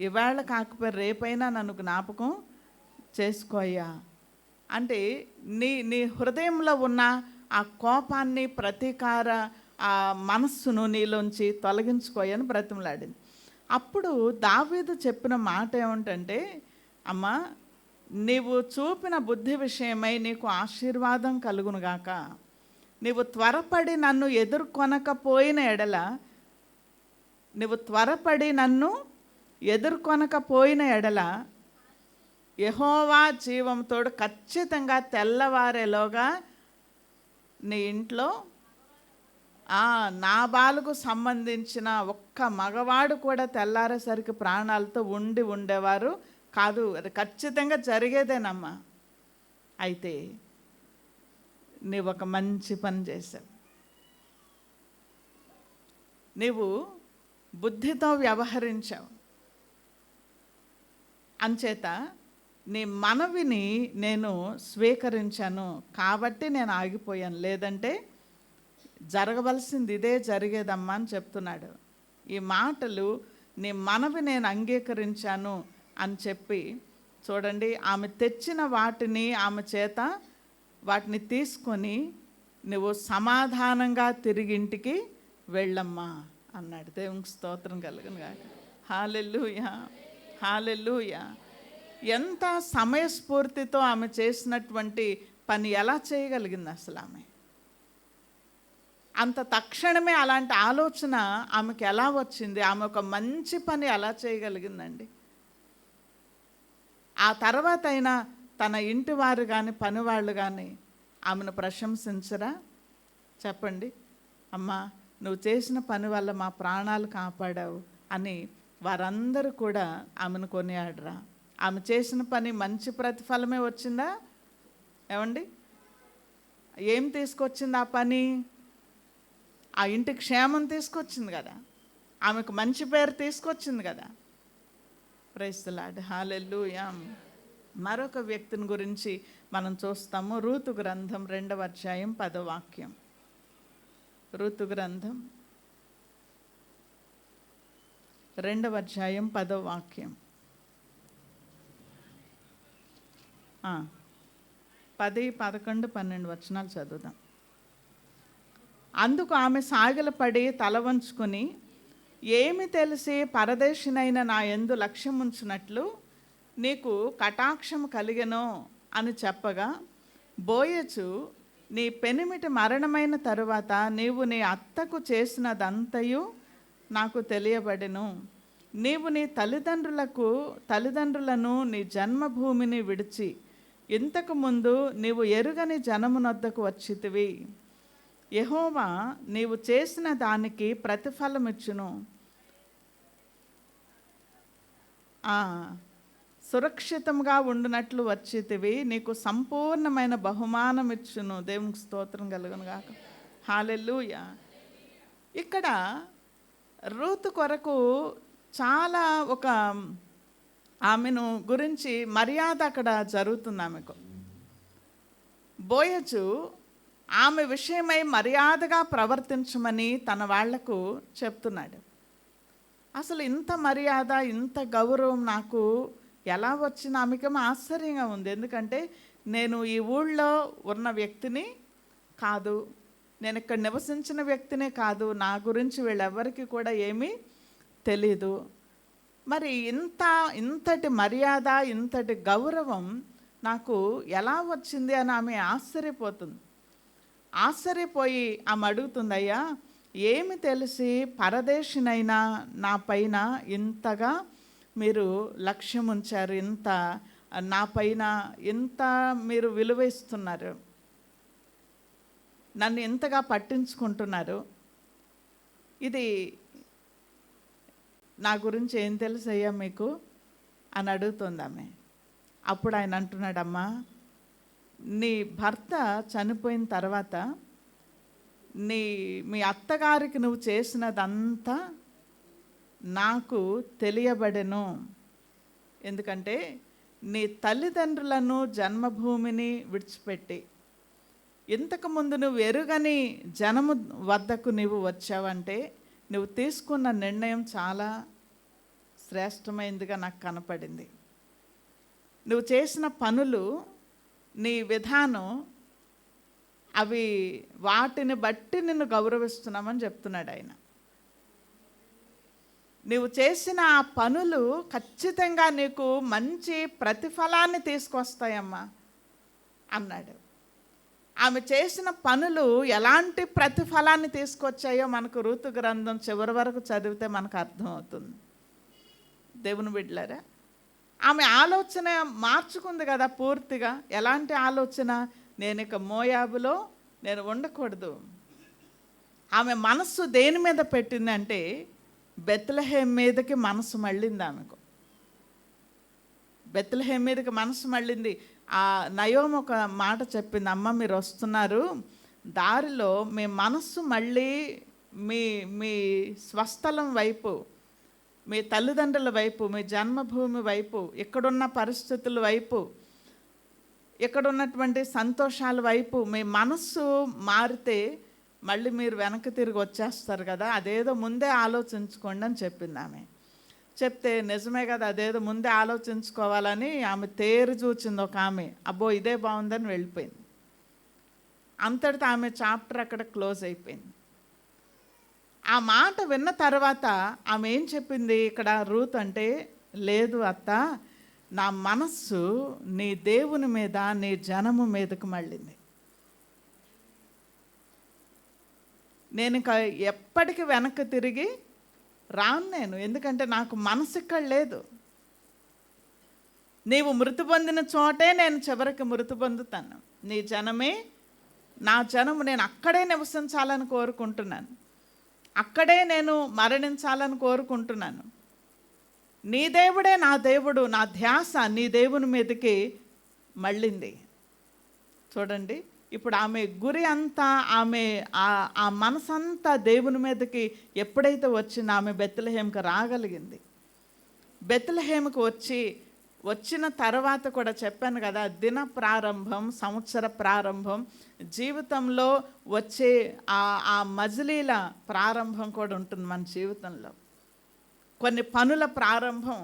B: ఇవాళ కాకపోతే రేపైనా నన్ను జ్ఞాపకం చేసుకోయ్యా అంటే నీ హృదయంలో ఉన్న ఆ కోపాన్ని, ప్రతీకార ఆ మనస్సును నీలోంచి తొలగించుకోయని బ్రతిమలాడింది. అప్పుడు దావీదు చెప్పిన మాట ఏమిటంటే, అమ్మా నీవు చూపిన బుద్ధి విషయమై నీకు ఆశీర్వాదం కలుగునుగాక, నీవు త్వరపడి నన్ను ఎదుర్కొనకపోయిన ఎడల యెహోవా జీవంతోడు ఖచ్చితంగా తెల్లవారేలోగా నీ ఇంట్లో నాబాలుకు సంబంధించిన ఒక్క మగవాడు కూడా తెల్లారేసరికి ప్రాణాలతో ఉండేవారు కాదు, అది ఖచ్చితంగా జరిగేదేనమ్మా. అయితే నీవు ఒక మంచి పని చేశావు, నీవు బుద్ధితో వ్యవహరించావు, అంచేత నీ మనవిని నేను స్వీకరించాను కాబట్టి నేను ఆగిపోయాను, లేదంటే జరగవలసింది ఇదే జరిగేదమ్మా అని చెప్తున్నాడు. ఈ మాటలు నీ మనవి నేను అంగీకరించాను అని చెప్పి చూడండి, ఆమె తెచ్చిన వాటిని ఆమె చేత వాటిని తీసుకొని నువ్వు సమాధానంగా తిరిగి ఇంటికి వెళ్ళమ్మా అన్నాడు. దేవునికి స్తోత్రం కలుగును గాక. హల్లెలూయా, హల్లెలూయా. ఎంత సమయస్ఫూర్తితో ఆమె చేసినటువంటి పని ఎలా చేయగలిగింది అసలు ఆమె? అంత తక్షణమే అలాంటి ఆలోచన ఆమెకి ఎలా వచ్చింది? ఆమె ఒక మంచి పని ఎలా చేయగలిగిందండి? ఆ తర్వాత అయినా తన ఇంటి వారు కానీ పనివాళ్ళు కానీ ఆమెను ప్రశంసించరా? చెప్పండి. అమ్మా నువ్వు చేసిన పని వల్ల మా ప్రాణాలు కాపాడావు అని వారందరూ కూడా ఆమెను కొనియాడరా? ఆమె చేసిన పని మంచి ప్రతిఫలమే వచ్చిందా? ఏమండి, ఏం తీసుకొచ్చింది ఆ పని? ఆ ఇంటికి క్షేమం తీసుకొచ్చింది కదా, ఆమెకు మంచి పేరు తీసుకొచ్చింది కదా. ప్రైజ్ ది లార్డ్, హల్లెలూయా. మరొక వ్యక్తిని గురించి మనం చూస్తాము. రూతు గ్రంథం 2వ అధ్యాయం 10వ వాక్యం. రూతు గ్రంథం 2వ అధ్యాయం 10వ వాక్యం. 10, 11, 12 వచనాలు చదువుదాం. అందుకు ఆమె సాగిలపడి తల వంచుకొని, ఏమి తెలిసి పరదేశినైన నా యందు లక్ష్యముంచినట్లు నీకు కటాక్షం కలిగెనో అని చెప్పగా, బోయజు, నీ పెనిమిటి మరణమైన తరువాత నీవు నీ అత్తకు చేసినదంతయు నాకు తెలియబడెను. నీవు నీ తల్లిదండ్రులను నీ జన్మభూమిని విడిచి ఇంతకు ముందు నీవు ఎరుగని జనమునొద్దకు వచ్చితివి. యెహోవా నీవు చేసిన దానికి ప్రతిఫలమిచ్చును, సురక్షితంగా ఉండునట్లు వచ్చితివి, నీకు సంపూర్ణమైన బహుమానం ఇచ్చును. దేవునికి స్తోత్రం కలుగును గాక. హల్లెలూయా. ఇక్కడ రూతు కొరకు చాలా ఒక ఆమెను గురించి మర్యాద అక్కడ జరుగుతుంది. ఆమెకు బోయజు ఆమె విషయమై మర్యాదగా ప్రవర్తించమని తన వాళ్లకు చెప్తున్నాడు. అసలు ఇంత మర్యాద, ఇంత గౌరవం నాకు ఎలా వచ్చిన ఆమెకేమో ఆశ్చర్యంగా ఉంది. ఎందుకంటే నేను ఈ ఊళ్ళో ఉన్న వ్యక్తిని కాదు, నేను ఇక్కడ నివసించిన వ్యక్తినే కాదు, నా గురించి వీళ్ళెవ్వరికి కూడా ఏమీ తెలీదు. మరి ఇంతటి మర్యాద, ఇంతటి గౌరవం నాకు ఎలా వచ్చింది అని ఆమె ఆశ్చర్యపోతుంది. ఆశ్చర్యపోయి ఆమె అడుగుతుంది, అయ్యా ఏమి తెలిసి పరదేశినైనా నా పైన ఇంతగా మీరు లక్ష్యం ఉంచారు, ఇంత నా పైన ఇంత మీరు విలువ ఇస్తున్నారు, నన్ను ఇంతగా పట్టించుకుంటున్నారు, ఇది నా గురించి ఏం తెలుసు అయ్యా మీకు అని అడుగుతుంది ఆమె. అప్పుడు ఆయన అంటున్నాడమ్మా, నీ భర్త చనిపోయిన తర్వాత మీ అత్తగారికి నువ్వు చేసినదంతా నాకు తెలియబడెను. ఎందుకంటే నీ తల్లిదండ్రులను జన్మభూమిని విడిచిపెట్టి ఇంతకుముందు నువ్వు ఎరుగని జనము వద్దకు నీవు వచ్చావంటే నువ్వు తీసుకున్న నిర్ణయం చాలా శ్రేష్టమైనదిగా నాకు కనపడింది. నువ్వు చేసిన పనులు, నీ విధానం, అవి వాటిని బట్టి నిన్ను గౌరవిస్తున్నామని చెప్తున్నాడు ఆయన. నువ్వు చేసిన ఆ పనులు ఖచ్చితంగా నీకు మంచి ప్రతిఫలాన్ని తీసుకొస్తాయమ్మా అన్నాడు. ఆమె చేసిన పనులు ఎలాంటి ప్రతిఫలాన్ని తీసుకొచ్చాయో మనకు రూతు గ్రంథం చివరి వరకు చదివితే మనకు అర్థమవుతుంది. దేవుని బిడ్డలారా, ఆమె ఆలోచన మార్చుకుంది కదా పూర్తిగా. ఎలాంటి ఆలోచన? నేను ఇక మోయాబులో నేను ఉండకూడదు. ఆమె మనస్సు దేని మీద పెట్టిందంటే బెత్లెహేం మీదకి మనసు మళ్ళింది ఆమెకు. బెత్లెహేం మీదకి మనసు మళ్ళింది. ఆ నయోమి ఒక మాట చెప్పింది, అమ్మ మీరు వస్తున్నారు, దారిలో మీ మనస్సు మళ్ళీ మీ స్వస్థలం వైపు, మీ తల్లిదండ్రుల వైపు, మీ జన్మభూమి వైపు, ఇక్కడున్న పరిస్థితుల వైపు, ఇక్కడున్నటువంటి సంతోషాల వైపు మీ మనస్సు మారితే మళ్ళీ మీరు వెనక్కి తిరిగి వచ్చేస్తారు కదా, అదేదో ముందే ఆలోచించుకోండి అని చెప్పింది ఆమె. చెప్తే నిజమే కదా, అదేదో ముందే ఆలోచించుకోవాలని ఆమె తేరు చూచింది ఒక ఆమె. అబ్బో ఇదే బాగుందని వెళ్ళిపోయింది. అంతటితో ఆమె చాప్టర్ అక్కడ క్లోజ్ అయిపోయింది. ఆ మాట విన్న తర్వాత ఆమె ఏం చెప్పింది ఇక్కడ రూత్ అంటే, లేదు అత్త, నా మనస్సు నీ దేవుని మీద, నీ జనము మీదకు మళ్ళింది. నేను ఇక ఎప్పటికీ వెనక్కి తిరిగి రాను నేను, ఎందుకంటే నాకు మనసు ఇక్కడ లేదు. నీవు మృతి పొందిన చోటే నేను చివరికి మృతి పొందుతాను. నీ జనమే నా జనము, నేను అక్కడే నివసించాలని కోరుకుంటున్నాను, అక్కడే నేను మరణించాలని కోరుకుంటున్నాను. నీ దేవుడే నా దేవుడు, నా ధ్యాస నీ దేవుని మీదకి మళ్ళింది. చూడండి, ఇప్పుడు ఆమె గురి అంతా, ఆమె ఆ మనసంతా దేవుని మీదకి ఎప్పుడైతే వచ్చిందో ఆమె బెత్లెహేంకి రాగలిగింది. బెత్లెహేంకి వచ్చిన తర్వాత కూడా చెప్పాను కదా, దిన ప్రారంభం, సంవత్సర ప్రారంభం, జీవితంలో వచ్చే ఆ మజిలీల ప్రారంభం కూడా ఉంటుంది మన జీవితంలో. కొన్ని పనుల ప్రారంభం,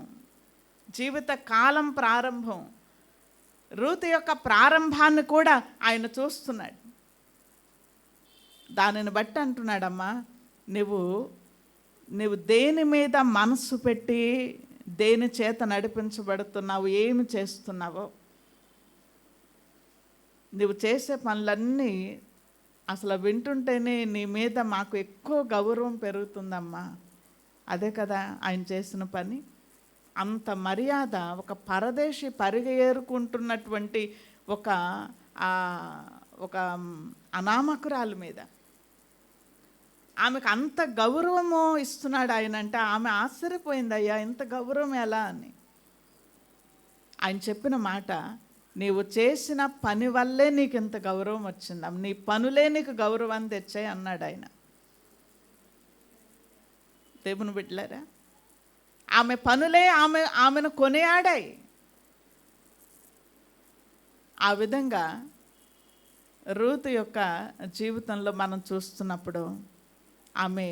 B: జీవిత కాలం ప్రారంభం. రూతు యొక్క ప్రారంభాన్ని కూడా ఆయన చూస్తున్నాడు. దానిని బట్టి అంటున్నాడమ్మా, నువ్వు దేని మీద మనస్సు పెట్టి దేని చేత నడిపించబడుతున్నావు, ఏమి చేస్తున్నావో, నువ్వు చేసే పనులన్నీ అసలు వింటుంటేనే నీ మీద మాకు ఎక్కువ గౌరవం పెరుగుతుందమ్మా. అదే కదా ఆయన చేసిన పని. అంత మర్యాద ఒక పరదేశి పరిగేరుకుంటున్నటువంటి ఒక అనామకురాలు మీద ఆమెకు అంత గౌరవము ఇస్తున్నాడు ఆయన. అంటే ఆమె ఆశ్చర్యపోయింది, అయ్యా ఇంత గౌరవం ఎలా అని. ఆయన చెప్పిన మాట, నీవు చేసిన పని వల్లే నీకు ఇంత గౌరవం వచ్చింది, నీ పనులే నీకు గౌరవాన్ని తెచ్చాయి అన్నాడు ఆయన. దేవుని బిడ్డలారా, ఆమె పనులే ఆమెను కొనియాడాయి. ఆ విధంగా రూతు యొక్క జీవితంలో మనం చూస్తున్నప్పుడు ఆమె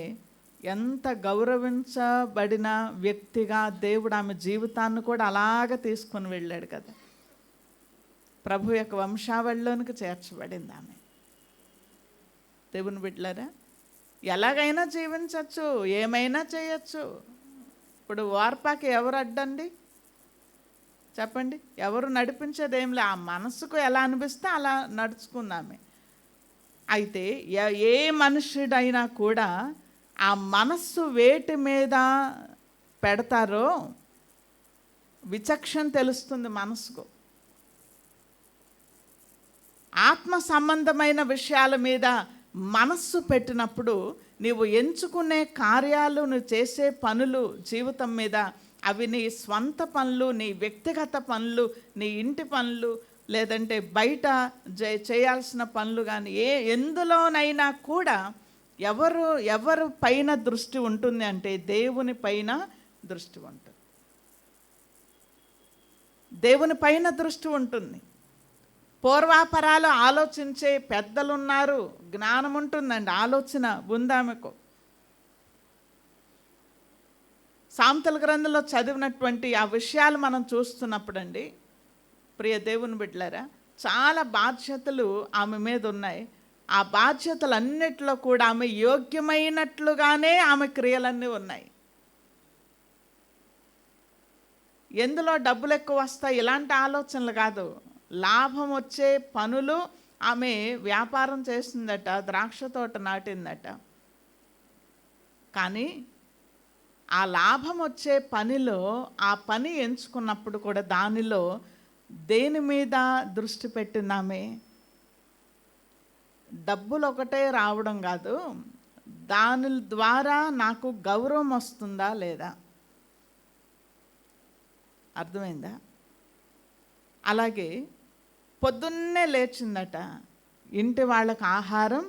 B: ఎంత గౌరవించబడిన వ్యక్తిగా దేవుడు ఆమె జీవితాన్ని కూడా అలాగ తీసుకొని వెళ్ళాడు కదా. ప్రభు యొక్క వంశావళిలోనికి చేర్చబడింది ఆమె. దేవుని బిడ్డలారా, ఎలాగైనా జీవించవచ్చు, ఏమైనా చేయొచ్చు. ఇప్పుడు వార్పాకి ఎవరు అడ్డండి చెప్పండి? ఎవరు నడిపించేదేం లే. ఆ మనసుకు ఎలా అనిపిస్తే అలా నడుచుకుందామే. అయితే ఏ మనుష్యుడైనా కూడా ఆ మనస్సు వేటి మీద పెడతారో విచక్షణ తెలుస్తుంది మనసుకు. ఆత్మ సంబంధమైన విషయాల మీద మనస్సు పెట్టినప్పుడు నీవు ఎంచుకునే కార్యాలు, నువ్వు చేసే పనులు జీవితం మీద, అవి నీ స్వంత పనులు, నీ వ్యక్తిగత పనులు, నీ ఇంటి పనులు, లేదంటే బయట చేయాల్సిన పనులు కానీ ఎందులోనైనా కూడా ఎవరు పైన దృష్టి ఉంటుంది అంటే దేవుని పైన దృష్టి ఉంటుంది. దేవుని పైన దృష్టి ఉంటుంది. పూర్వాపరాలు ఆలోచించే పెద్దలున్నారు, జ్ఞానం ఉంటుందండి, ఆలోచన ఉందామెకు. సామెతల గ్రంథంలో చదివినటువంటి ఆ విషయాలు మనం చూస్తున్నప్పుడు అండి, ప్రియ దేవుని బిడ్డలారా, చాలా బాధ్యతలు ఆమె మీద ఉన్నాయి. ఆ బాధ్యతలన్నిటిలో కూడా ఆమె యోగ్యమైనట్లుగానే ఆమె క్రియలన్నీ ఉన్నాయి. ఎందులో డబ్బులు ఎక్కువ వస్తాయి ఇలాంటి ఆలోచనలు కాదు, లాభం వచ్చే పనులు. ఆమె వ్యాపారం చేస్తుందట, ద్రాక్ష తోట నాటిందట. కానీ ఆ లాభం వచ్చే పనిలో ఆ పని ఎంచుకున్నప్పుడు కూడా దానిలో దేని మీద దృష్టి పెట్టిందామె? డబ్బులు ఒకటే రావడం కాదు, దాని ద్వారా నాకు గౌరవం వస్తుందా లేదా, అర్థమైందా? అలాగే పొద్దున్నే లేచిందట, ఇంటి వాళ్ళకు ఆహారం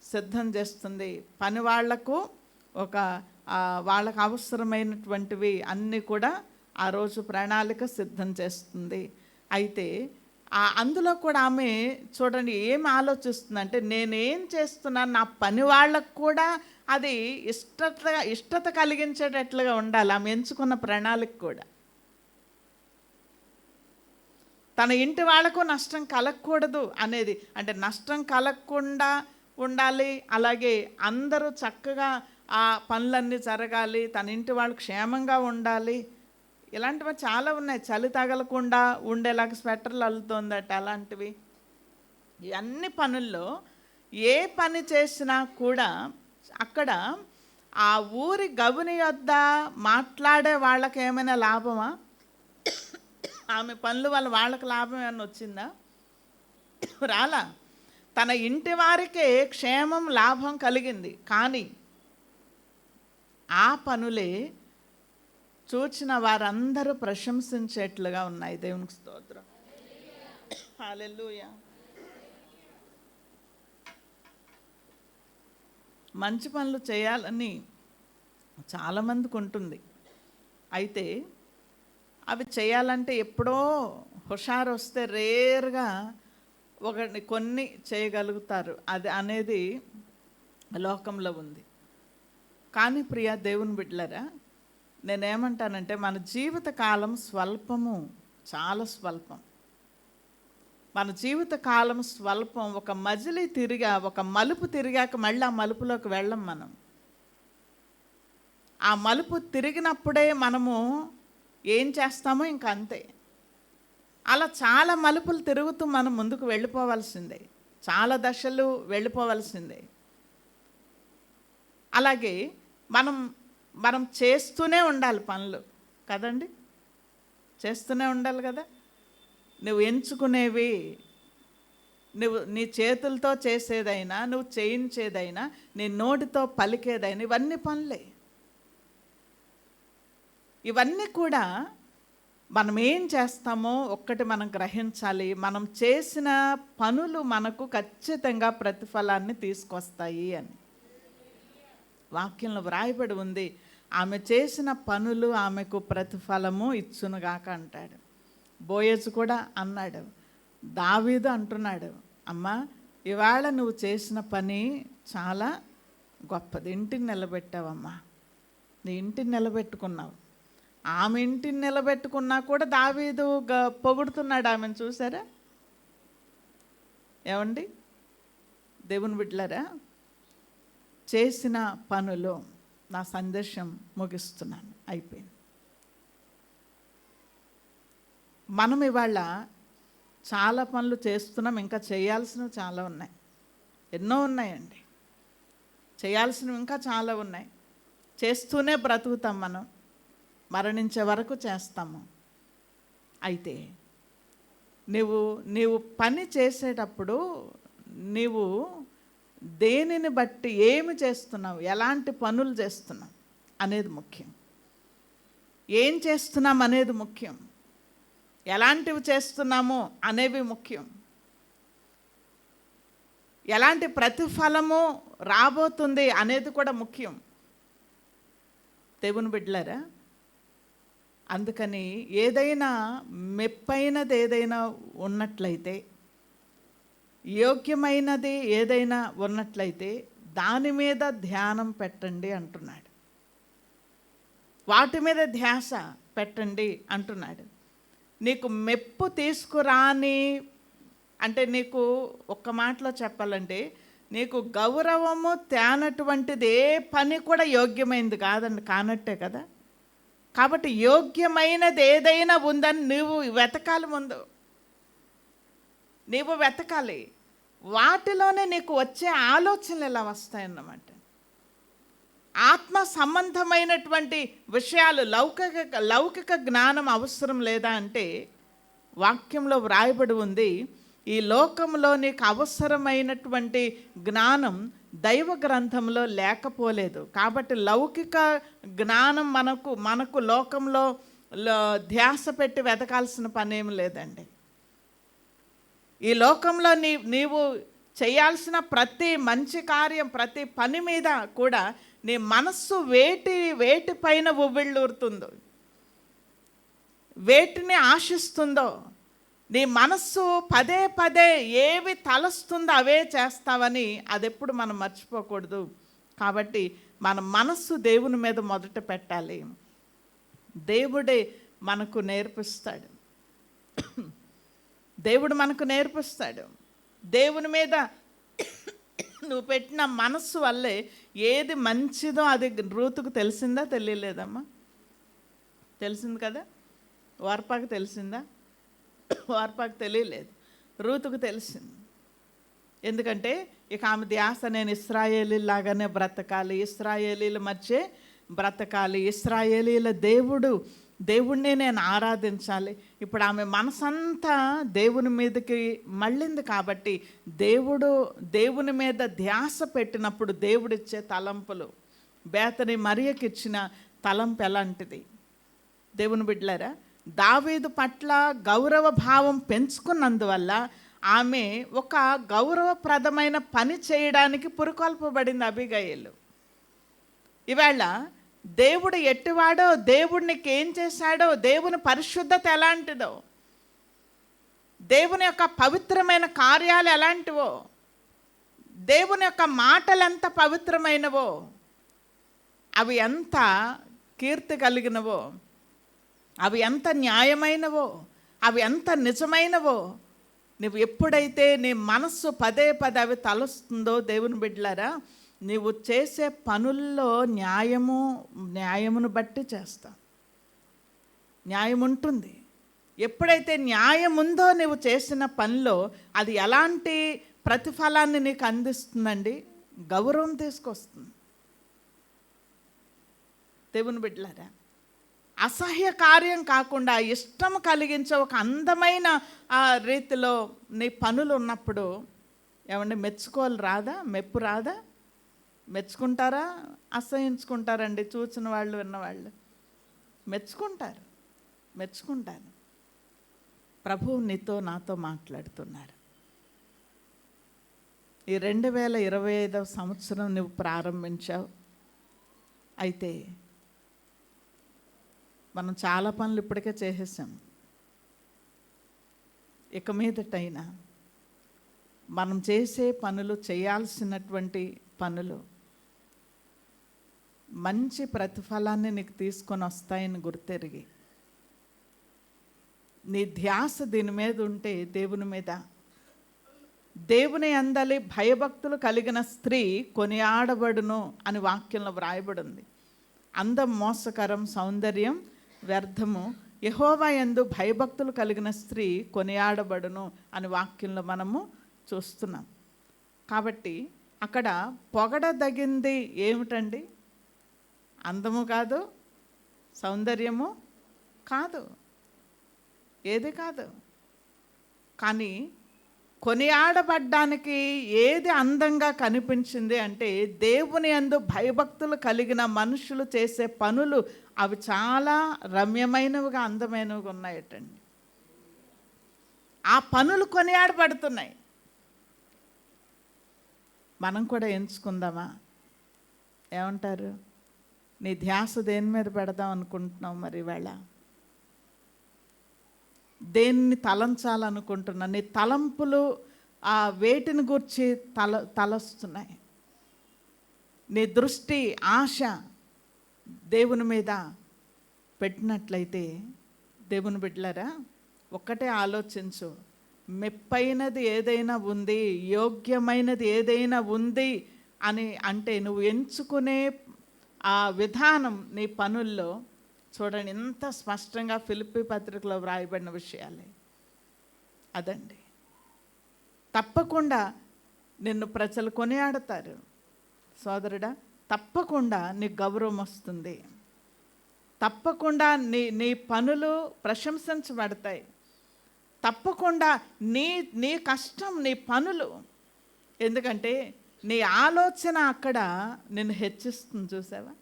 B: సిద్ధం చేస్తుంది, పని వాళ్లకు వాళ్ళకు అవసరమైనటువంటివి అన్నీ కూడా ఆ రోజు ప్రణాళిక సిద్ధం చేస్తుంది. అయితే అందులో కూడా ఆమె చూడండి ఏం ఆలోచిస్తుందంటే, నేనేం చేస్తున్నాను నా పని వాళ్ళకు కూడా అది ఇష్టత కలిగించేటట్లుగా ఉండాలి. ఆమె ఎంచుకున్న ప్రణాళిక కూడా తన ఇంటి వాళ్ళకు నష్టం కలగకూడదు అనేది, అంటే నష్టం కలగకుండా ఉండాలి, అలాగే అందరూ చక్కగా ఆ పనులన్నీ జరగాలి, తన ఇంటి వాళ్ళు క్షేమంగా ఉండాలి. ఇలాంటివి చాలా ఉన్నాయి. చలి తగలకుండా ఉండేలాగా స్వెటర్లు అల్లుతోందట, అలాంటివి. ఇవన్నీ పనుల్లో ఏ పని చేసినా కూడా అక్కడ ఆ ఊరి గవిని యొద్ద మాట్లాడే వాళ్ళకి ఏమైనా లాభమా? ఆమె పనుల వల్ల వాళ్ళకి లాభం ఏమైనా వచ్చిందా? రాలా. తన ఇంటి వారికే క్షేమం, లాభం కలిగింది. కానీ ఆ పనులే చూచిన వారందరూ ప్రశంసించేట్లుగా ఉన్నాయి. దేవునికి స్తోత్రం, హల్లెలూయా. మంచి పనులు చేయాలని చాలామందికి ఉంటుంది. అయితే అవి చేయాలంటే ఎప్పుడో హుషారు వస్తే రేర్గా కొన్ని చేయగలుగుతారు, అది అనేది లోకంలో ఉంది. కానీ ప్రియ దేవుని బిడ్డలారా, నేనేమంటానంటే మన జీవిత కాలం స్వల్పము, చాలా స్వల్పం. మన జీవిత కాలం స్వల్పం. ఒక మలుపు తిరిగాక మళ్ళీ ఆ మలుపులోకి వెళ్ళం మనం. ఆ మలుపు తిరిగినప్పుడే మనము ఏం చేస్తామో ఇంకా అంతే. అలా చాలా మలుపులు తిరుగుతూ మనం ముందుకు వెళ్ళిపోవాల్సిందే, చాలా దశలు వెళ్ళిపోవాల్సిందే. అలాగే మనం చేస్తూనే ఉండాలి పనులు కదండి, చేస్తూనే ఉండాలి కదా. నువ్వు ఎంచుకునేవి, నీ చేతులతో చేసేదైనా, నువ్వు చేయించేదైనా, నీ నోటితో పలికేదైనా, ఇవన్నీ పనులే. ఇవన్నీ కూడా మనం ఏం చేస్తామో ఒక్కటి మనం గ్రహించాలి, మనం చేసిన పనులు మనకు ఖచ్చితంగా ప్రతిఫలాన్ని తీసుకొస్తాయి అని వాక్యంలో వ్రాయబడి ఉంది. ఆమె చేసిన పనులు ఆమెకు ప్రతిఫలము ఇచ్చునుగాక అంటాడు. బోయజు కూడా అన్నాడు, దావీదు అంటున్నాడు, అమ్మా ఇవాళ నువ్వు చేసిన పని చాలా గొప్పది, ఇంటిని నిలబెట్టావమ్మా, నీ ఇంటిని నిలబెట్టుకున్నావు. ఆమె ఇంటిని నిలబెట్టుకున్నా కూడా దావీదు పొగుడుతున్నాడు ఆమెను, చూసారా? ఏమండి దేవుని బిడ్డలారా, చేసిన పనులు నా సందేశం ముగిస్తున్నాను, అయిపోయింది. మనం ఇవాళ చాలా పనులు చేస్తున్నాం, ఇంకా చేయాల్సినవి చాలా ఉన్నాయి. ఎన్నో ఉన్నాయండి, చేయాల్సినవి ఇంకా చాలా ఉన్నాయి. చేస్తూనే బ్రతుకుతాం మనం, మరణించే వరకు చేస్తాము. అయితే నీవు పని చేసేటప్పుడు నీవు దేనిని బట్టి ఏమి చేస్తున్నావు, ఎలాంటి పనులు చేస్తున్నావు అనేది ముఖ్యం. ఏం చేస్తున్నాం అనేది ముఖ్యం, ఎలాంటివి చేస్తున్నామో అనేవి ముఖ్యం, ఎలాంటి ప్రతిఫలము రాబోతుంది అనేది కూడా ముఖ్యం. దేవుని బిడ్డలారా, అందుకని ఏదైనా మెప్పైనది ఏదైనా ఉన్నట్లయితే, యోగ్యమైనది ఏదైనా ఉన్నట్లయితే దాని మీద ధ్యానం పెట్టండి అంటున్నాడు. వాటి మీద ధ్యాస పెట్టండి అంటున్నాడు. నీకు మెప్పు తీసుకురాని అంటే, నీకు ఒక్క మాటలో చెప్పాలంటే, నీకు గౌరవము తేనటువంటిది ఏ పని కూడా యోగ్యమైనది కాదండి, కానట్టే కదా. కాబట్టి యోగ్యమైనది ఏదైనా ఉందని నువ్వు వెతకాలి, ముందు నీవు వెతకాలి. వాటిలోనే నీకు వచ్చే ఆలోచనలు ఎలా వస్తాయన్నమాట. ఆత్మ సంబంధమైనటువంటి విషయాలు, లౌకిక జ్ఞానం అవసరం లేదా అంటే, వాక్యంలో వ్రాయబడి ఉంది, ఈ లోకంలో నీకు అవసరమైనటువంటి జ్ఞానం దైవ గ్రంథంలో లేకపోలేదు. కాబట్టి లౌకిక జ్ఞానం మనకు లోకంలో ధ్యాస పెట్టి వెతకాల్సిన పని ఏమి లేదండి. ఈ లోకంలో నీవు చేయాల్సిన ప్రతి మంచి కార్యం, ప్రతి పని మీద కూడా నీ మనస్సు వేటిపైన ఉవ్విళ్ళూరుతుందో, వేటిని ఆశిస్తుందో, నీ మనస్సు పదే పదే ఏవి తలస్తుందో అవే చేస్తావని అదెప్పుడు మనం మర్చిపోకూడదు. కాబట్టి మన మనస్సు దేవుని మీద మొదట పెట్టాలి. దేవుడే మనకు నేర్పిస్తాడు, దేవుడు మనకు నేర్పిస్తాడు. దేవుని మీద నువ్వు పెట్టిన మనస్సు వల్లే ఏది మంచిదో అది రూతుకు తెలిసిందా, తెలియలేదమ్మా? తెలిసింది కదా. వార్పాకు తెలిసిందా? వార్పాకు తెలియలేదు, రూతుకు తెలిసింది. ఎందుకంటే ఇక ఆమె ధ్యాస, నేను ఇశ్రాయేలీలాగానే బ్రతకాలి, ఇశ్రాయేలీల మధ్య బ్రతకాలి, ఇశ్రాయేలీల దేవుడిని నేను ఆరాధించాలి. ఇప్పుడు ఆమె మనసంతా దేవుని మీదకి మళ్ళింది. కాబట్టి దేవుని మీద ధ్యాస పెట్టినప్పుడు దేవుడిచ్చే తలంపులు, బేతని మరియకి ఇచ్చిన తలంపు ఎలాంటిది? దేవుని బిడ్డలారా, దావీదు పట్ల గౌరవ భావం పెంచుకున్నందువల్ల ఆమె ఒక గౌరవప్రదమైన పని చేయడానికి పురుకొల్పబడింది అబీగయీలు. ఇవాళ దేవుడు ఎట్టివాడో, దేవుడికి ఏం చేశాడో, దేవుని పరిశుద్ధత ఎలాంటిదో, దేవుని యొక్క పవిత్రమైన కార్యాలు ఎలాంటివో, దేవుని యొక్క మాటలు ఎంత పవిత్రమైనవో, అవి ఎంత కీర్తి కలిగినవో, అవి ఎంత న్యాయమైనవో, అవి ఎంత నిజమైనవో, నువ్వు ఎప్పుడైతే నీ మనస్సు పదే పదే అవి తలుస్తుందో, దేవుని బిడ్డలారా, నీవు చేసే పనుల్లో న్యాయమును బట్టి చేస్తా. న్యాయం ఉంటుంది. ఎప్పుడైతే న్యాయం ఉందో నువ్వు చేసిన పనిలో, అది ఎలాంటి ప్రతిఫలాన్ని నీకు అందిస్తుందండి? గౌరవం తీసుకొస్తుంది. దేవుని బిడ్డలారా, అసహ్య కార్యం కాకుండా ఇష్టం కలిగించే ఒక అందమైన రీతిలో నీ పనులు ఉన్నప్పుడు ఏమంటే మెచ్చుకోవాలి రాదా? మెప్పు రాదా? మెచ్చుకుంటారా, అసహించుకుంటారండి? చూసిన వాళ్ళు, విన్నవాళ్ళు మెచ్చుకుంటారు. ప్రభువు నీతో నాతో మాట్లాడుతున్నారు. ఈ 2025వ సంవత్సరం నువ్వు ప్రారంభించావు. అయితే మనం చాలా పనులు ఇప్పటికే చేసేసాం. ఇక మీదటైనా మనం చేసే పనులు, చేయాల్సినటువంటి పనులు మంచి ప్రతిఫలాన్ని నీకు తీసుకొని వస్తాయని గుర్తెరిగి, నీ ధ్యాస దీని మీద ఉంటే, దేవుని మీద, దేవుని యందలి భయభక్తులు కలిగిన స్త్రీ కొనియాడబడును అని వాక్యంలో వ్రాయబడి ఉంది. అందం మోసకరం, సౌందర్యం వ్యర్థము, యెహోవా యందు భయభక్తులు కలిగిన స్త్రీ కొనియాడబడును అని వాక్యంలో మనము చూస్తున్నాం. కాబట్టి అక్కడ పొగడదగింది ఏమిటండి? అందము కాదు, సౌందర్యము కాదు, ఏది కాదు. కానీ కొనియాడబడ్డానికి ఏది అందంగా కనిపించింది అంటే, దేవుని యందు భయభక్తులు కలిగిన మనుషులు చేసే పనులు అవి చాలా రమ్యమైనవిగా, అందమైనవిగా ఉన్నాయటండి. ఆ పనులు కొనియాడబడుతున్నాయి. మనం కూడా ఎంచుకుందామా? ఏమంటారు? నీ ధ్యాస దేని మీద పెడదాం అనుకుంటున్నావు? మరి ఇవాళ దేన్ని తలంచాలనుకుంటున్నా? నీ తలంపులు ఆ వేటిని గురించి తలస్తున్నాయి? నీ దృష్టి, ఆశ దేవుని మీద పెట్టినట్లయితే, దేవుని బిడ్డలారా, ఒక్కటే ఆలోచించు. మెప్పైనది ఏదైనా ఉంది, యోగ్యమైనది ఏదైనా ఉంది అని అంటే, నువ్వు ఎంచుకునే ఆ విధానం నీ పనుల్లో చూడండి, ఎంత స్పష్టంగా ఫిలిప్పీ పత్రికలో వ్రాయబడిన విషయాలే అదండి. తప్పకుండా నిన్ను ప్రజలు కొనియాడతారు సోదరుడా. తప్పకుండా నీకు గౌరవం వస్తుంది. తప్పకుండా నీ పనులు ప్రశంసించబడతాయి. తప్పకుండా నీ కష్టం, నీ పనులు, ఎందుకంటే నీ ఆలోచన అక్కడ నిన్ను హెచ్చిస్తుంది. చూసావా?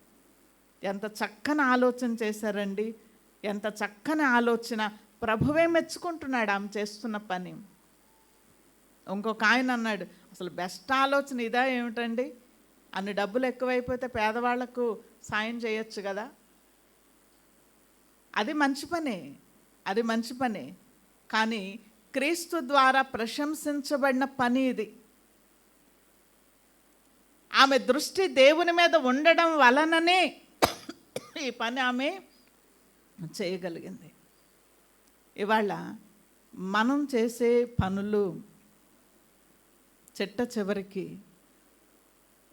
B: ఎంత చక్కని ఆలోచన చేశారండి, ఎంత చక్కని ఆలోచన. ప్రభువే మెచ్చుకుంటున్నాడు ఆమె చేస్తున్న పని. ఇంకొక ఆయన అన్నాడు, అసలు బెస్ట్ ఆలోచన ఇదా ఏమిటండి? అన్ని డబ్బులు ఎక్కువైపోతే పేదవాళ్లకు సాయం చేయొచ్చు కదా. అది మంచి పనే, అది మంచి పనే. కానీ క్రీస్తు ద్వారా ప్రశంసించబడిన పని ఇది. ఆమె దృష్టి దేవుని మీద ఉండడం వలననే ఈ పని ఆమె చేయగలిగింది. ఇవాళ మనం చేసే పనులు చిట్ట చివరికి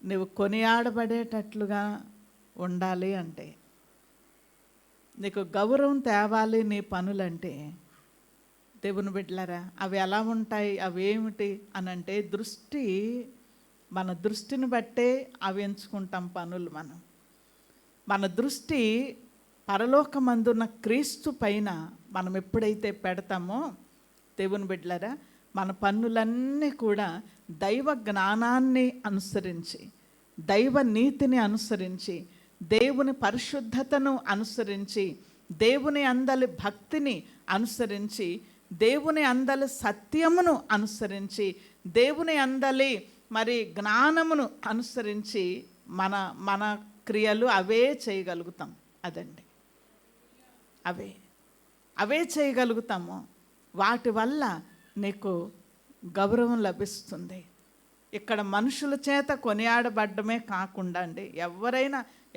B: నువ్వు కొనియాడబడేటట్లుగా ఉండాలి అంటే, నీకు గౌరవం తేవాలి నీ పనులంటే, దేవుని బిడ్డలారా, అవి ఎలా ఉంటాయి, అవి ఏమిటి అని అంటే, దృష్టి, మన దృష్టిని బట్టే అవి ఎంచుకుంటాం పనులు. మన దృష్టి పరలోకమందున్న క్రీస్తు పైన మనం ఎప్పుడైతే పెడతామో, దేవుని బిడ్డలారా, మన పనులన్నీ కూడా దైవ జ్ఞానాన్ని అనుసరించి, దైవ నీతిని అనుసరించి, దేవుని పరిశుద్ధతను అనుసరించి, దేవుని అందలి భక్తిని అనుసరించి, దేవుని అందలి సత్యమును అనుసరించి, దేవుని అందలి మరి జ్ఞానమును అనుసరించి మన క్రియలు అవే చేయగలుగుతాం. అదండి, అవే చేయగలుగుతాము. వాటి వల్ల నీకు గౌరవం లభిస్తుంది. ఇక్కడ మనుషుల చేత కొనియాడబడ్డమే కాకుండా అండి,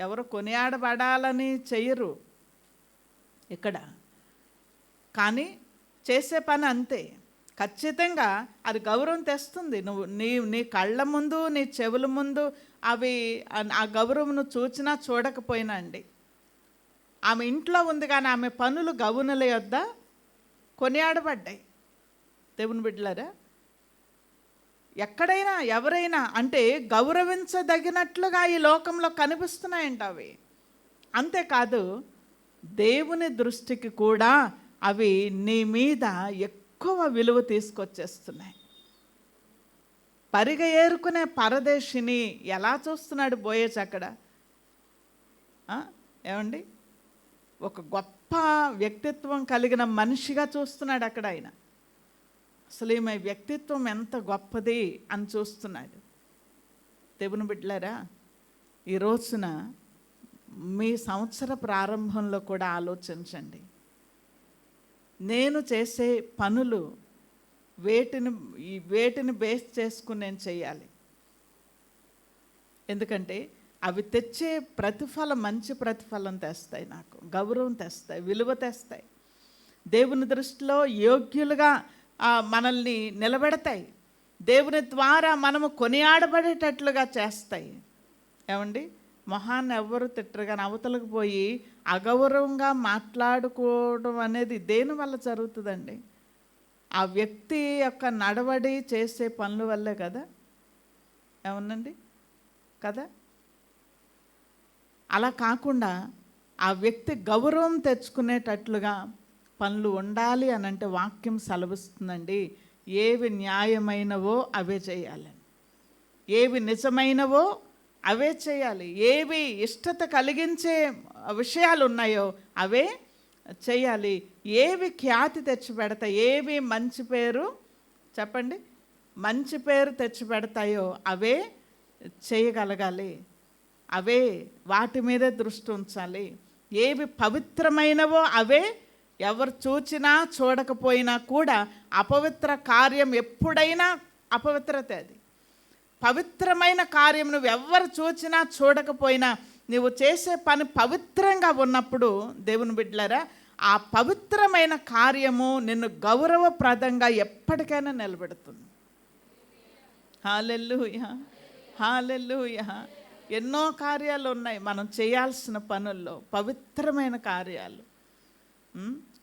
B: ఎవరు కొనియాడబడాలని చెయ్యరు ఇక్కడ. కానీ చేసే పని అంతే, ఖచ్చితంగా అది గౌరవం తెస్తుంది. నువ్వు నీ కళ్ళ ముందు, నీ చెవుల ముందు అవి ఆ గౌరవం చూచినా చూడకపోయినా అండి. ఆమె ఇంట్లో ఉంది కానీ ఆమె పనులు గౌనుల యొద్ద కొనియాడబడ్డాయి. దేవుని బిడ్డలారా, ఎక్కడైనా ఎవరైనా అంటే గౌరవించదగినట్లుగా ఈ లోకంలో కనిపిస్తున్నాయంట అవి. అంతేకాదు, దేవుని దృష్టికి కూడా అవి నీ మీద ఎక్కువ విలువ తీసుకొచ్చేస్తున్నాయి. పరిగ ఏరుకునే పరదేశిని ఎలా చూస్తున్నాడు బోయేజ్ అక్కడ? ఏమండి, ఒక గొప్ప వ్యక్తిత్వం కలిగిన మనిషిగా చూస్తున్నాడు అక్కడ ఆయన. అసలు ఈమె వ్యక్తిత్వం ఎంత గొప్పది అని చూస్తున్నాడు. దేవుని బిడ్డలారా, ఈ రోజున మీ సంవత్సర ప్రారంభంలో కూడా ఆలోచించండి. నేను చేసే పనులు వేటిని బేస్ చేసుకుని నేను చేయాలి. ఎందుకంటే అవి తెచ్చే ప్రతిఫలం, మంచి ప్రతిఫలం తెస్తాయి, నాకు గౌరవం తెస్తాయి, విలువ తెస్తాయి, దేవుని దృష్టిలో యోగ్యులుగా మనల్ని నిలబెడతాయి, దేవుని ద్వారా మనము కొనియాడబడేటట్లుగా చేస్తాయి. ఏమండి, మొహాన్ని ఎవ్వరు తిట్టరు కానీ అవతలకు పోయి అగౌరవంగా మాట్లాడుకోవడం అనేది దేని వల్ల జరుగుతుందండి? ఆ వ్యక్తి యొక్క నడవడి, చేసే పనుల వల్లే కదా. ఏమన్నండి కదా? అలా కాకుండా ఆ వ్యక్తి గౌరవం తెచ్చుకునేటట్లుగా పనులు ఉండాలి అని అంటే వాక్యం సెలవిస్తుందండి. ఏవి న్యాయమైనవో అవే చేయాలని, ఏవి నిజమైనవో అవే చేయాలి, ఏవి ఇష్టత కలిగించే విషయాలు ఉన్నాయో అవే చేయాలి, ఏవి ఖ్యాతి తెచ్చిపెడతాయి, ఏవి మంచి పేరు చెప్పండి మంచి పేరు తెచ్చిపెడతాయో అవే చేయగలగాలి, అవే వాటి మీదే దృష్టి ఉంచాలి. ఏవి పవిత్రమైనవో అవే ఎవరు చూచినా చూడకపోయినా కూడా అపవిత్ర కార్యం ఎప్పుడైనా అపవిత్రతే. అది పవిత్రమైన కార్యం నువ్వు ఎవరు చూచినా చూడకపోయినా నువ్వు చేసే పని పవిత్రంగా ఉన్నప్పుడు దేవుని బిడ్డలారా, ఆ పవిత్రమైన కార్యము నిన్ను గౌరవప్రదంగా ఎప్పటికైనా నిలబెడుతుంది. హల్లెలూయా, హల్లెలూయా. ఎన్నో కార్యాలు ఉన్నాయి మనం చేయాల్సిన పనుల్లో, పవిత్రమైన కార్యాలు,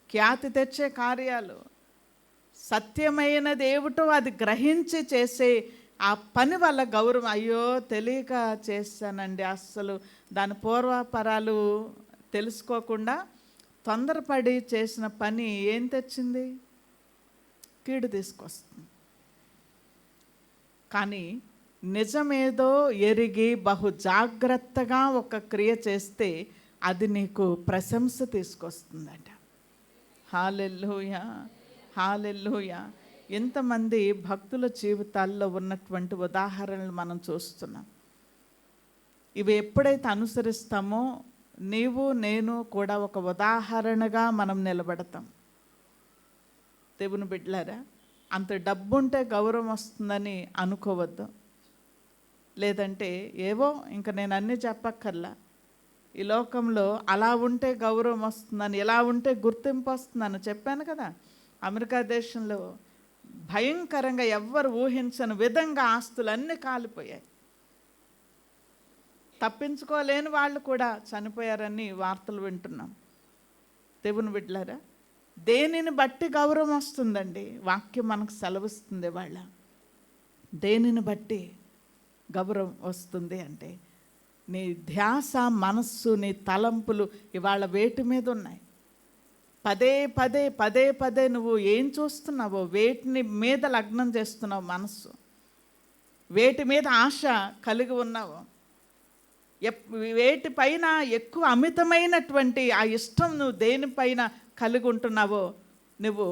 B: ఖ్యాతి తెచ్చే కార్యాలు, సత్యమైనది ఏమిటో అది గ్రహించి చేసే ఆ పని వల్ల గౌరవం. అయ్యో తెలియక చేశానండి, అస్సలు దాని పూర్వాపరాలు తెలుసుకోకుండా తొందరపడి చేసిన పని ఏం తెచ్చింది? కీడు తీసుకొస్తుంది. కానీ నిజమేదో ఎరిగి బహు జాగ్రత్తగా ఒక క్రియ చేస్తే అది నీకు ప్రశంస తీసుకొస్తుందట. హల్లెలూయా, హల్లెలూయా. ఎంతమంది భక్తుల జీవితాల్లో ఉన్నటువంటి ఉదాహరణలు మనం చూస్తున్నాం. ఇవి ఎప్పుడైతే అనుసరిస్తామో నీవు నేను కూడా ఒక ఉదాహరణగా మనం నిలబడతాం. దేవుని బిడ్డలారా, అంత డబ్బుంటే గౌరవం వస్తుందని అనుకోవద్దు. లేదంటే ఏవో ఇంకా నేను అన్నీ చెప్పక్కర్లా, ఈ లోకంలో అలా ఉంటే గౌరవం వస్తుందని, ఇలా ఉంటే గుర్తింపు వస్తుందని చెప్పాను కదా. అమెరికా దేశంలో భయంకరంగా ఎవ్వరు ఊహించని విధంగా ఆస్తులన్నీ కాలిపోయాయి. తప్పించుకోలేని వాళ్ళు కూడా చనిపోయారని వార్తలు వింటున్నాం. దేవుని బిడ్డలారా, దేనిని బట్టి గౌరవం వస్తుందండి? వాక్యం మనకు సెలవిస్తుంది. వాళ్ళ దేనిని బట్టి గౌరవం వస్తుంది అంటే నీ ధ్యాస, మనస్సు, నీ తలంపులు ఇవాళ వేటి మీద ఉన్నాయి. పదే పదే పదే పదే నువ్వు ఏం చూస్తున్నావో వేటిని మీద లగ్నం చేస్తున్నావు. మనస్సు వేటి మీద ఆశ కలిగి ఉన్నావో, వేటిపైన ఎక్కువ అమితమైనటువంటి ఆ ఇష్టం నువ్వు దేనిపైన కలిగి ఉంటున్నావో, నువ్వు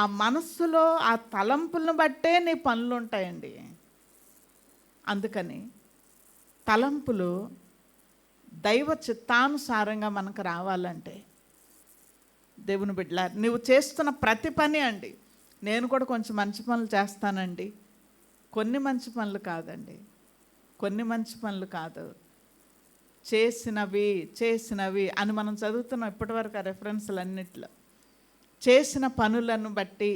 B: ఆ మనస్సులో ఆ తలంపులను బట్టే నీ పనులు ఉంటాయండి. అందుకని తలంపులు దైవ చిత్తానుసారంగా మనకు రావాలంటే దేవుని బిడ్డలా, నువ్వు చేస్తున్న ప్రతి పని అండి. నేను కూడా కొంచెం మంచి పనులు చేస్తానండి, కొన్ని మంచి పనులు కాదండి, కొన్ని మంచి పనులు కాదు, చేసినవి అని మనం చదువుతున్నాం ఇప్పటివరకు ఆ రెఫరెన్స్లు అన్నిట్లో. చేసిన పనులను బట్టి,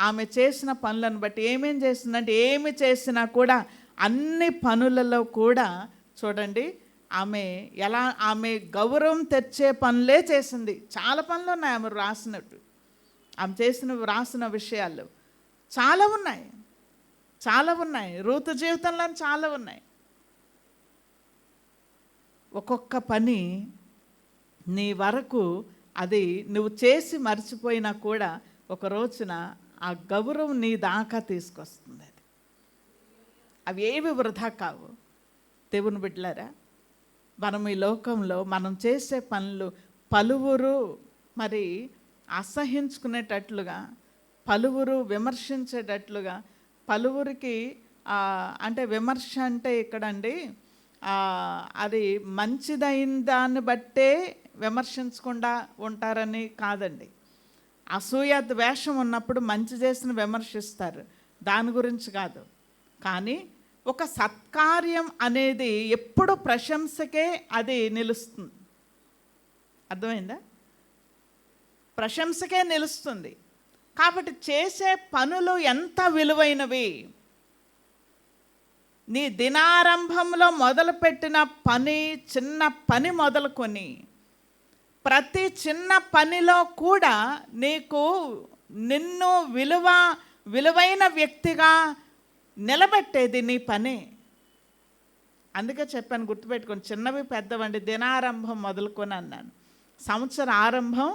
B: ఆమె చేసిన పనులను బట్టి ఏమేం చేసిందంటే, ఏమి చేసినా కూడా అన్ని పనులలో కూడా చూడండి ఆమె గౌరవం తెచ్చే పనులే చేసింది. చాలా పనులు ఉన్నాయి ఆమె రాసినట్టు, ఆమె రాసిన విషయాలు చాలా ఉన్నాయి. రూతు జీవితంలో చాలా ఉన్నాయి. ఒక్కొక్క పని నీ వరకు అది నువ్వు చేసి మర్చిపోయినా కూడా ఒక రోజున ఆ గౌరవం నీ దాకా తీసుకొస్తుంది. అది అవి ఏవి వృధా కావు. దేవుని బిడ్డలారా, మనం ఈ లోకంలో మనం చేసే పనులు పలువురు మరి అసహించుకునేటట్లుగా, పలువురు విమర్శించేటట్లుగా, పలువురికి అంటే విమర్శ అంటే ఇక్కడండి అది మంచిదైన దాన్ని బట్టే విమర్శించకుండా ఉంటారని కాదండి. అసూయ ద్వేషం ఉన్నప్పుడు మంచి చేసిన విమర్శిస్తారు, దాని గురించి కాదు. కానీ ఒక సత్కార్యం అనేది ఎప్పుడు ప్రశంసకే అది నిలుస్తుంది. అర్థమైందా? ప్రశంసకే నిలుస్తుంది. కాబట్టి చేసే పనులు ఎంత విలువైనవి. నీ దినారంభంలో మొదలుపెట్టిన పని, చిన్న పని మొదలుకొని ప్రతి చిన్న పనిలో కూడా నిన్ను విలువైన వ్యక్తిగా నిలబెట్టేది నీ పని. అందుకే చెప్పాను, గుర్తుపెట్టుకొని, చిన్నవి పెద్దవండి, దినారంభం మొదలుకొని అన్నాను, సంవత్సర ఆరంభం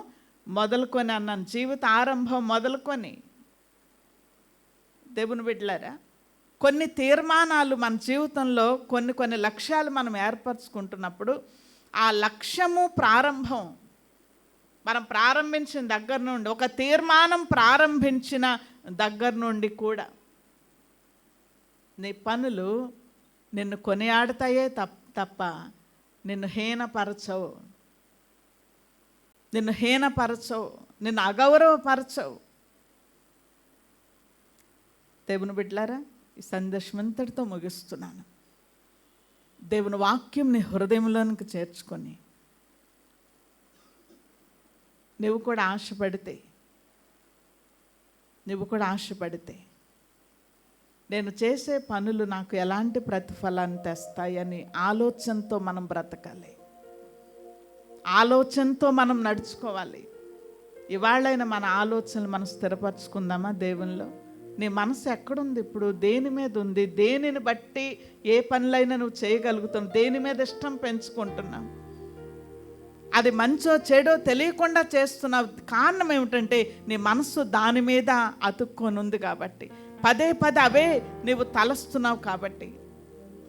B: మొదలుకొని అన్నాను, జీవిత ఆరంభం మొదలుకొని. దేవుని బిడ్డలారా, కొన్ని తీర్మానాలు మన జీవితంలో, కొన్ని లక్ష్యాలు మనం ఏర్పరచుకుంటున్నప్పుడు ఆ లక్ష్యము ప్రారంభం మనం ప్రారంభించిన దగ్గర నుండి, ఒక తీర్మానం ప్రారంభించిన దగ్గర నుండి కూడా నీ పనులు నిన్ను కొనియాడతాయే తప్ప నిన్ను హీనపరచవు, నిన్ను అగౌరవపరచవు. దేవుని బిడ్డలారా, ఈ సందేశం అంతటితో ముగిస్తున్నాను. దేవుని వాక్యం నీ హృదయంలోనికి చేర్చుకొని నువ్వు కూడా ఆశపడితే నేను చేసే పనులు నాకు ఎలాంటి ప్రతిఫలాన్ని తెస్తాయని ఆలోచనతో మనం బ్రతకాలి, ఆలోచనతో మనం నడుచుకోవాలి. ఇవాళైనా మన ఆలోచనలు మనం స్థిరపరచుకుందామా దేవునిలో? నీ మనసు ఎక్కడుంది ఇప్పుడు? దేని మీద ఉంది? దేనిని బట్టి ఏ పనులైనా నువ్వు చేయగలుగుతున్నావు? దేని మీద ఇష్టం పెంచుకుంటున్నావు? అది మంచో చెడో తెలియకుండా చేస్తున్నావు. కారణం ఏమిటంటే నీ మనసు దాని మీద అతుక్కొని ఉంది కాబట్టి, పదే అవే నీవు తలస్తున్నావు కాబట్టి,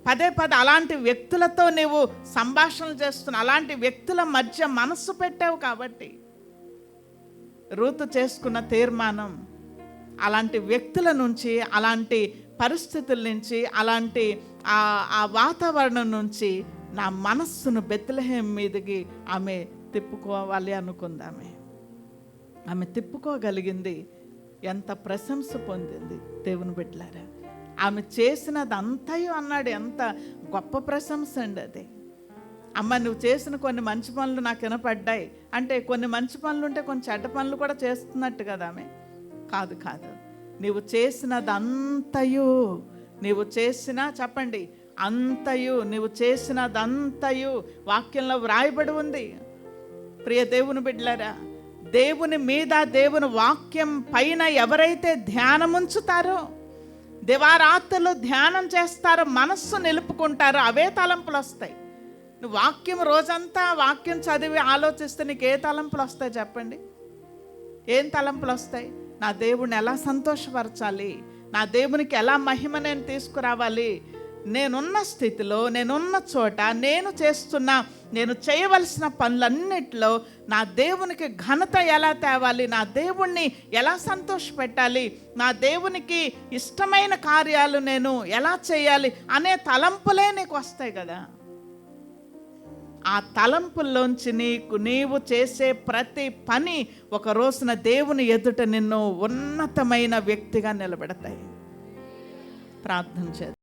B: పదే అలాంటి వ్యక్తులతో నీవు సంభాషణలు చేస్తున్నావు, అలాంటి వ్యక్తుల మధ్య మనస్సు పెట్టావు కాబట్టి. రూతు చేసుకున్న తీర్మానం అలాంటి వ్యక్తుల నుంచి, అలాంటి పరిస్థితుల నుంచి, అలాంటి ఆ వాతావరణం నుంచి నా మనస్సును బెత్లెహేం మీదకి ఆమె తిప్పుకోవాలి అనుకుందామే. ఆమె తిప్పుకోగలిగింది. ఎంత ప్రశంస పొందింది దేవుని బిడ్డలారా. ఆమె చేసినది అంతయు అన్నాడు. ఎంత గొప్ప ప్రశంస అండి అది. అమ్మ, నువ్వు చేసిన కొన్ని మంచి పనులు నాకు వినపడ్డాయి అంటే, కొన్ని మంచి పనులు ఉంటే కొన్ని చెడ్డ పనులు కూడా చేస్తున్నట్టు కదా ఆమె. కాదు, నీవు చేసినదంతయు, నీవు చేసిన, చెప్పండి, అంతయు, నీవు చేసినదంతయు వాక్యంలో వ్రాయబడి ఉంది. ప్రియ దేవుని బిడ్డలారా, దేవుని మీద, దేవుని వాక్యం పైన ఎవరైతే ధ్యానముంచుతారో, దివారాత్రులు ధ్యానం చేస్తారో, మనస్సు నిలుపుకుంటారో, అవే తలంపులు వస్తాయి. నువ్వు వాక్యం రోజంతా వాక్యం చదివి ఆలోచిస్తే నీకు ఏ తలంపులు వస్తాయి చెప్పండి? ఏం తలంపులు వస్తాయి? నా దేవుడిని ఎలా సంతోషపరచాలి, నా దేవునికి ఎలా మహిమ నేను తీసుకురావాలి, నేనున్న స్థితిలో, నేనున్న చోట, నేను చేయవలసిన పనులన్నిటిలో నా దేవునికి ఘనత ఎలా తేవాలి, నా దేవుణ్ణి ఎలా సంతోషపెట్టాలి, నా దేవునికి ఇష్టమైన కార్యాలు నేను ఎలా చేయాలి అనే తలంపులే నీకు వస్తాయి కదా. ఆ తలంపుల్లోంచి నీవు చేసే ప్రతి పని ఒక రోజున దేవుని ఎదుట నిన్ను ఉన్నతమైన వ్యక్తిగా నిలబెడతాయి. ప్రార్థన చేద్దాం.